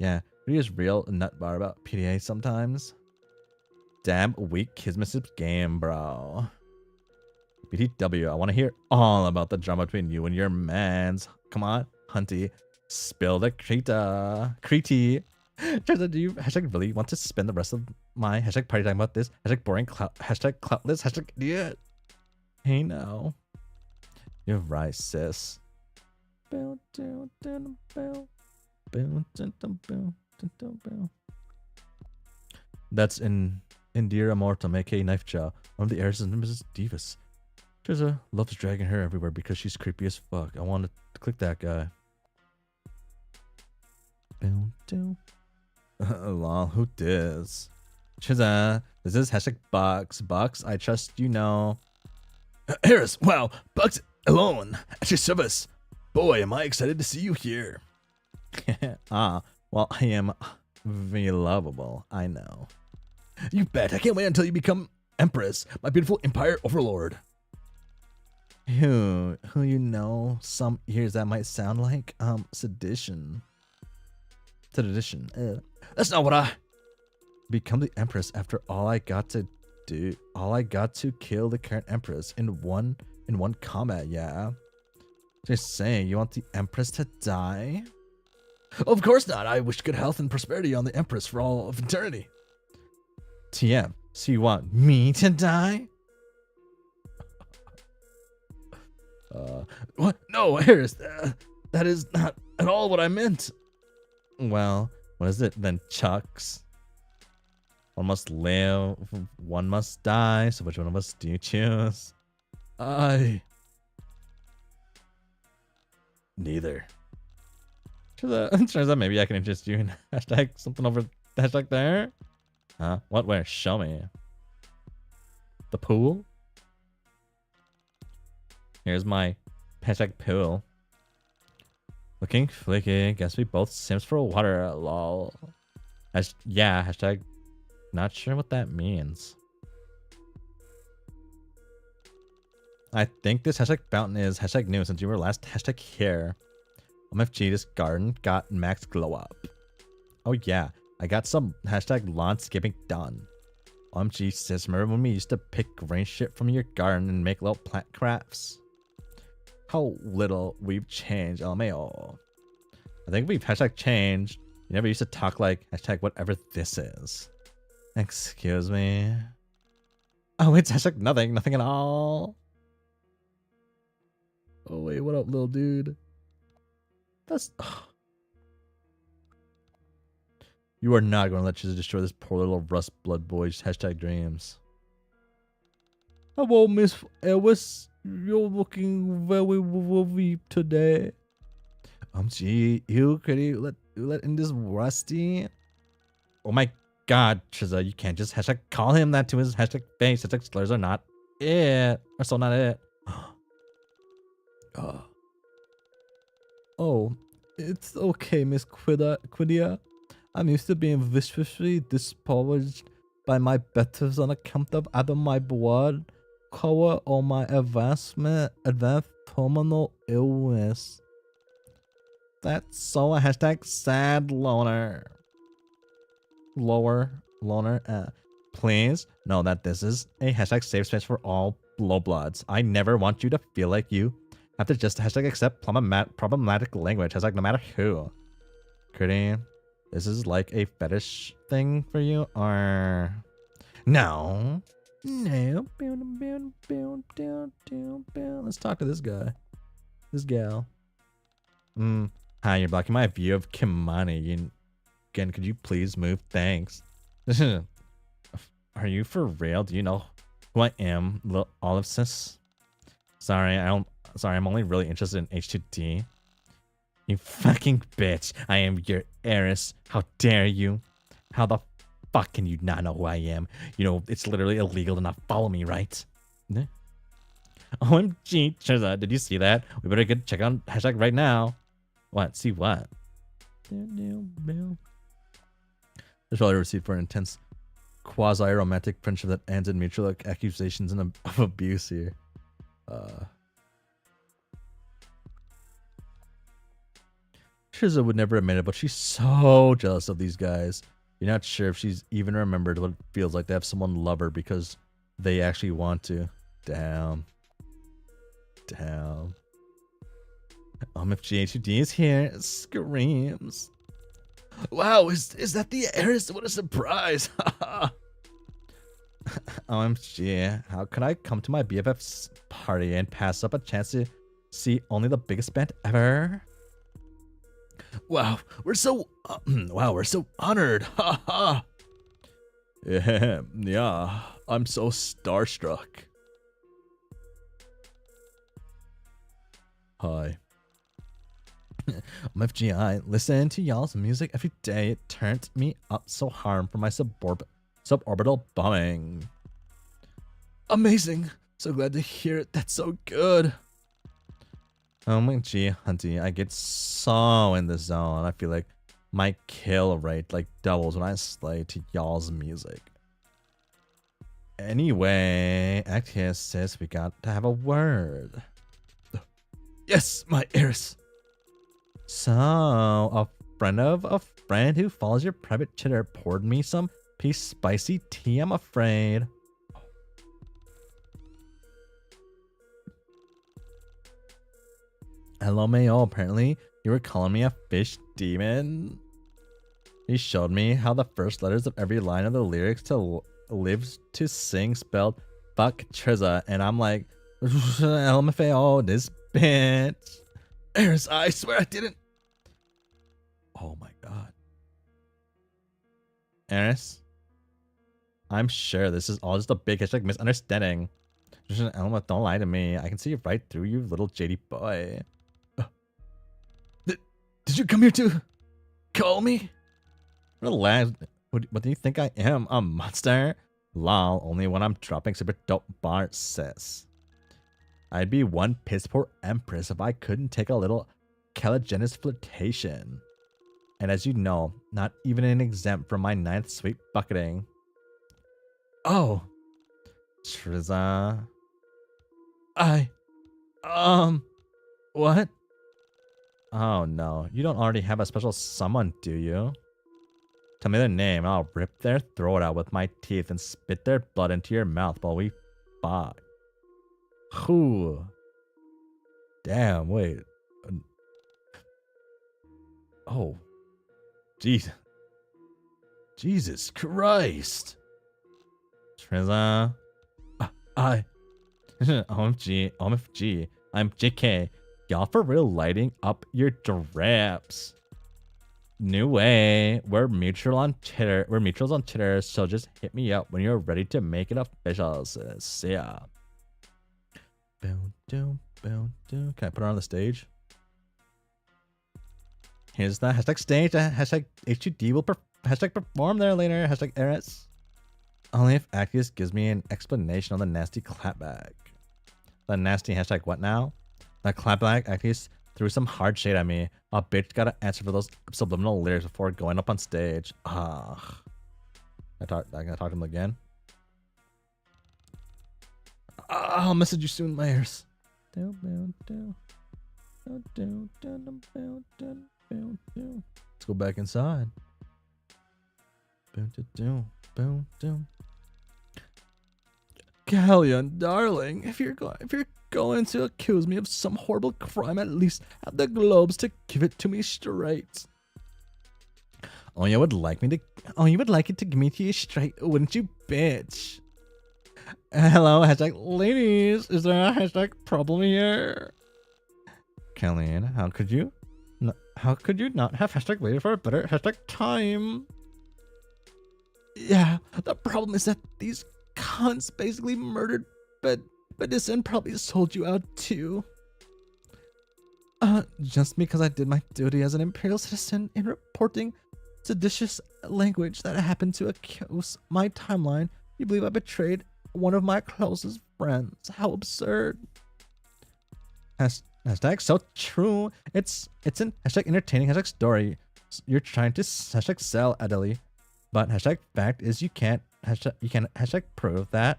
[SPEAKER 1] Yeah, he is real nut bar about PDA sometimes. Damn weak Kismet game, bro. BTW, I want to hear all about the drama between you and your mans. Come on, Hunty. Spill the Crete. Triza, do you hashtag really want to spend the rest of my hashtag party talking about this? Hashtag boring hashtag cloutless, hashtag idiot. Hey now. You're right, sis. That's in Indira Mortem, aka Knife Jaw, one of the heirs of Mrs. Divas. Triza loves dragging her everywhere because she's creepy as fuck. I want to click that guy. Lol, who dis? Triza, this is hashtag Bucks. Bucks, I trust you know. Harris, wow, Bucks alone at your service. Boy, am I excited to see you here. Well, I am very lovable, I know. You bet. I can't wait until you become Empress, my beautiful Empire Overlord. Who you know, some ears that might sound like, sedition. Sedition. That's not what I... Become the Empress after all I got to kill the current Empress in one combat, yeah. Just saying, you want the Empress to die? Of course not. I wish good health and prosperity on the Empress for all of eternity. TM, so you want me to die? What? No, Harris, that is not at all what I meant. Well, what is it then, Chucks? One must live, one must die, so which one of us do you choose? Neither. Turns out maybe I can interest you in hashtag something over hashtag there. Huh? What? Where? Show me. The pool? Here's my hashtag pool. Looking flicky. Guess we both sims for water. Lol. Yeah, hashtag. Not sure what that means. I think this hashtag fountain is hashtag new since you were last hashtag here. OMFG, this garden got max glow up. Oh yeah, I got some hashtag lawn skipping done. OMG sis, remember when we used to pick green shit from your garden and make little plant crafts? How little we've changed, LMAO. I think we've hashtag changed. You never used to talk like hashtag whatever this is. Excuse me. Oh, it's hashtag nothing at all. Oh wait, what up, little dude? That's... You are not going to let you destroy this poor little rust blood boy's hashtag dreams. Hello, Miss Elvis. You're looking very worthy today. Gee, you could you let in this rusty? Oh my god, Chiza, you can't just hashtag call him that to his hashtag face. Hashtag slurs are not it. Or so not it. Oh, it's okay, Miss Quidia. I'm used to being viciously disparaged by my betters on account of either my blood color or my advanced terminal illness. That's so a hashtag sad loner. Loner. Please know that this is a hashtag safe space for all low bloods. I never want you to feel like you have to just hashtag accept problematic language. Hashtag no matter who. Critty, this is like a fetish thing for you, or no? No. Let's talk to this guy. This gal. Hi, you're blocking my view of Kimani. Again, could you please move? Thanks. Are you for real? Do you know who I am, little Olive sis? Sorry, I'm only really interested in H2D. You fucking bitch. I am your heiress. How dare you? How the fuck can you not know who I am? You know, it's literally illegal to not follow me, right? OMG, Chiza, did you see that? We better check on hashtag right now. What? See what? There's probably a receipt for an intense quasi-romantic friendship that ends in mutual accusations of abuse here. Chiza would never admit it, but she's so jealous of these guys. You're not sure if she's even remembered what it feels like to have someone love her because they actually want to. Damn. If GH2D is here, screams. Wow, is that the heiress? What a surprise! OMG, how could I come to my BFF's party and pass up a chance to see only the biggest band ever? Wow, we're so honored. Yeah, I'm so starstruck. Hi. OMFG, I listen to y'all's music every day. It turned me up so hard for my suborbital bumming. Amazing. So glad to hear it. That's so good. Oh my gee, hunty, I get so in the zone. I feel like my kill rate like doubles when I slay to y'all's music. Anyway, act here says we got to have a word. Yes, my ears. So, a friend of a friend who follows your private chitter poured me some piece spicy tea, I'm afraid. Hello, Mayo. Apparently, you were calling me a fish demon. He showed me how the first letters of every line of the lyrics to Lives to Sing spelled fuck Triza, and I'm like, LMFAO, this bitch. Eris, I swear I didn't. Oh my god. Eris, I'm sure this is all just a big hashtag misunderstanding. Elma, don't lie to me. I can see right through you, little JD boy. Did you come here to call me? Relax. What do you think I am? A monster? Lol, only when I'm dropping super dope bars, sis. I'd be one piss poor empress if I couldn't take a little caligenous flirtation. And as you know, not even an exempt from my 9th sweet bucketing. Oh, Triza. What? Oh no, you don't already have a special someone, do you? Tell me their name and I'll rip their throat out with my teeth and spit their blood into your mouth while we fuck. Whew. Damn, wait. Oh. Jeez. Jesus Christ. Triza. OMG, I'm JK. Y'all for real lighting up your drips. New way. We're mutual on Twitter. We're mutuals on Twitter, so just hit me up when you're ready to make it official, sis. See ya. Boom, doom, boom, doom. Can I put her on the stage? Here's the hashtag stage. Hashtag HUD will hashtag perform there later. Hashtag Eris. Only if Actius gives me an explanation on the nasty clapback. The nasty hashtag what now? The clapback Actius threw some hard shade at me. A bitch gotta answer for those subliminal lyrics before going up on stage. Ugh. I gotta talk to him again. I'll message you soon, Myers. Let's go back inside. Galleon, darling, if you're going to accuse me of some horrible crime, at least have the globes to give it to me straight. Oh, you would like it to give me to you straight, wouldn't you, bitch? Hello, hashtag ladies. Is there a hashtag problem here? Kellyanne, how could you not have hashtag waited for a better hashtag time? Yeah, the problem is that these cunts basically murdered Bedison, probably sold you out too. Just because I did my duty as an imperial citizen in reporting seditious language that happened to accuse my timeline, you believe I betrayed one of my closest friends? How absurd. Hashtag so true. It's an hashtag entertaining hashtag story. You're trying to hashtag sell, Adelie. But hashtag fact is you can't hashtag prove that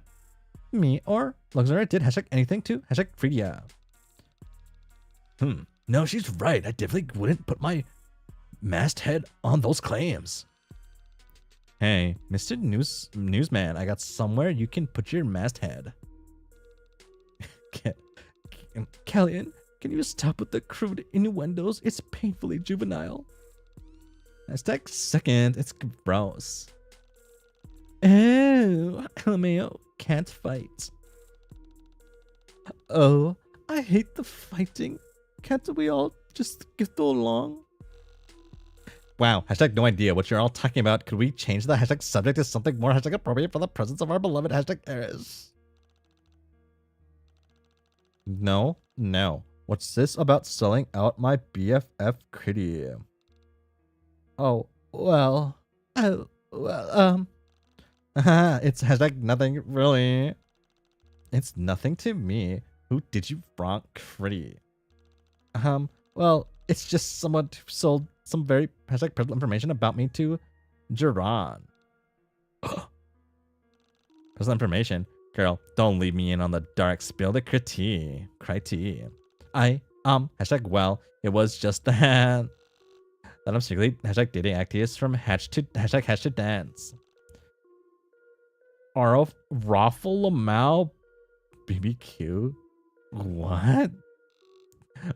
[SPEAKER 1] me or Luxury did hashtag anything to hashtag Freedia. No, she's right. I definitely wouldn't put my masthead on those claims. Hey, Mr. Newsman, I got somewhere you can put your masthead. Kellyanne, can you stop with the crude innuendos? It's painfully juvenile. Hashtag second, it's gross. Oh, LMAO, can't fight. Oh, I hate the fighting. Can't we all just get along? Wow, hashtag no idea what you're all talking about. Could we change the hashtag subject to something more hashtag appropriate for the presence of our beloved hashtag Eris? No. What's this about selling out my BFF Critty? Oh, well. It's hashtag nothing, really. It's nothing to me. Who did you wrong, Critty? Well, it's just someone who sold some very hashtag personal information about me to Jiran. Personal information? Girl, don't leave me in on the dark. Spill the critique. Hashtag well, it was just that I'm secretly hashtag dating activists from hatch to dance. Arf Raffle Lamau BBQ? What?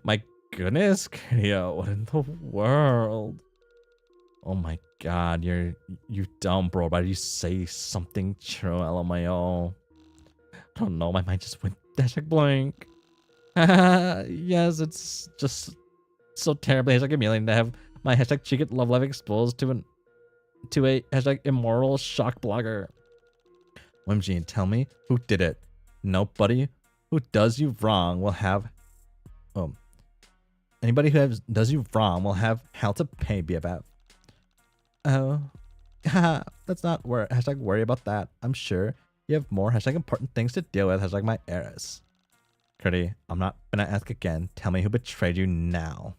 [SPEAKER 1] My goodness, Krio, what in the world? Oh my god, you dumb bro. Why did you say something true, LMAO? I don't know, my mind just went hashtag blank. Yes, it's just so terribly hashtag humiliating to have my hashtag chicken love life exposed to a hashtag immoral shock blogger. OMG, and tell me who did it. Nobody who does you wrong will have anybody who does you wrong will have hell to pay, BFF. Oh, let's not worry about that. I'm sure you have more hashtag important things to deal with. Hashtag my heiress. Curdy, I'm not gonna ask again. Tell me who betrayed you now.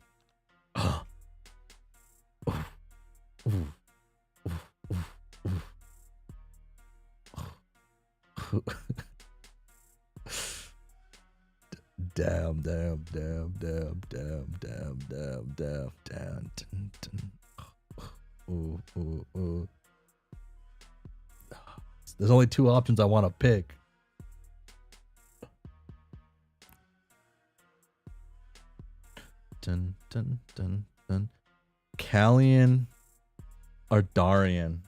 [SPEAKER 1] Damn. Ooh. There's only two options I want to pick. Dun. Callian or Darian?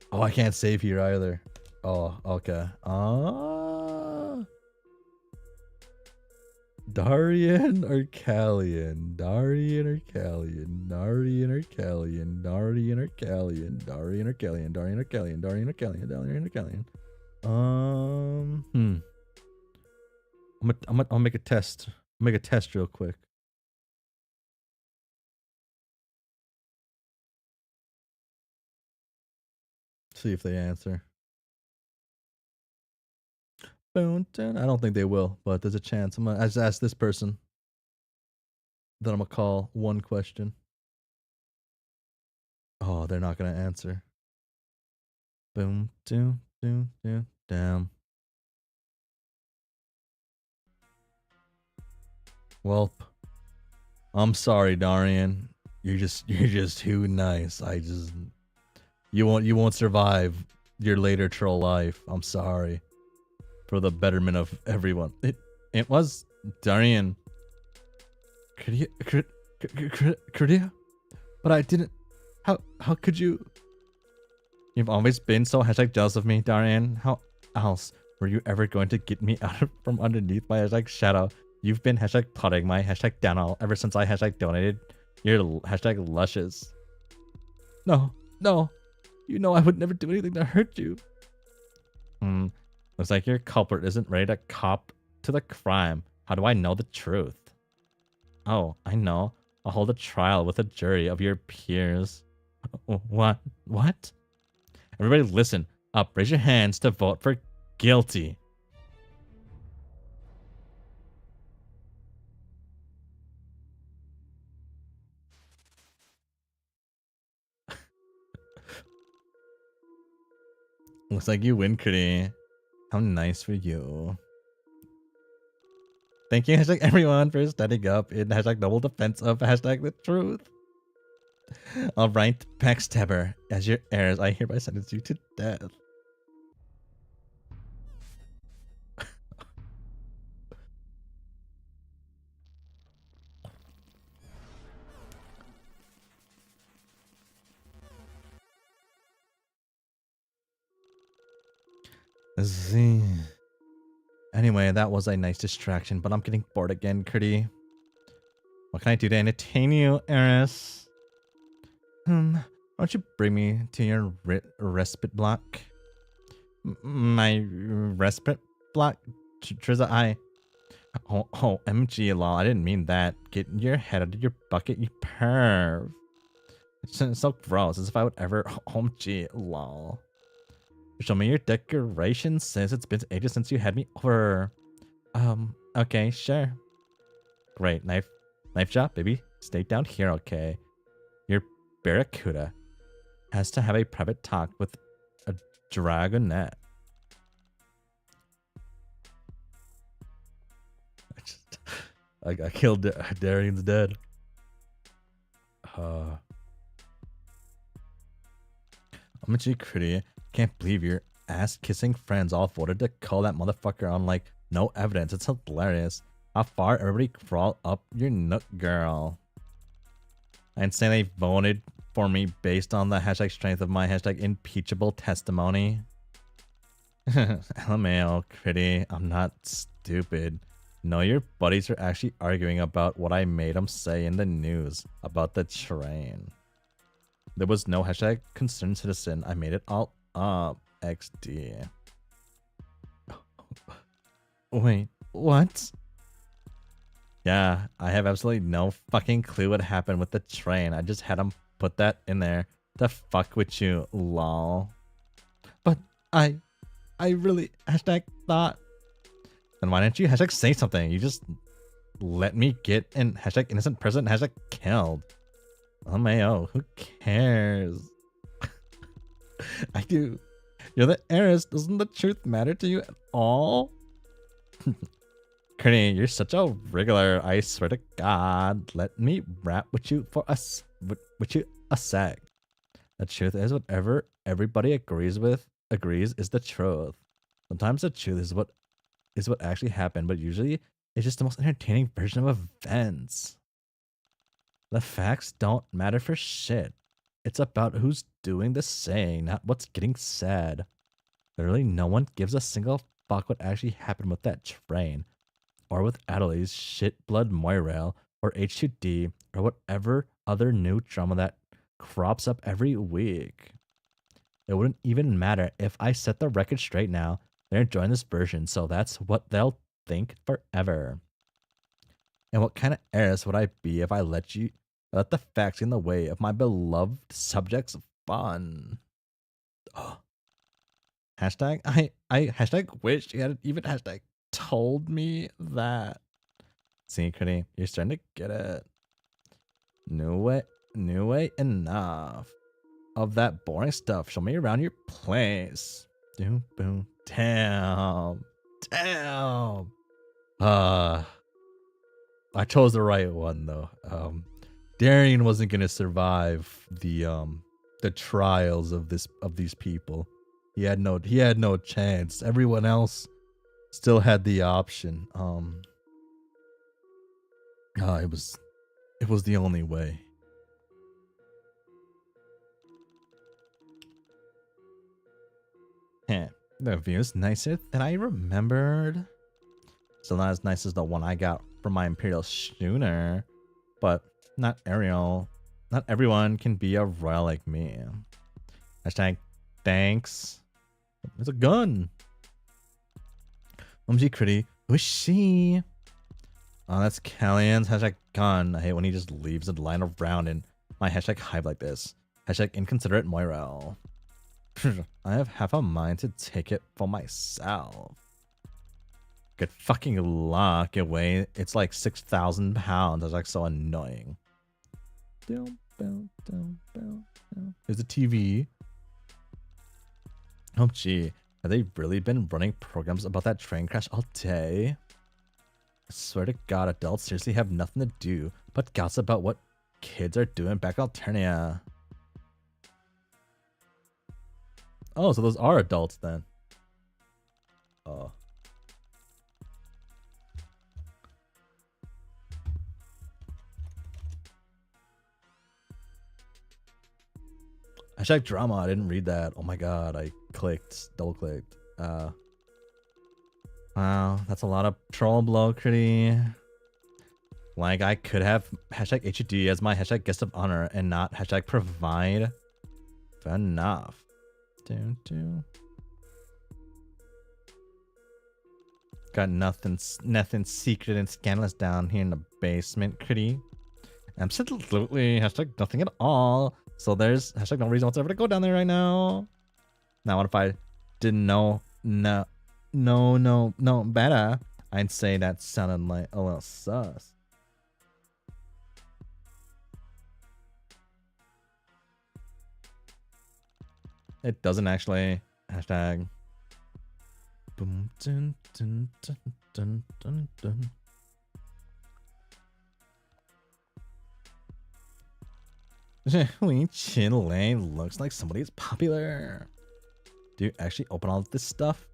[SPEAKER 1] Oh, I can't save here either. Oh, okay. Darian or Callian? Darian or Callian? Darian or Callian? Darian or Callian? Darian or Callian? Darian or Callian? Darian or Callian? Darian or Callian? I'll make a test. I'll make a test real quick. See if they answer. I don't think they will, but there's a chance. I'm gonna just ask this person. Then I'm gonna call one question. Oh, they're not gonna answer. Boom, damn. Welp. I'm sorry, Darian. You're just too nice. You won't survive your later troll life. I'm sorry. For the betterment of everyone. It was Darian. Kurdia? But I didn't. How could you? You've always been so hashtag jealous of me, Darian. How else were you ever going to get me out from underneath my hashtag shadow? You've been hashtag potting my hashtag downall ever since I hashtag donated your hashtag lushes. No. You know I would never do anything to hurt you. Looks like your culprit isn't ready to cop to the crime. How do I know the truth? Oh, I know. I'll hold a trial with a jury of your peers. What? Everybody listen up. Raise your hands to vote for guilty. Looks like you win, Kitty. How nice for you. Thank you, hashtag everyone, for standing up in hashtag noble defense of hashtag the truth. Alright, Backstabber, as your heirs, I hereby sentence you to death. Z. Anyway, that was a nice distraction, but I'm getting bored again, Curdy. What can I do to entertain you, Eris? Why don't you bring me to your respite block? My respite block? Triza, Oh, MG lol, I didn't mean that. Get your head out of your bucket, you perv. It's so gross, as if I would ever OMG lol. Show me your decorations since it's been ages since you had me over. Okay, sure. Great, knife shop, baby. Stay down here, okay? Your barracuda has to have a private talk with a dragonette. I killed Darian's dead. I'm a pretty. Can't believe your ass kissing friends all voted to call that motherfucker on like no evidence. It's hilarious. How far everybody crawl up your nut, girl. And say they voted for me based on the hashtag strength of my hashtag impeachable testimony. LMAO, pretty. I'm not stupid. No, your buddies are actually arguing about what I made them say in the news about the train. There was no hashtag concerned citizen. I made it all up. XD. Wait, what? Yeah, I have absolutely no fucking clue what happened with the train. I just had them put that in there to fuck with you, lol. But I really hashtag thought. Then why didn't you hashtag say something? You just let me get in hashtag innocent person hashtag killed. LMAO, who cares? I do. You're the heiress. Doesn't the truth matter to you at all? Kearney, you're such a regular. I swear to God. Let me rap with you for a sec. The truth is whatever everybody agrees is the truth. Sometimes the truth is what actually happened, but usually it's just the most entertaining version of events. The facts don't matter for shit. It's about who's doing the saying, not what's getting said. Literally no one gives a single fuck what actually happened with that train. Or with Adelaide's shit blood Moirail, or H2D, or whatever other new drama that crops up every week. It wouldn't even matter if I set the record straight now. They're enjoying this version, so that's what they'll think forever. And what kind of heiress would I be if I let the facts in the way of my beloved subjects' fun? Oh. Hashtag I hashtag wish you hadn't even hashtag told me that. See, Critty, you're starting to get it. New way enough of that boring stuff. Show me around your place. Boom, boom, damn. I chose the right one though. Darian wasn't gonna survive the trials of these people. He had no chance. Everyone else still had the option. It was the only way. The view's nicer than I remembered. Still not as nice as the one I got from my Imperial schooner, but not Ariel. Not everyone can be a royal like me. Hashtag thanks. It's a gun. OMG Critty. Who is she? Oh, that's Kellyan's hashtag gun. I hate when he just leaves it lying around in my hashtag hive like this. Hashtag inconsiderate Moirel. I have half a mind to take it for myself. Good fucking luck. Away. It's like 6,000 pounds. That's like so annoying. Here's the TV. Oh gee. Have they really been running programs about that train crash all day? I swear to God, adults seriously have nothing to do but gossip about what kids are doing back in Alternia. Oh, so those are adults then. Oh. Hashtag drama. I didn't read that. Oh my God. I double clicked. Wow. That's a lot of troll blow, Critty. Like, I could have hashtag HUD as my hashtag guest of honor and not hashtag provide. Enough. Got nothing secret and scandalous down here in the basement, Critty. Absolutely. Hashtag nothing at all. So there's hashtag no reason whatsoever to go down there right now. Now what if I didn't know. No, no better. I'd say that sounded like a little sus. It doesn't actually. Hashtag. Boom, dun, dun, dun, dun, dun, dun. Chin Lane looks like somebody's popular. Do you actually open all of this stuff?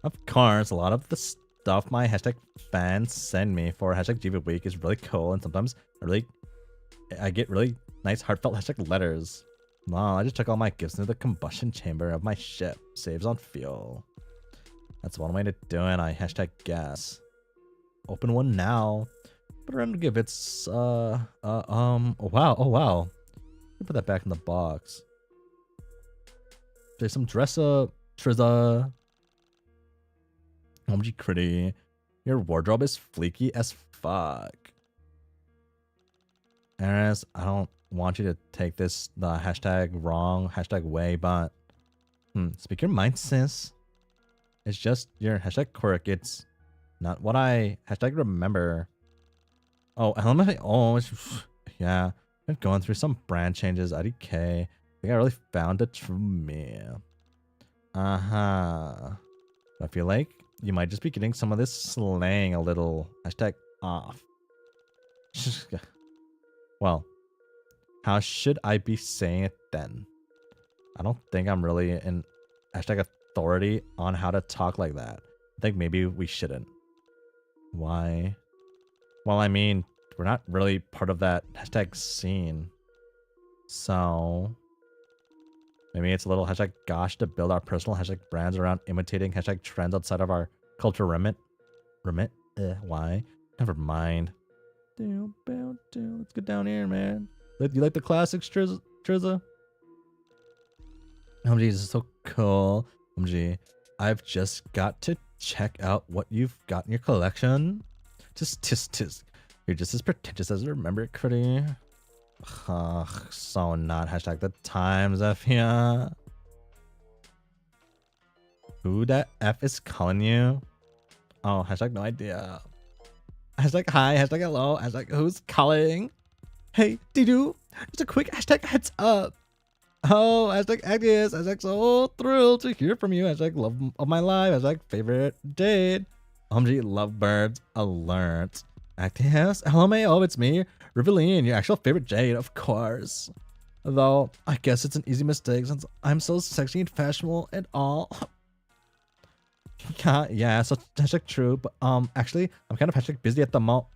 [SPEAKER 1] Of course, a lot of the stuff my hashtag fans send me for hashtag GV Week is really cool, and sometimes I get really nice heartfelt hashtag letters. Wow, I just took all my gifts into the combustion chamber of my ship. Saves on fuel. That's one way to do it. I hashtag guess. Open one now. But remember to give its oh wow. Put that back in the box. There's some dress up, Triza. OMG Critty. Your wardrobe is fleeky as fuck. Aris, I don't want you to take this the hashtag wrong hashtag way, but speak your mind, sis. It's just your hashtag quirk. It's not what I hashtag remember. Oh, LMFA. Oh, yeah. Been going through some brand changes. IDK. I think I really found the true me. I feel like you might just be getting some of this slang a little hashtag off. Well, how should I be saying it then? I don't think I'm really in hashtag authority on how to talk like that. I think maybe we shouldn't. Why? Well, I mean, we're not really part of that hashtag scene. So maybe it's a little hashtag gosh to build our personal hashtag brands around imitating hashtag trends outside of our culture remit. Why? Never mind. Let's get down here, man. You like the classics, Triza? OMG, this is so cool. OMG, I've just got to check out what you've got in your collection. Tisk. You're just as pretentious as remember, Critty. Ugh, so not hashtag the times F ya. Who that F is calling you? Oh, hashtag no idea. Hashtag hi, hashtag hello, hashtag who's calling? Hey, Didu, just a quick hashtag heads up. Oh, hashtag Agnes, hashtag so thrilled to hear from you, hashtag love of my life, hashtag favorite date. OMG lovebirds alert. Agnes, LMAO, it's me, Riveline, your actual favorite Jade, of course. Though, I guess it's an easy mistake since I'm so sexy and fashionable and all. Yeah, so hashtag true, but actually, I'm kind of hashtag busy at the moment.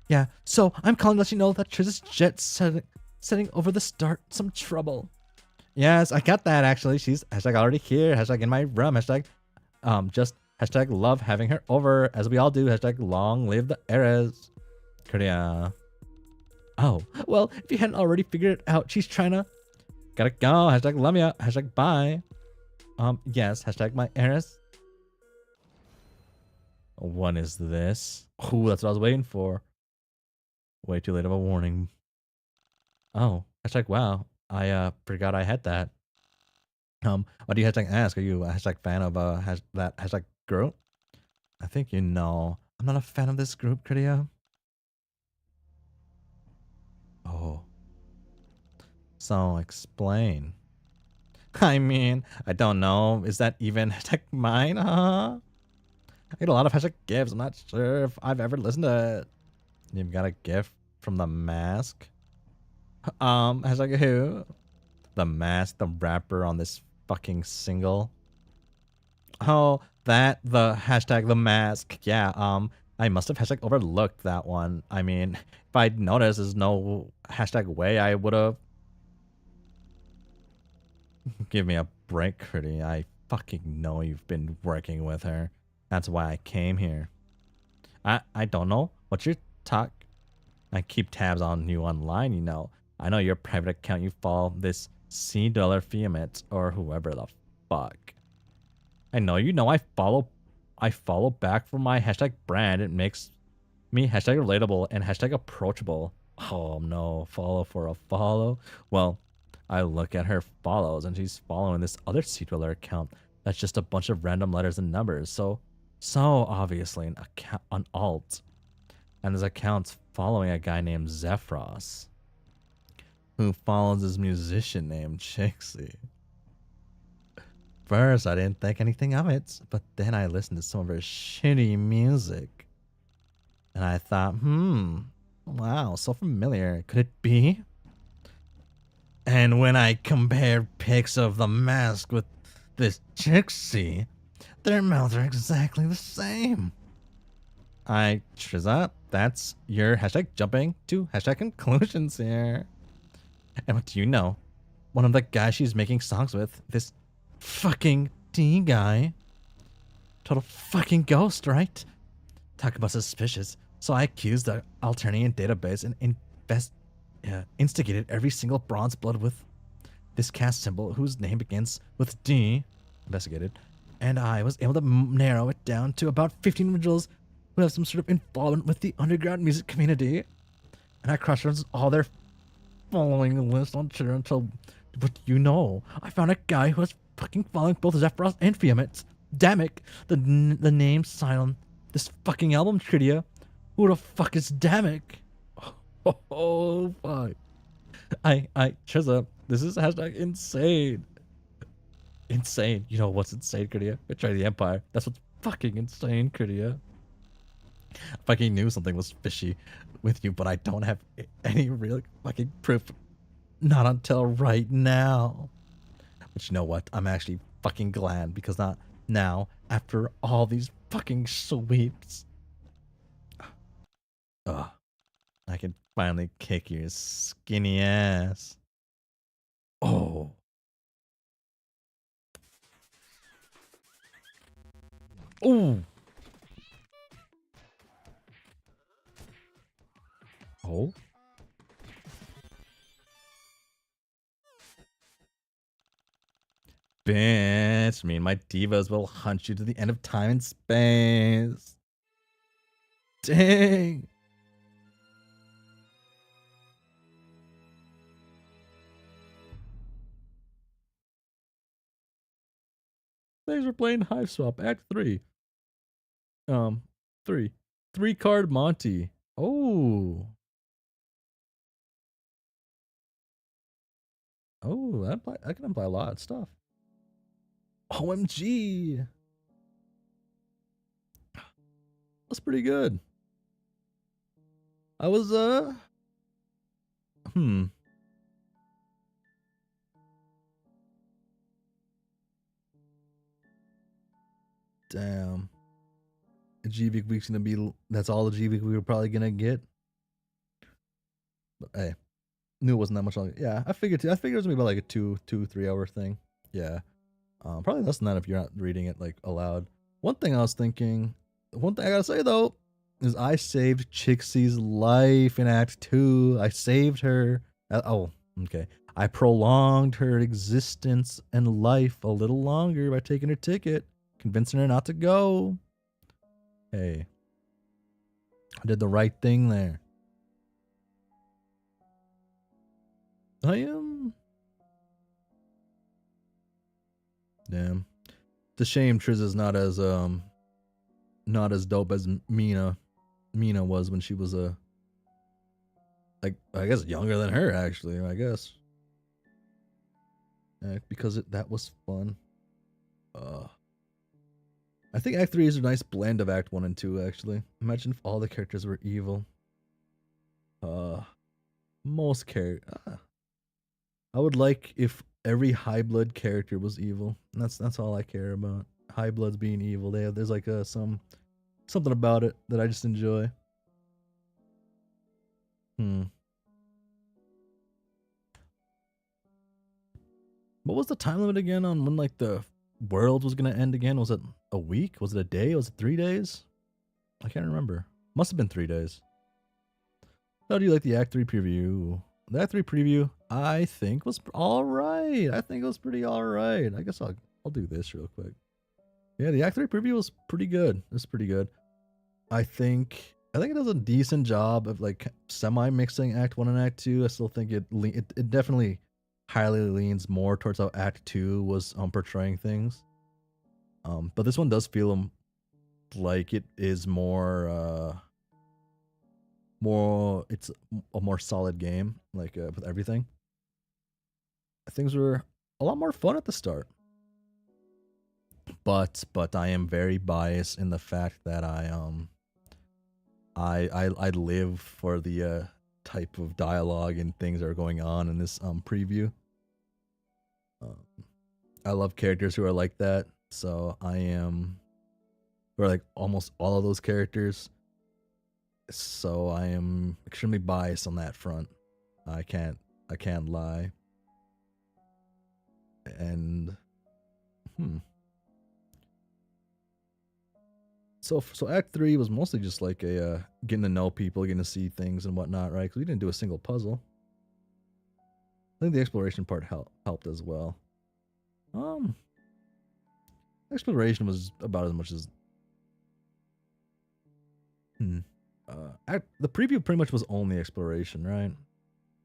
[SPEAKER 1] Yeah, so I'm calling to let you know that Triz's jet setting over the start some trouble. Yes, I got that actually. She's hashtag already here, hashtag in my room, hashtag just hashtag love having her over, as we all do, hashtag long live the eras. Korea. Oh, well, if you hadn't already figured it out, she's trying to gotta go, hashtag love ya, hashtag bye. Yes, hashtag my eras. What is this? Ooh, that's what I was waiting for. Way too late of a warning. Oh, hashtag wow. I forgot I had that. What do you hashtag ask? Are you a hashtag fan of that hashtag group? I think you know. I'm not a fan of this group, Critio. Oh. So explain. I mean, I don't know. Is that even hashtag mine? I get a lot of hashtag gifts. I'm not sure if I've ever listened to it. You've got a gift from the mask. Hashtag who? The mask, the rapper on this fucking single. Oh, the hashtag the mask. Yeah, I must have hashtag overlooked that one. I mean, if I'd noticed there's no hashtag way I would have. Give me a break, Critty. I fucking know you've been working with her. That's why I came here. I don't know. What's your talk? I keep tabs on you online, you know. I know your private account you follow this C dollar Fiamit or whoever the fuck. I know you know I follow back for my hashtag brand. It makes me hashtag relatable and hashtag approachable. Oh no, follow for a follow. Well, I look at her follows and she's following this other C dollar account. That's just a bunch of random letters and numbers. So obviously an alt. And his account's following a guy named Zephyros, who follows his musician named Chixie. First, I didn't think anything of it, but then I listened to some of her shitty music. And I thought, wow, so familiar. Could it be? And when I compared pics of the mask with this Chixie, their mouths are exactly the same. Triza, that's your hashtag jumping to hashtag conclusions here. And what do you know? One of the guys she's making songs with, this fucking D guy. Total fucking ghost, right? Talk about suspicious. So I accused the Alternian database and instigated every single bronze blood with this caste symbol whose name begins with D. Investigated. And I was able to narrow it down to about 15 individuals who have some sort of involvement with the underground music community. And I cross-referenced all their following list on Twitter until, but you know, I found a guy who was fucking following both Zephyros and Fiamix. Damick, the name Silent, this fucking album trivia. Who the fuck is Damick? Oh, fuck. Triza, this is hashtag insane. Insane. You know what's insane, Krydia? Betray the Empire. That's what's fucking insane, Krydia. I fucking knew something was fishy with you, but I don't have any real fucking proof. Not until right now. But you know what? I'm actually fucking glad because not now, after all these fucking sweeps. I can finally kick your skinny ass. Oh. Ooh. Oh. Bitch, me and my divas will hunt you to the end of time and space. Dang. Thanks for playing Hiveswap Act 3. 3 card Monty. Oh. Oh, that can imply a lot of stuff. OMG. That's pretty good. I was Damn. GV week's gonna be, that's all the GV we were probably gonna get. But hey, knew it wasn't that much longer. Yeah, I figured it was gonna be about like a 3 hour thing. Yeah. Probably less than that if you're not reading it like aloud. One thing I was thinking, one thing I gotta say though, is I saved Chixie's life in Act 2. I saved her. Oh, okay. I prolonged her existence and life a little longer by taking her ticket, convincing her not to go. Hey, I did the right thing there. I am. Damn. It's a shame Triza's not as dope as Mina was when she was I guess younger than her actually, I guess. Because that was fun. I think Act 3 is a nice blend of Act 1 and 2 actually. Imagine if all the characters were evil. Most characters. I would like if every high blood character was evil. That's all I care about. High bloods being evil. There's like something about it that I just enjoy. What was the time limit again on when like the world was gonna end again? Was it a week? Was it a day? Was it 3 days? I can't remember. Must have been 3 days. How do you like the Act 3 preview? The Act 3 preview, I think was alright. I think it was pretty alright. I guess I'll do this real quick. Yeah, the Act 3 preview was pretty good. It's pretty good. I think it does a decent job of like semi-mixing Act 1 and Act 2. I still think it definitely highly leans more towards how Act 2 was portraying things. But this one does feel like it is more it's a more solid game, like with everything. Things were a lot more fun at the start. But I am very biased in the fact that I live for the type of dialogue and things that are going on in this preview. Um, I love characters who are like that, so I am or like almost all of those characters. So I am extremely biased on that front. I can't lie. And hmm. So Act 3 was mostly just like a getting to know people, getting to see things and whatnot, right? Because we didn't do a single puzzle. I think the exploration part helped as well. Um, Exploration was about as much as hmm. The preview pretty much was only exploration, right?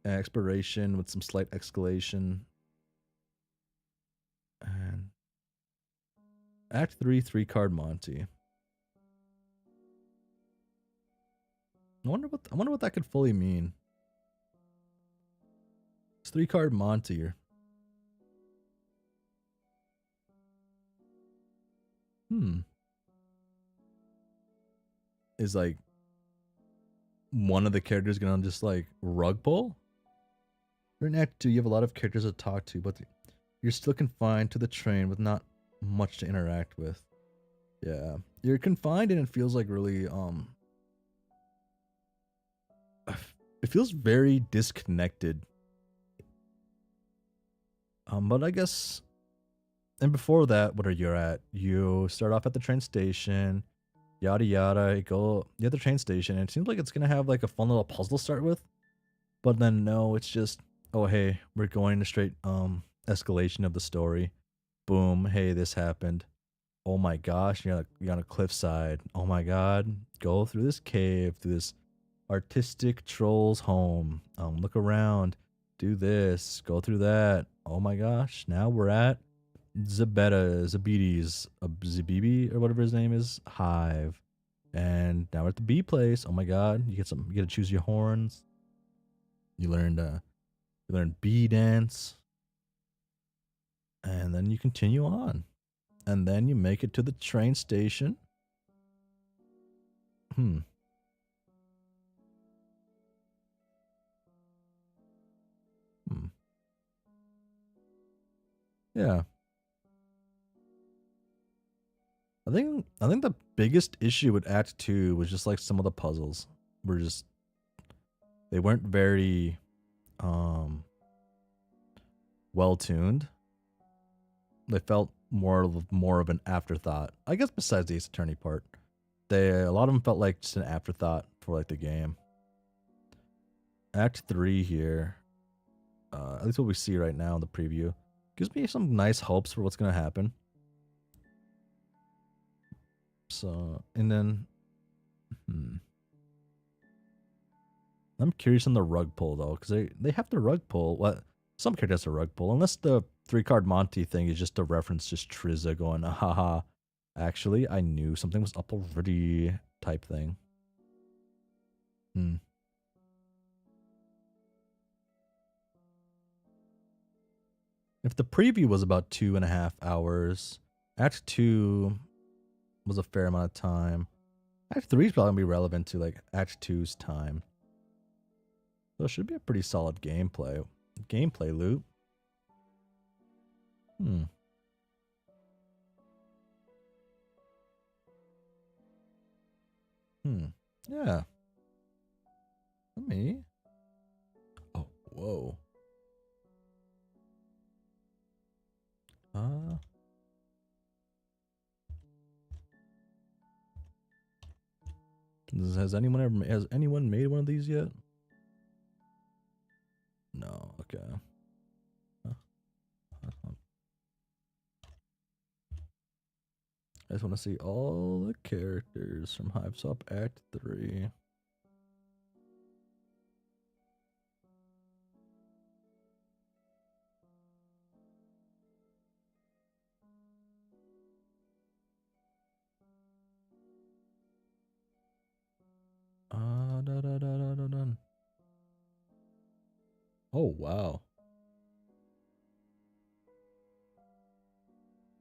[SPEAKER 1] Exploration with some slight escalation. And Act 3, 3-card Monty. I wonder what that could fully mean. It's 3-card Monty. Is like one of the characters gonna just like rug pull? In Act 2, you have a lot of characters to talk to, but you're still confined to the train with not much to interact with. Yeah, you're confined, and it feels like really it feels very disconnected. But I guess, and before that, what are you at? You start off at the train station, yada yada. You go you at the train station, and it seems like it's gonna have like a fun little puzzle to start with. But then no, it's just, oh hey, we're going to straight escalation of the story. Boom, hey, this happened. Oh my gosh, you're on a cliffside. Oh my god, go through this cave, through this artistic troll's home. Look around, do this, go through that. Oh my gosh, now we're at Zabidi's, Zabibi or whatever his name is, Hive. And now we're at the B place. Oh my god, you get to choose your horns. You learn bee dance, and then you continue on, and then you make it to the train station. Hmm. Hmm. Yeah. I think the biggest issue with Act 2 was just like some of the puzzles were just they weren't very um well tuned. They felt more of an afterthought. I guess besides the Ace Attorney part, a lot of them felt like just an afterthought for like the game. Act 3 here, at least what we see right now in the preview, gives me some nice hopes for what's gonna happen. So, and then, I'm curious on the rug pull though, because they have the rug pull. What some characters have a rug pull, unless the 3-card Monty thing is just a reference, just Trizza going, haha. Actually, I knew something was up already, type thing. Hmm. If the preview was about 2.5 hours, Act 2 was a fair amount of time. Act 3 is probably gonna be relevant to like Act 2's time. So it should be a pretty solid gameplay loop. Hmm. Hmm. Yeah. Let me. Oh, whoa. Uh. Has anyone made one of these yet? No. Okay. I just want to see all the characters from Hiveswap Act 3. Oh, wow.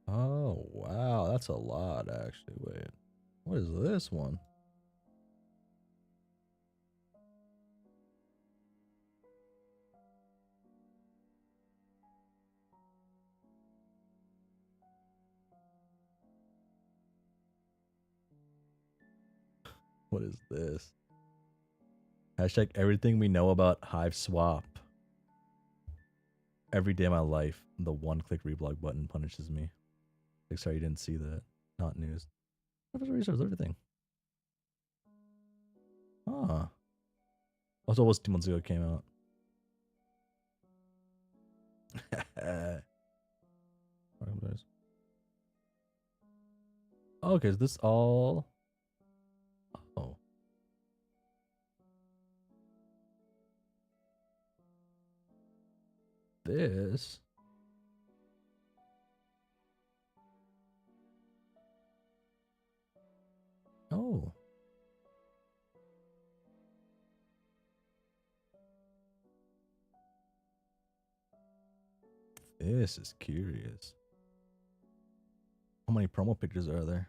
[SPEAKER 1] Oh, wow. That's a lot, actually. Wait. What is this one? What is this? Hashtag everything we know about Hiveswap. Every day of my life, the one-click reblog button punishes me. Like, sorry, you didn't see that. Not news. Professor research everything. Ah. Also, it was 2 months ago it came out. Okay, is this all? Oh. This? Oh. This is curious. How many promo pictures are there?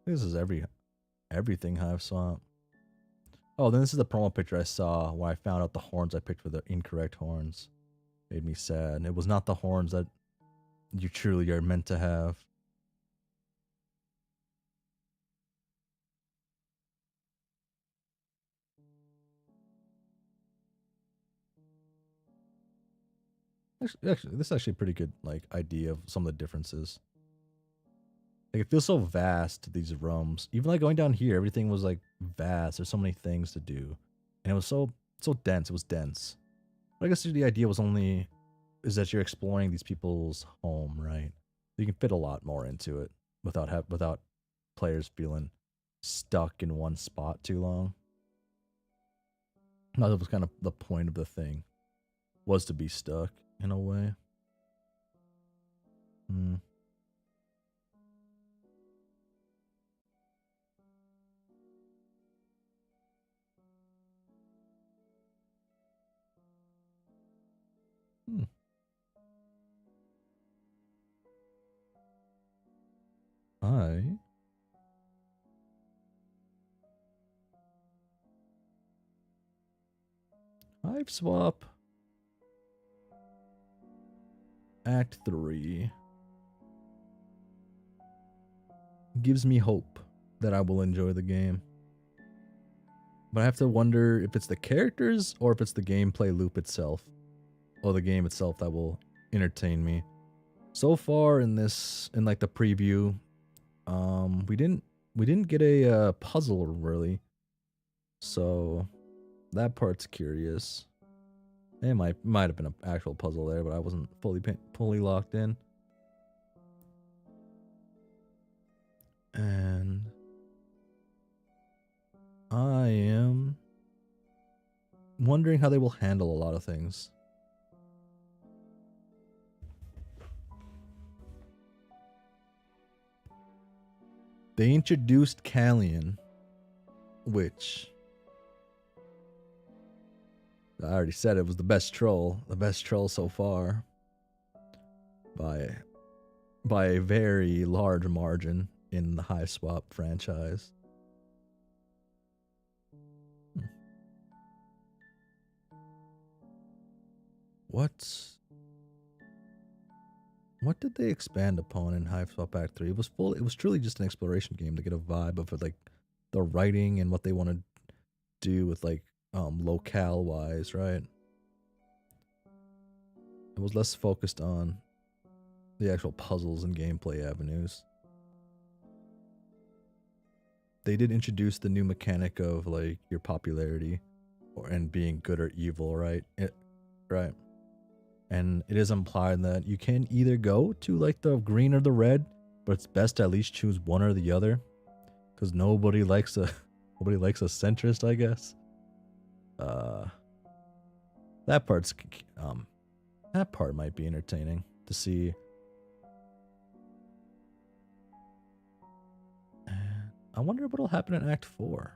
[SPEAKER 1] This is everything Hiveswap. Oh, then this is the promo picture I saw where I found out the horns I picked were the incorrect horns. Made me sad. It was not the horns that you truly are meant to have. Actually, this is actually a pretty good like idea of some of the differences. Like it feels so vast, these rooms. Even like going down here, everything was like vast. There's so many things to do. And it was so dense. It was dense. But I guess the idea was only is that you're exploring these people's home, right? You can fit a lot more into it without players feeling stuck in one spot too long. That was kind of the point of the thing, was to be stuck in a way. Hmm. Hmm. Hiveswap Act 3 gives me hope that I will enjoy the game. But I have to wonder if it's the characters or if it's the gameplay loop itself or the game itself that will entertain me. So far in like the preview, we didn't get a puzzle really. So that part's curious. It might have been an actual puzzle there, but I wasn't fully locked in. And I am wondering how they will handle a lot of things. They introduced Callian, which I already said it was the best troll so far by a very large margin in the Hiveswap franchise. What did they expand upon in Hiveswap Act 3? It was truly just an exploration game to get a vibe of like the writing and what they want to do with like locale wise, right? It was less focused on the actual puzzles and gameplay avenues. They did introduce the new mechanic of like your popularity and being good or evil, right? Right. And it is implied that you can either go to like the green or the red, but it's best to at least choose one or the other, because nobody likes a centrist, I guess. That part might be entertaining to see. I wonder what'll happen in Act 4.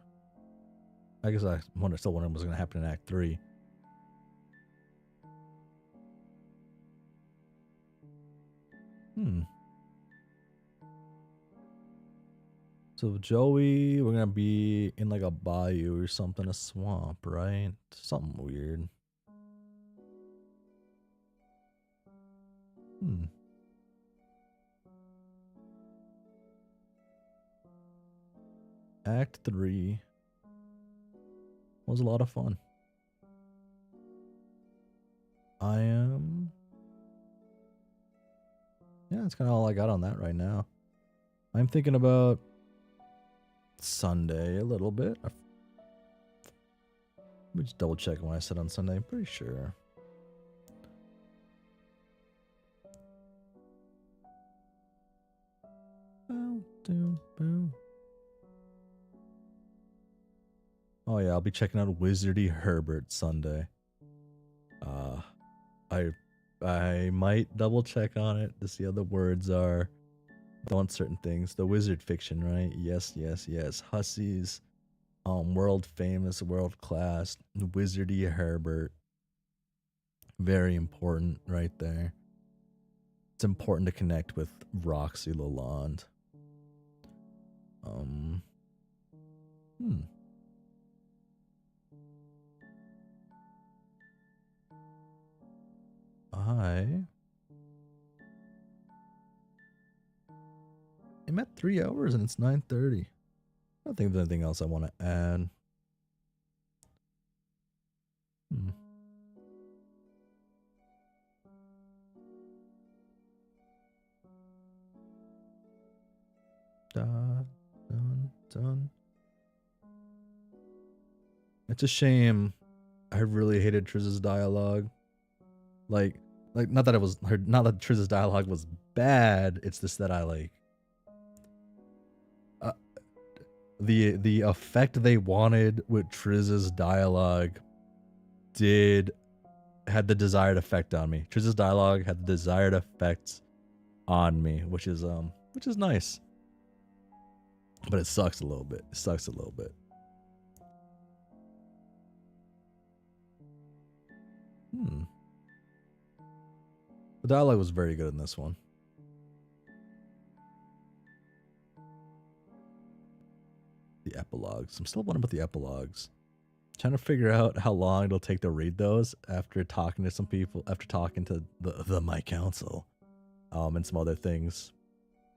[SPEAKER 1] I guess I still wonder what's going to happen in Act 3. Hmm. So Joey, we're gonna be in like a bayou or something, a swamp, right? Something weird. Hmm. Act 3 was a lot of fun. I am... Yeah, that's kind of all I got on that right now. I'm thinking about Sunday a little bit. Let me just double check when I said on Sunday. I'm pretty sure. Oh yeah, I'll be checking out Wizardy Herbert Sunday. I might double check on it to see how the words are. Don't want certain things. The wizard fiction, right? Yes, yes, yes. Hussies, world famous, world class, Wizardy Herbert. Very important right there. It's important to connect with Roxy Lalonde. I'm at 3 hours and it's 9:30. I don't think there's anything else I want to add. Dun. It's a shame. I really hated Triz's dialogue. Like not that Triz's dialogue was bad. It's just that I like the effect they wanted with Triz's dialogue had the desired effect on me. Triz's dialogue had the desired effect on me, which is nice. But it sucks a little bit. The dialogue was very good in this one. The epilogues. I'm still wondering about the epilogues. Trying to figure out how long it'll take to read those after talking to some people, after talking to the my council, and some other things.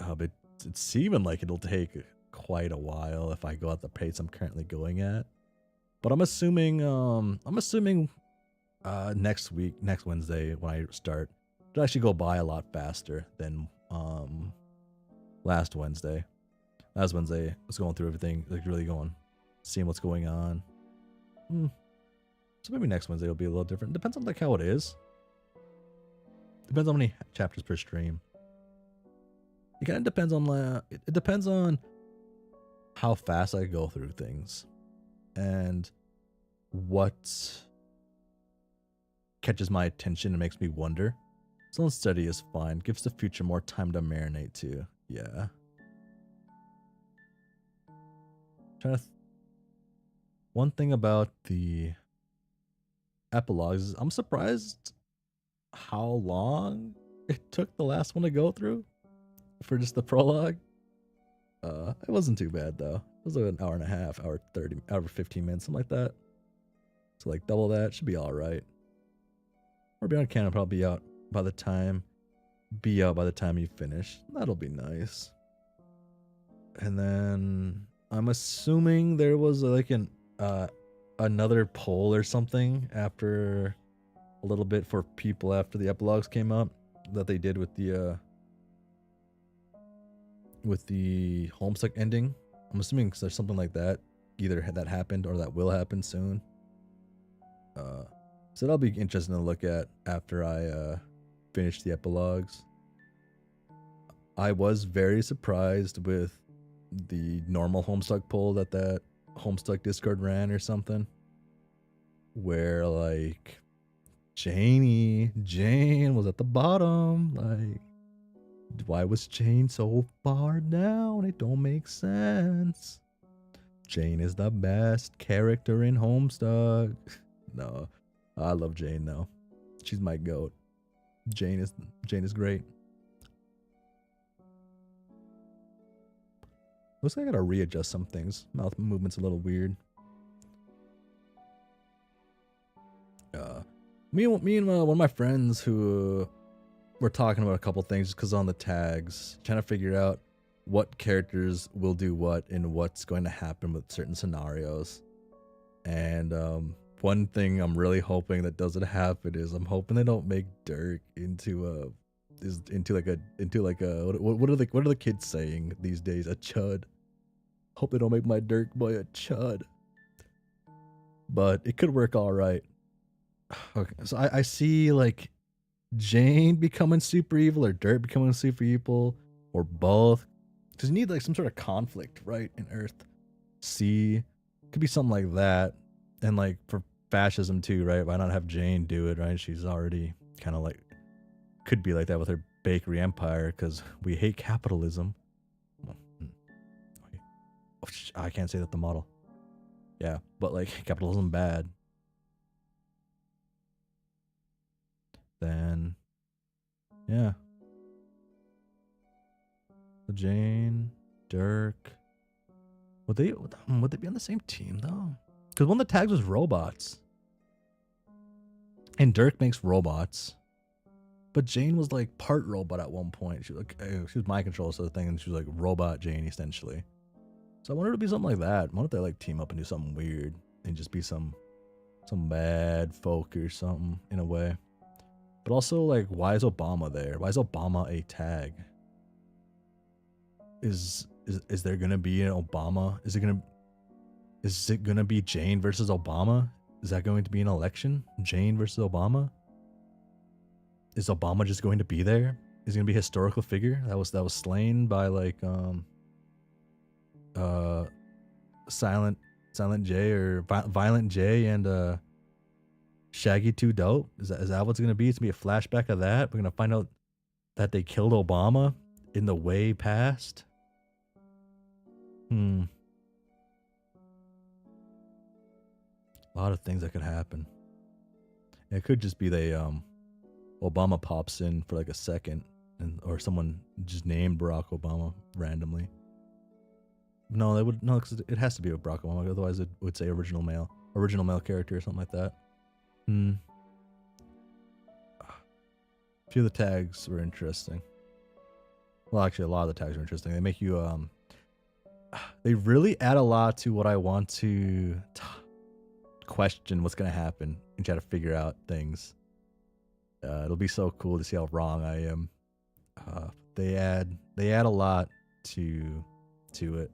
[SPEAKER 1] It's seeming like it'll take quite a while if I go at the pace I'm currently going at. But I'm assuming next Wednesday when I start, it'll actually go by a lot faster than last Wednesday. Last Wednesday I was going through everything, like really seeing what's going on. So maybe next Wednesday will be a little different. Depends on like how it is. Depends on how many chapters per stream. It kind of depends on it depends on how fast I go through things and what catches my attention and makes me wonder. Slow and steady is fine. Gives the future more time to marinate too. Yeah. One thing about the epilogues is I'm surprised how long it took the last one to go through for just the prologue. It wasn't too bad though. It was like an hour and a half, hour 15 minutes, something like that. So like double that should be all right. Or Beyond Canon will probably be out by the time you finish. That'll be nice. And then I'm assuming there was like another poll or something after a little bit for people after the epilogues came up that they did with the Homestuck ending. I'm assuming there's something like that, either that happened or that will happen soon. So that'll be interesting to look at after I finish the epilogues. I was very surprised with the normal Homestuck poll that Homestuck Discord ran or something, where like Jane was at the bottom. Like, why was Jane so far down? It don't make sense. Jane is the best character in Homestuck. No, I love Jane though. She's my goat. Jane is great. Looks like I gotta readjust some things. Mouth movement's a little weird. Me and one of my friends who were talking about a couple things because on the tags, trying to figure out what characters will do what and what's going to happen with certain scenarios. And one thing I'm really hoping that doesn't happen is I'm hoping they don't make Dirk into like a what are the kids saying these days? A chud. Hope they don't make my Dirk boy a chud. But it could work all right. Okay, so I see like Jane becoming super evil or Dirk becoming super evil or both. Because you need like some sort of conflict, right? In Earth C. Could be something like that. And like for fascism too, right? Why not have Jane do it, right? She's already kind of like, could be like that with her bakery empire because we hate capitalism. I can't say that the model. Yeah, but like capitalism bad. Then, yeah. Jane, Dirk. Would they be on the same team though? Because one of the tags was robots, and Dirk makes robots, but Jane was like part robot at one point. She was like she was mind control sort of thing, and she was like robot Jane essentially. So I wanted it to be something like that. Why don't they like team up and do something weird and just be some bad folk or something in a way? But also, like, why is Obama there? Why is Obama a tag? Is there gonna be an Obama? Is it gonna be Jane versus Obama? Is that going to be an election? Jane versus Obama? Is Obama just going to be there? Is he gonna be a historical figure that was slain by like Silent J or Violent J and Shaggy 2 Dope? Is that what's gonna be? It's gonna be a flashback of that. We're gonna find out that they killed Obama in the way past. A lot of things that could happen. It could just be they Obama pops in for like a second, or someone just named Barack Obama randomly. No, they would no, because it has to be a Barack Obama. Otherwise, it would say original male character or something like that. A few of the tags were interesting. Well, actually, a lot of the tags were interesting. They make you they really add a lot to what I want to question what's gonna happen and try to figure out things. It'll be so cool to see how wrong I am. They add a lot to it.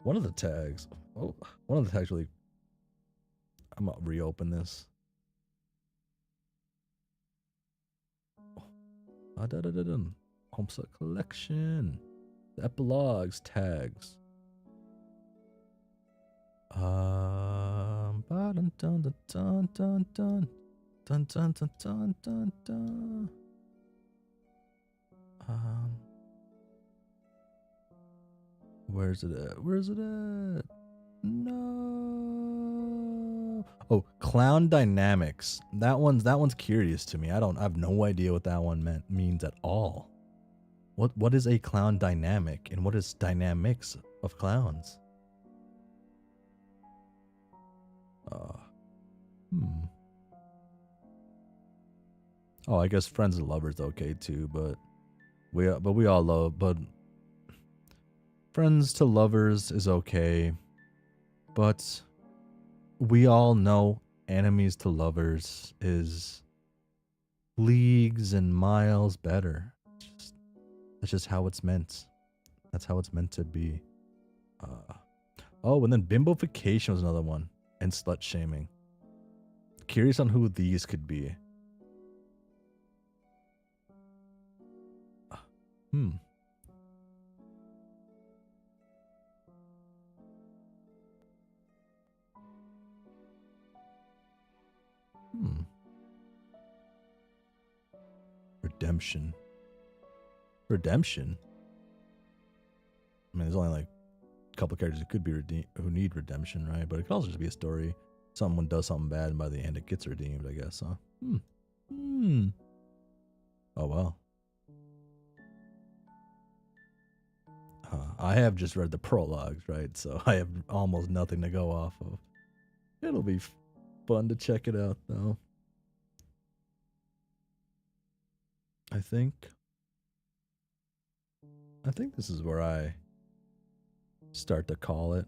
[SPEAKER 1] One of the tags really. I'm gonna reopen this. Homestuck collection. The epilogues tags. Where's it at? No. Oh, clown dynamics. That one's curious to me. I have no idea what that one means at all. What is a clown dynamic and what is dynamics of clowns? Oh, I guess friends and lovers okay too, but we all love, but friends to lovers is okay, but we all know enemies to lovers is leagues and miles better. That's just how it's meant. That's how it's meant to be. Oh, and then bimbofication was another one, and slut shaming. Curious on who these could be. Redemption. I mean, there's only like a couple characters who could be who need redemption, right? But it could also just be a story. Someone does something bad, and by the end, it gets redeemed, I guess. Huh? Oh well. I have just read the prologues, right? So I have almost nothing to go off of. It'll be fun to check it out, though. I think this is where I start to call it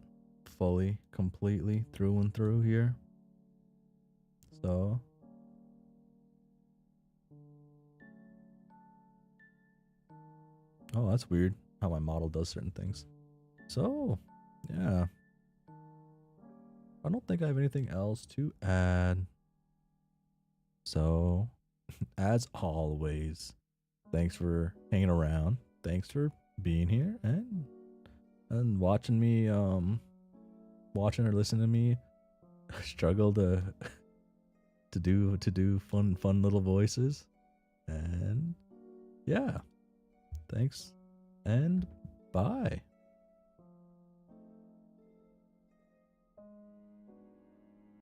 [SPEAKER 1] fully, completely, through and through here. So oh, that's weird how my model does certain things. So, yeah. I don't think I have anything else to add. So, as always, thanks for hanging around. Thanks for being here and watching me watching or listening to me struggle to do fun little voices. And yeah. Thanks and bye.